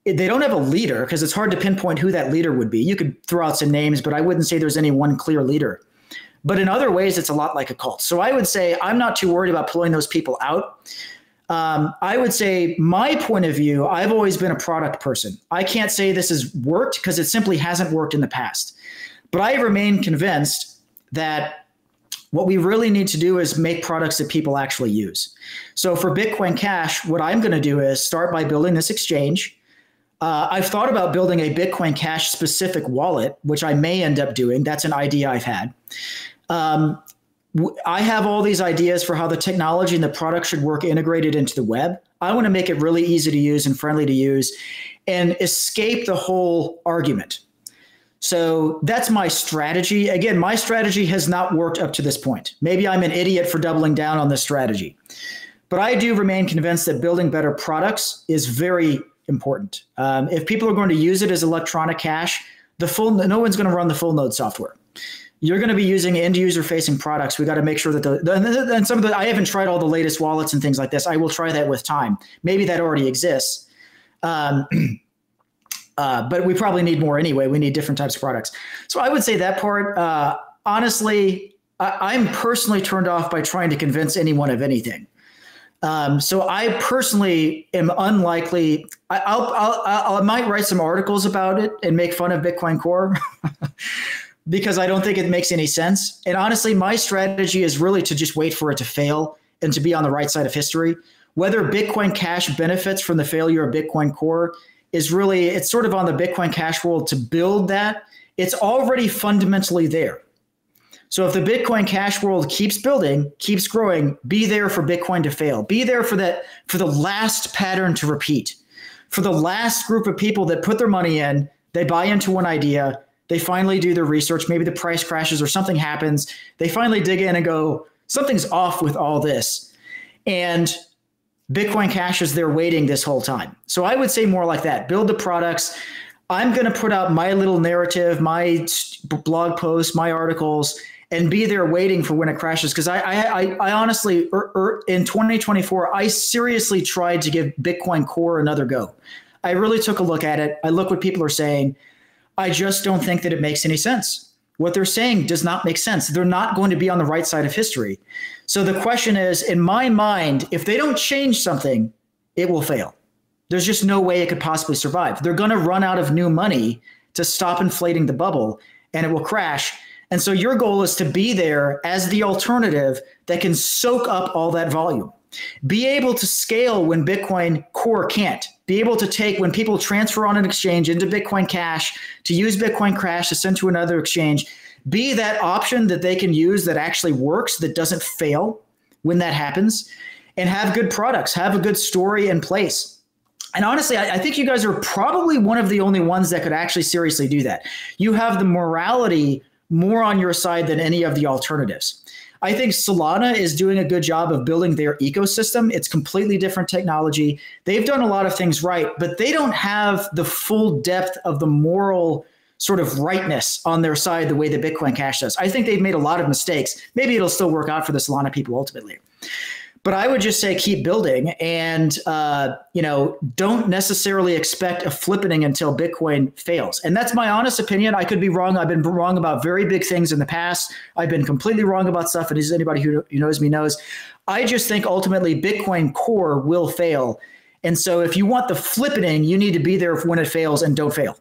They don't have a leader, because it's hard to pinpoint who that leader would be. You could throw out some names, but I wouldn't say there's any one clear leader. But in other ways, it's a lot like a cult. So I would say I'm not too worried about pulling those people out. I would say my point of view, I've always been a product person. I can't say this has worked because it simply hasn't worked in the past. But I remain convinced that what we really need to do is make products that people actually use. So for Bitcoin Cash, what I'm going to do is start by building this exchange. I've thought about building a Bitcoin Cash specific wallet, which I may end up doing. That's an idea I've had. I have all these ideas for how the technology and the product should work integrated into the web. I want to make it really easy to use and friendly to use and escape the whole argument. So that's my strategy. Again, my strategy has not worked up to this point. Maybe I'm an idiot for doubling down on this strategy. But I do remain convinced that building better products is very important. If people are going to use it as electronic cash, no one's going to run the full node software. You're going to be using end user facing products. We got to make sure that I haven't tried all the latest wallets and things like this. I will try that with time. Maybe that already exists. But we probably need more anyway. We need different types of products. So I would say that part, honestly, I'm personally turned off by trying to convince anyone of anything. So I personally am unlikely. I might write some articles about it and make fun of Bitcoin Core because I don't think it makes any sense. And honestly, my strategy is really to just wait for it to fail and to be on the right side of history. Whether Bitcoin Cash benefits from the failure of Bitcoin Core is really, it's sort of on the Bitcoin Cash world to build that. It's already fundamentally there. So if the Bitcoin Cash world keeps building, keeps growing, be there for Bitcoin to fail. Be there for the last pattern to repeat. For the last group of people that put their money in, they buy into one idea, they finally do their research, maybe the price crashes or something happens, they finally dig in and go, something's off with all this. And Bitcoin Cash is there waiting this whole time. So I would say more like that. Build the products. I'm going to put out my little narrative, my blog posts, my articles, and be there waiting for when it crashes. Because I honestly, in 2024, I seriously tried to give Bitcoin Core another go. I really took a look at it. I look what people are saying. I just don't think that it makes any sense. What they're saying does not make sense. They're not going to be on the right side of history. So the question is, in my mind, if they don't change something, it will fail. There's just no way it could possibly survive. They're going to run out of new money to stop inflating the bubble, and it will crash. And so your goal is to be there as the alternative that can soak up all that volume. Be able to scale when Bitcoin Core can't. Be able to take when people transfer on an exchange into Bitcoin Cash, to use Bitcoin Cash to send to another exchange. Be that option that they can use that actually works, that doesn't fail when that happens, and have good products, have a good story in place. And honestly, I think you guys are probably one of the only ones that could actually seriously do that. You have the morality more on your side than any of the alternatives. I think Solana is doing a good job of building their ecosystem. It's completely different technology. They've done a lot of things right, but they don't have the full depth of the moral sort of rightness on their side the way that Bitcoin Cash does. I think they've made a lot of mistakes. Maybe it'll still work out for the Solana people ultimately. But I would just say keep building and don't necessarily expect a flippening until Bitcoin fails. And that's my honest opinion. I could be wrong. I've been wrong about very big things in the past. I've been completely wrong about stuff. And as anybody who knows me knows, I just think ultimately Bitcoin Core will fail. And so if you want the flippening, you need to be there when it fails and don't fail.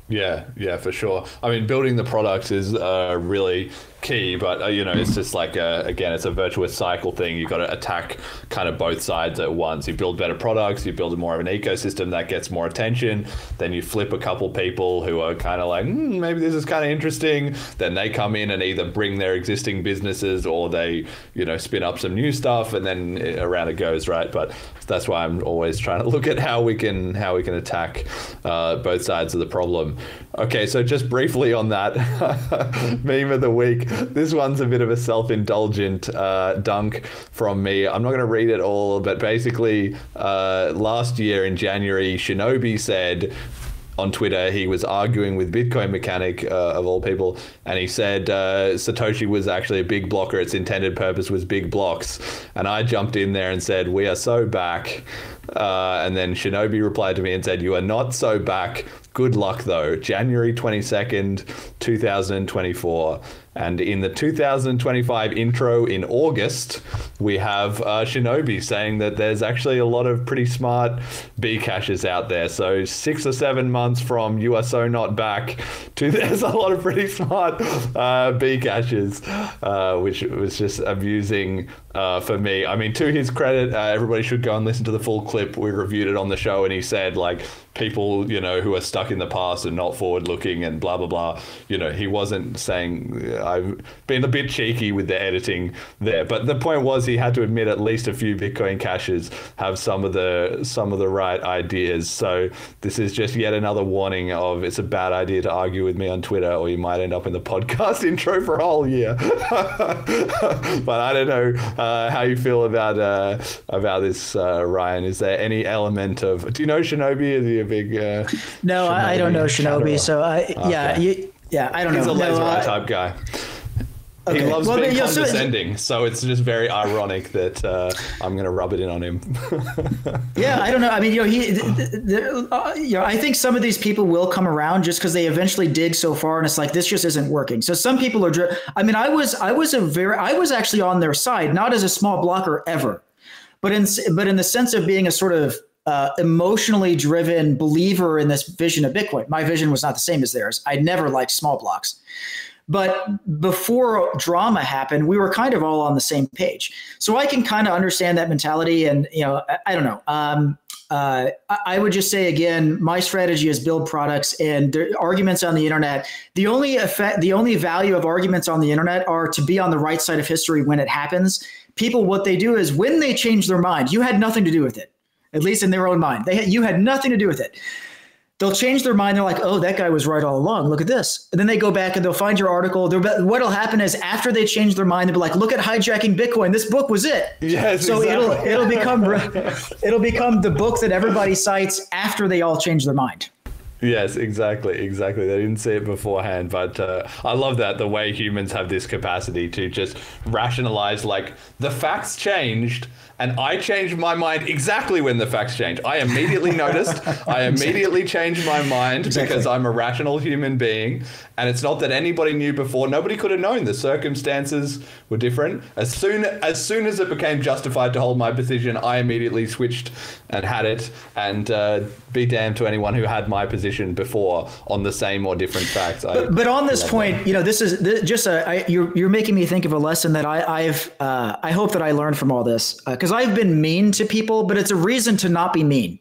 Yeah, for sure. I mean, building the products is really key, but it's just like again, it's a virtuous cycle thing. You've got to attack kind of both sides at once. You build better products, you build more of an ecosystem that gets more attention, then you flip a couple people who are kind of like, maybe this is kind of interesting, then they come in and either bring their existing businesses or they spin up some new stuff, and then around it goes, right? But that's why I'm always trying to look at how we can attack both sides of the problem. Okay, so just briefly on that meme of the week. This one's a bit of a self-indulgent dunk from me. I'm not going to read it all, but basically last year in January, Shinobi said on Twitter, he was arguing with Bitcoin Mechanic, of all people, and he said Satoshi was actually a big blocker. Its intended purpose was big blocks. And I jumped in there and said, we are so back. And then Shinobi replied to me and said, you are not so back. Good luck, though. January 22nd, 2024. And in the 2025 intro in August, we have Shinobi saying that there's actually a lot of pretty smart Bcaches out there. So 6 or 7 months from you are so not back to there's a lot of pretty smart Bcaches, which was just amusing for me. I mean, to his credit, everybody should go and listen to the full clip. We reviewed it on the show, and he said, like, people, who are stuck in the past and not forward looking and blah, blah, blah. He wasn't saying, I've been a bit cheeky with the editing there. But the point was he had to admit at least a few Bitcoin caches have some of the right ideas. So this is just yet another warning of it's a bad idea to argue with me on Twitter, or you might end up in the podcast intro for a whole year. But I don't know how you feel about this, Ryan. Is there any element of, do you know Shinobi? Is he a big no, I don't know Shinobi, so I don't know. He's a laser eye type guy. He loves being condescending, so it's just very ironic that I'm going to rub it in on him. Yeah, I don't know. I mean, I think some of these people will come around just because they eventually dig so far, and it's like this just isn't working. So some people are. I mean, I was actually on their side, not as a small blocker ever, but in the sense of being a sort of emotionally driven believer in this vision of Bitcoin. My vision was not the same as theirs. I never liked small blocks. But before drama happened, we were kind of all on the same page. So I can kind of understand that mentality. And, I don't know. I would just say, again, my strategy is build products, and the arguments on the internet. The only value of arguments on the internet are to be on the right side of history when it happens. People, what they do is when they change their mind, you had nothing to do with it, at least in their own mind. You had nothing to do with it. They'll change their mind. They're like, oh, that guy was right all along. Look at this. And then they go back and they'll find your article. What'll happen is after they change their mind, they'll be like, look at Hijacking Bitcoin. This book was it. Yes, so exactly. it'll become the book that everybody cites after they all change their mind. Yes, exactly. They didn't see it beforehand, but I love that, the way humans have this capacity to just rationalize, like, the facts changed, and I changed my mind exactly when the facts changed. I immediately noticed. I immediately changed my mind because I'm a rational human being, and it's not that anybody knew before. Nobody could have known. The circumstances were different. As soon as it became justified to hold my position, I immediately switched and had it, and be damned to anyone who had my position before on the same or different facts. But on this point, this is just you're making me think of a lesson that I hope that I learned from all this, because I've been mean to people, but it's a reason to not be mean.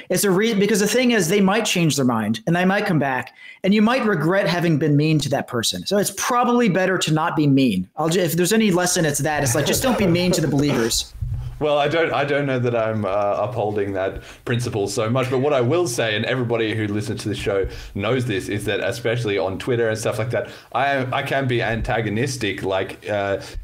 It's because the thing is, they might change their mind and they might come back, and you might regret having been mean to that person. So it's probably better to not be mean. If there's any lesson, it's that. It's like, just don't be mean to the believers. Well, I don't know that I'm upholding that principle so much, but what I will say, and everybody who listens to the show knows this, is that especially on Twitter and stuff like that, I can be antagonistic, like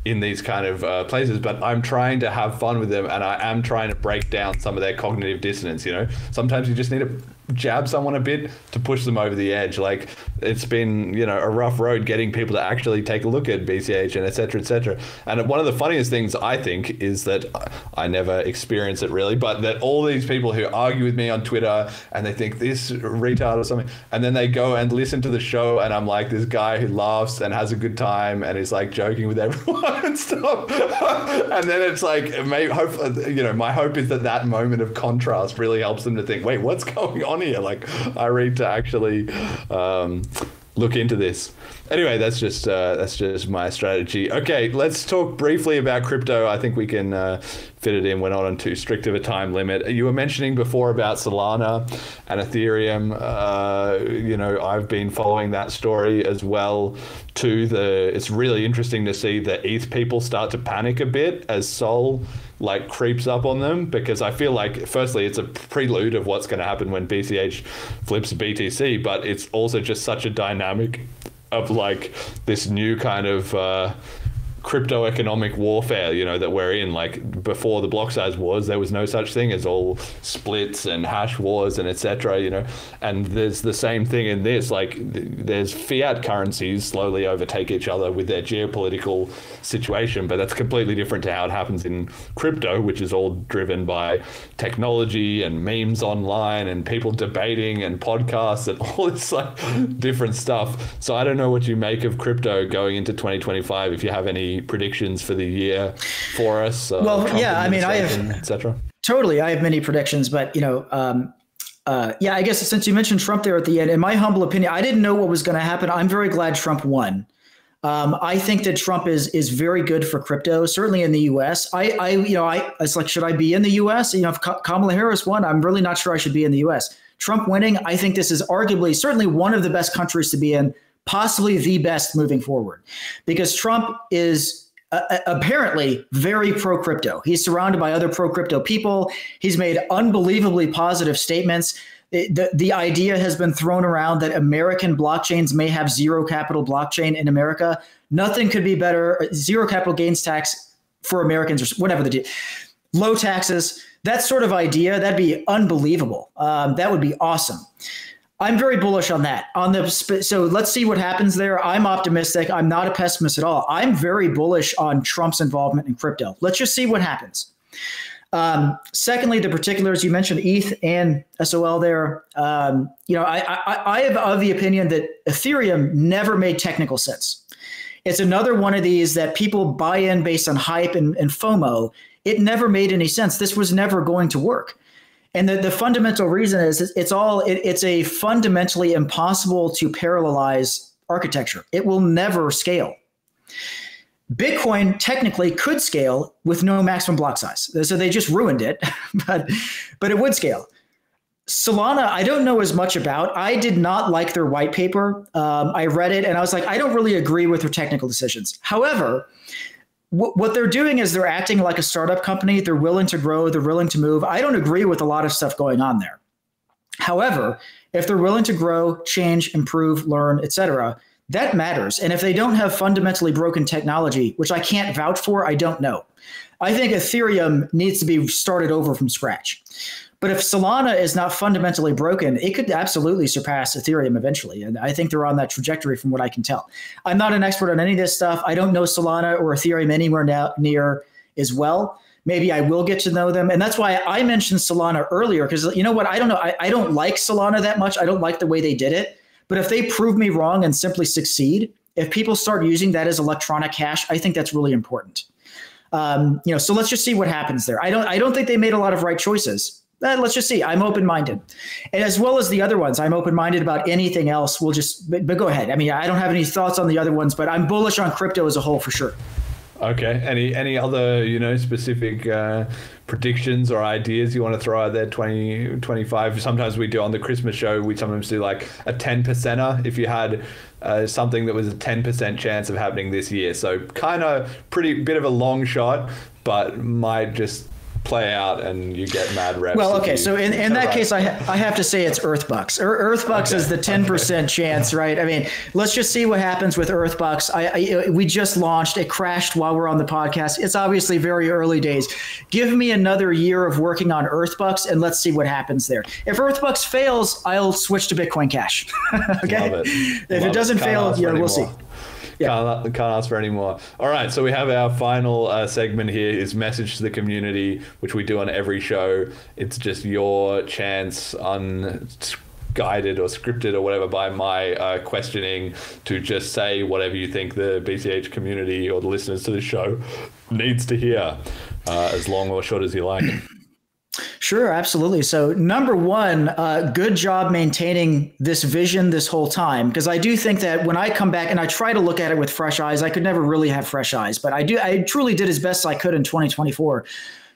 in these kind of places, but I'm trying to have fun with them, and I am trying to break down some of their cognitive dissonance. Sometimes you just need to jab someone a bit to push them over the edge. Like, it's been a rough road getting people to actually take a look at BCH and et cetera, and one of the funniest things, I think, is that I never experience it really, but that all these people who argue with me on Twitter and they think this retard or something, and then they go and listen to the show, and I'm like this guy who laughs and has a good time and is like joking with everyone and stuff, and then it's like, my hope is that moment of contrast really helps them to think, wait, what's going on here? Like, I need to actually look into this. Anyway, that's just my strategy. Okay, let's talk briefly about crypto. I think we can fit it in. We're not on too strict of a time limit. You were mentioning before about Solana and Ethereum. I've been following that story as well too. It's really interesting to see the ETH people start to panic a bit as Sol creeps up on them, because I feel like, firstly, it's a prelude of what's going to happen when BCH flips BTC, but it's also just such a dynamic of this new kind of crypto economic warfare, that we're in. Like, before the block size wars, there was no such thing as all splits and hash wars and etc. And there's the same thing in this. Like, there's fiat currencies slowly overtake each other with their geopolitical situation, but that's completely different to how it happens in crypto, which is all driven by technology and memes online and people debating and podcasts and all this different stuff. So I don't know what you make of crypto going into 2025, if you have any predictions for the year for us. I have, etc. Totally. I have many predictions, but I guess since you mentioned Trump there at the end, in my humble opinion, I didn't know what was going to happen. I'm very glad Trump won. I think that Trump is very good for crypto, certainly in the U.S. It's like, should I be in the U.S.? If Kamala Harris won, I'm really not sure I should be in the U.S. Trump winning, I think this is certainly one of the best countries to be in, possibly the best moving forward, because Trump is apparently very pro-crypto. He's surrounded by other pro-crypto people. He's made unbelievably positive statements. The idea has been thrown around that American blockchains may have zero capital blockchain in America. Nothing could be better. Zero capital gains tax for Americans, or whatever the deal. Low taxes, that sort of idea, that'd be unbelievable. That would be awesome. I'm very bullish on that. So let's see what happens there. I'm optimistic. I'm not a pessimist at all. I'm very bullish on Trump's involvement in crypto. Let's just see what happens. Secondly, the particulars, you mentioned ETH and SOL there. I have of the opinion that Ethereum never made technical sense. It's another one of these that people buy in based on hype and FOMO. It never made any sense. This was never going to work. And the fundamental reason is it's a fundamentally impossible to parallelize architecture. It will never scale. Bitcoin technically could scale with no maximum block size. So they just ruined it, but it would scale. Solana, I don't know as much about. I did not like their white paper. I read it and I was like, I don't really agree with their technical decisions. However, what they're doing is they're acting like a startup company. They're willing to grow. They're willing to move. I don't agree with a lot of stuff going on there. However, if they're willing to grow, change, improve, learn, etc., that matters. And if they don't have fundamentally broken technology, which I can't vouch for, I don't know. I think Ethereum needs to be started over from scratch. But if Solana is not fundamentally broken, it could absolutely surpass Ethereum eventually. And I think they're on that trajectory from what I can tell. I'm not an expert on any of this stuff. I don't know Solana or Ethereum anywhere near as well. Maybe I will get to know them. And that's why I mentioned Solana earlier, because you know what? I don't know. I don't like Solana that much. I don't like the way they did it. But if they prove me wrong and simply succeed, if people start using that as electronic cash, I think that's really important. So let's just see what happens there. I don't think they made a lot of right choices. Let's just see. I'm open-minded. And as well as the other ones, I'm open-minded about anything else. But go ahead. I mean, I don't have any thoughts on the other ones, but I'm bullish on crypto as a whole for sure. Okay. Any other, specific predictions or ideas you want to throw out there? 2025. Sometimes we do on the Christmas show, we sometimes do like a 10%er if you had something that was a 10% chance of happening this year. So kind of pretty bit of a long shot, but might just play out and you get mad reps. Well, okay. So in that case, I have to say it's Earthbucks. Earthbucks is the 10% chance, right? I mean, let's just see what happens with Earthbucks. We just launched. It crashed while we're on the podcast. It's obviously very early days. Give me another year of working on Earthbucks and let's see what happens there. If Earthbucks fails, I'll switch to Bitcoin Cash. Okay. Love it. If it doesn't fail, we'll see. Yeah. Can't ask for any more. All right, so we have our final segment here is message to the community, which we do on every show. It's just your chance, unguided or scripted or whatever by my questioning, to just say whatever you think the BCH community or the listeners to the show needs to hear, as long or short as you like. Sure, absolutely. So number one, good job maintaining this vision this whole time, because I do think that when I come back and I try to look at it with fresh eyes, I could never really have fresh eyes, but I truly did as best I could in 2024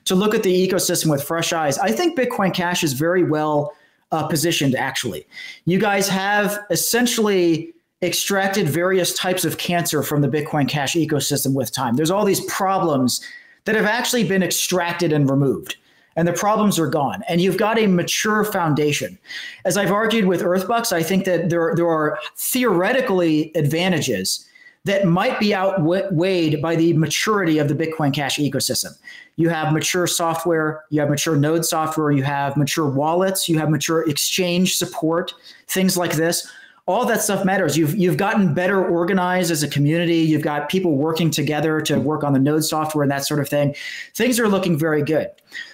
to look at the ecosystem with fresh eyes. I think Bitcoin Cash is very well positioned, actually. You guys have essentially extracted various types of cancer from the Bitcoin Cash ecosystem with time. There's all these problems that have actually been extracted and removed. And the problems are gone. And you've got a mature foundation. As I've argued with Earthbucks, I think that there are theoretically advantages that might be outweighed by the maturity of the Bitcoin Cash ecosystem. You have mature software, you have mature node software, you have mature wallets, you have mature exchange support, things like this. All that stuff matters. You've gotten better organized as a community. You've got people working together to work on the node software and that sort of thing. Things are looking very good.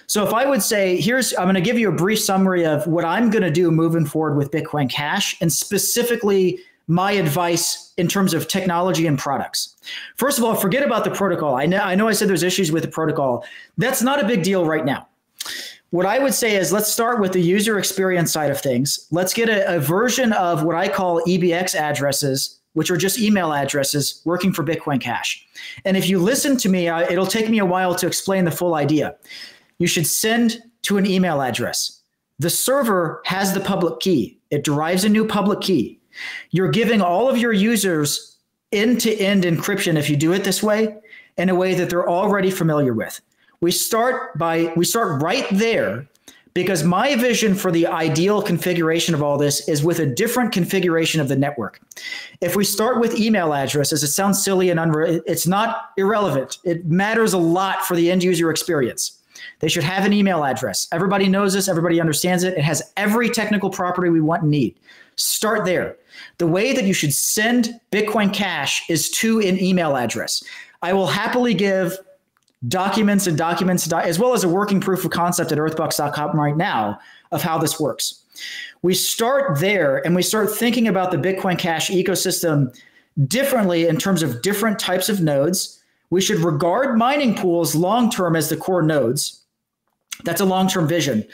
So if I would say, I'm going to give you a brief summary of what I'm going to do moving forward with Bitcoin Cash, and specifically my advice in terms of technology and products. First of all, forget about the protocol. I know I said there's issues with the protocol. That's not a big deal right now. What I would say is let's start with the user experience side of things. Let's get a version of what I call EBX addresses, which are just email addresses working for Bitcoin Cash. And if you listen to me, it'll take me a while to explain the full idea. You should send to an email address. The server has the public key. It derives a new public key. You're giving all of your users end-to-end encryption if you do it this way, in a way that they're already familiar with. We start right there, because my vision for the ideal configuration of all this is with a different configuration of the network. If we start with email addresses, it sounds silly and it's not irrelevant. It matters a lot for the end user experience. They should have an email address. Everybody knows this. Everybody understands it. It has every technical property we want and need. Start there. The way that you should send Bitcoin Cash is to an email address. I will happily give documents, as well as a working proof of concept at earthbucks.com right now of how this works. We start there and we start thinking about the Bitcoin Cash ecosystem differently in terms of different types of nodes. We should regard mining pools long-term as the core nodes. That's a long-term vision.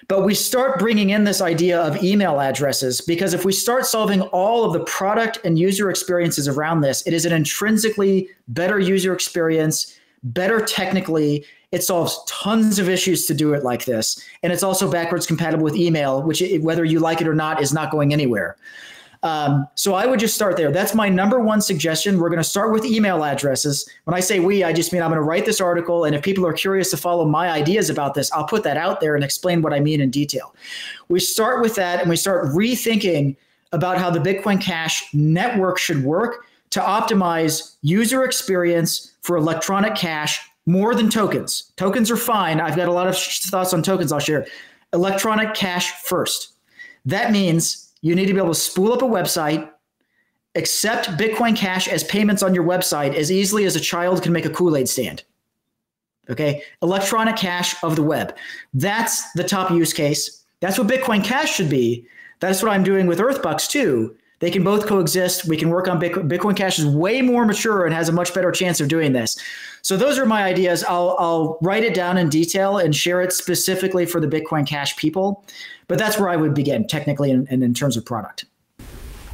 But we start bringing in this idea of email addresses, because if we start solving all of the product and user experiences around this, it is an intrinsically better user experience, better technically. It solves tons of issues to do it like this. And it's also backwards compatible with email, which, whether you like it or not, is not going anywhere. So I would just start there. That's my number one suggestion. We're going to start with email addresses. When I say we, I just mean I'm going to write this article. And if people are curious to follow my ideas about this, I'll put that out there and explain what I mean in detail. We start with that and we start rethinking about how the Bitcoin Cash network should work to optimize user experience for electronic cash more than tokens. Tokens are fine. I've got a lot of thoughts on tokens I'll share. Electronic cash first. That means you need to be able to spool up a website, accept Bitcoin Cash as payments on your website as easily as a child can make a Kool-Aid stand. Okay, electronic cash of the web. That's the top use case. That's what Bitcoin Cash should be. That's what I'm doing with Earthbucks too. They can both coexist. We can work on Bitcoin Cash is way more mature and has a much better chance of doing this. So those are my ideas. I'll write it down in detail and share it specifically for the Bitcoin Cash people. But that's where I would begin technically and in terms of product.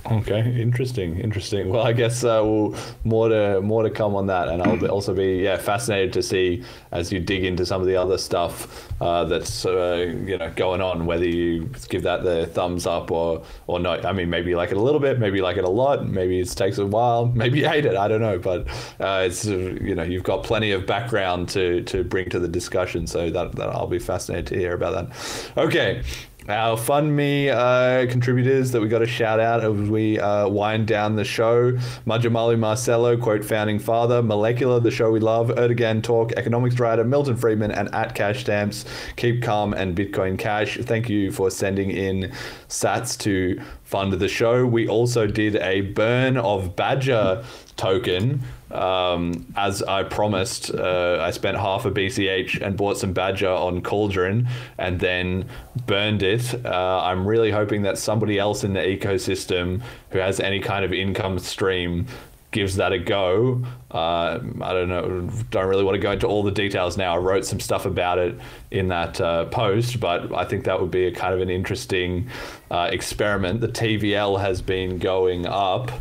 Okay, interesting. Well, I guess more to come on that, and I'll also be fascinated to see as you dig into some of the other stuff that's going on, whether you give that the thumbs up or not. I mean, maybe you like it a little bit, maybe you like it a lot, maybe it takes a while, maybe you hate it. I don't know, but it's you've got plenty of background to bring to the discussion, so that I'll be fascinated to hear about that. Okay. Our FundMe contributors that we got to shout out as we wind down the show: Majamali Marcelo, quote founding father; Molecular, the show we love; Erdogan Talk, economics writer; Milton Friedman, and at Cash Stamps, Keep Calm, and Bitcoin Cash. Thank you for sending in sats to fund the show. We also did a burn of Badger token. As I promised, I spent half a BCH and bought some Badger on Cauldron and then burned it. I'm really hoping that somebody else in the ecosystem who has any kind of income stream gives that a go. I don't know, don't really want to go into all the details now. I wrote some stuff about it in that post, but I think that would be a kind of an interesting experiment. The TVL has been going up.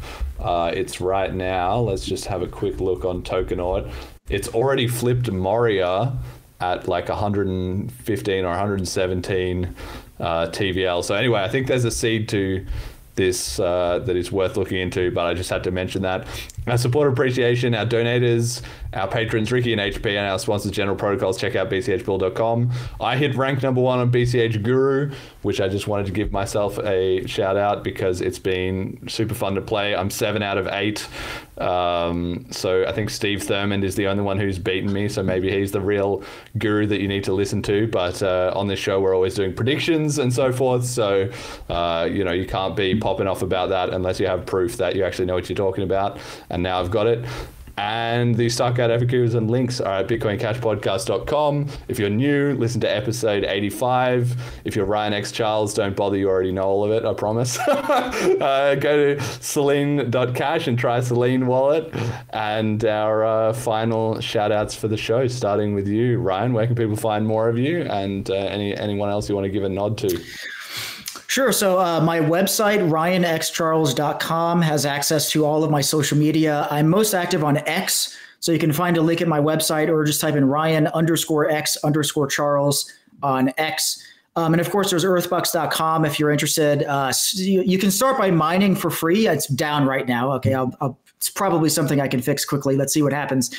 It's right now. Let's just have a quick look on Tokenaut. It's already flipped Moria at like 115 or 117 TVL. So anyway, I think there's a seed to this that is worth looking into, but I just had to mention that. Our support appreciation, our donators, our patrons Ricky and HP, and our sponsors General Protocols. Check out bchbull.com. I hit rank #1 on BCH Guru, which I just wanted to give myself a shout out because it's been super fun to play. I'm 7 out of 8. So I think Steve Thurmond is the only one who's beaten me, so maybe he's the real guru that you need to listen to. But on this show we're always doing predictions and so forth, so you can't be popping off about that unless you have proof that you actually know what you're talking about, and now I've got it. And the Starcard FAQs and links are at bitcoincashpodcast.com. If you're new, listen to episode 85. If you're Ryan X Charles, don't bother, you already know all of it, I promise. Go to Celine.cash and try Celine Wallet. And our final shout outs for the show, starting with you, Ryan. Where can people find more of you, and anyone else you want to give a nod to? Sure. So my website, ryanxcharles.com, has access to all of my social media. I'm most active on X, so you can find a link at my website or just type in Ryan_X_Charles on X. And of course, there's earthbucks.com if you're interested. You can start by mining for free. It's down right now. Okay, it's probably something I can fix quickly. Let's see what happens.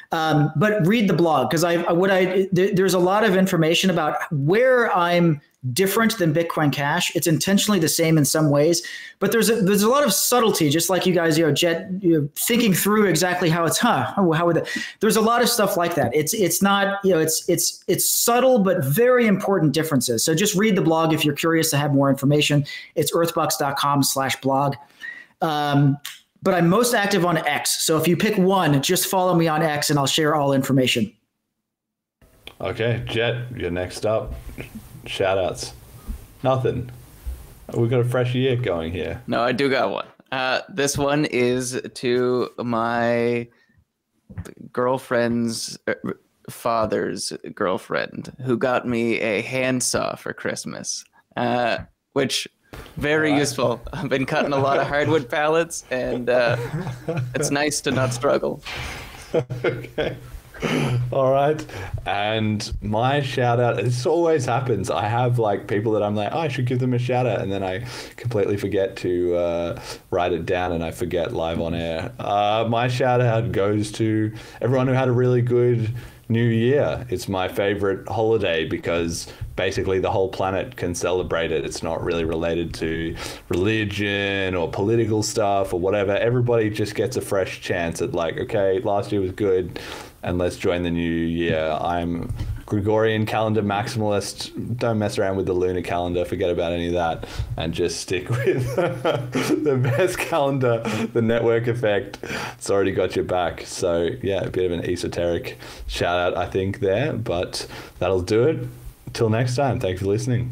But read the blog, because there's a lot of information about where I'm different than Bitcoin Cash. It's intentionally the same in some ways, but there's a lot of subtlety, just like you guys, Jet, thinking through exactly how it's, how would that, there's a lot of stuff like that. It's not, it's subtle, but very important differences. So just read the blog if you're curious to have more information. It's earthbucks.com/blog. But I'm most active on X. So if you pick one, just follow me on X and I'll share all information. Okay, Jet, you're next up. Shoutouts. Nothing. We've got a fresh year going here. No, I do got one. This one is to my girlfriend's father's girlfriend, who got me a handsaw for Christmas, which very useful. I've been cutting a lot of hardwood pallets, and it's nice to not struggle. Okay. All right. And my shout out, this always happens. I have like people that I'm like, oh, I should give them a shout out. And then I completely forget to write it down and I forget live on air. My shout out goes to everyone who had a really good New Year. It's my favorite holiday because basically the whole planet can celebrate it. It's not really related to religion or political stuff or whatever. Everybody just gets a fresh chance at like, okay, last year was good and let's join the new year. I'm Gregorian calendar maximalist. Don't mess around with the lunar calendar. Forget about any of that and just stick with the best calendar, the network effect. It's already got your back. So yeah, a bit of an esoteric shout out, I think, there, but that'll do it. Till next time, thanks for listening.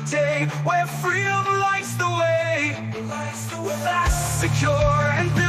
Today, where freedom lights the way, secure and built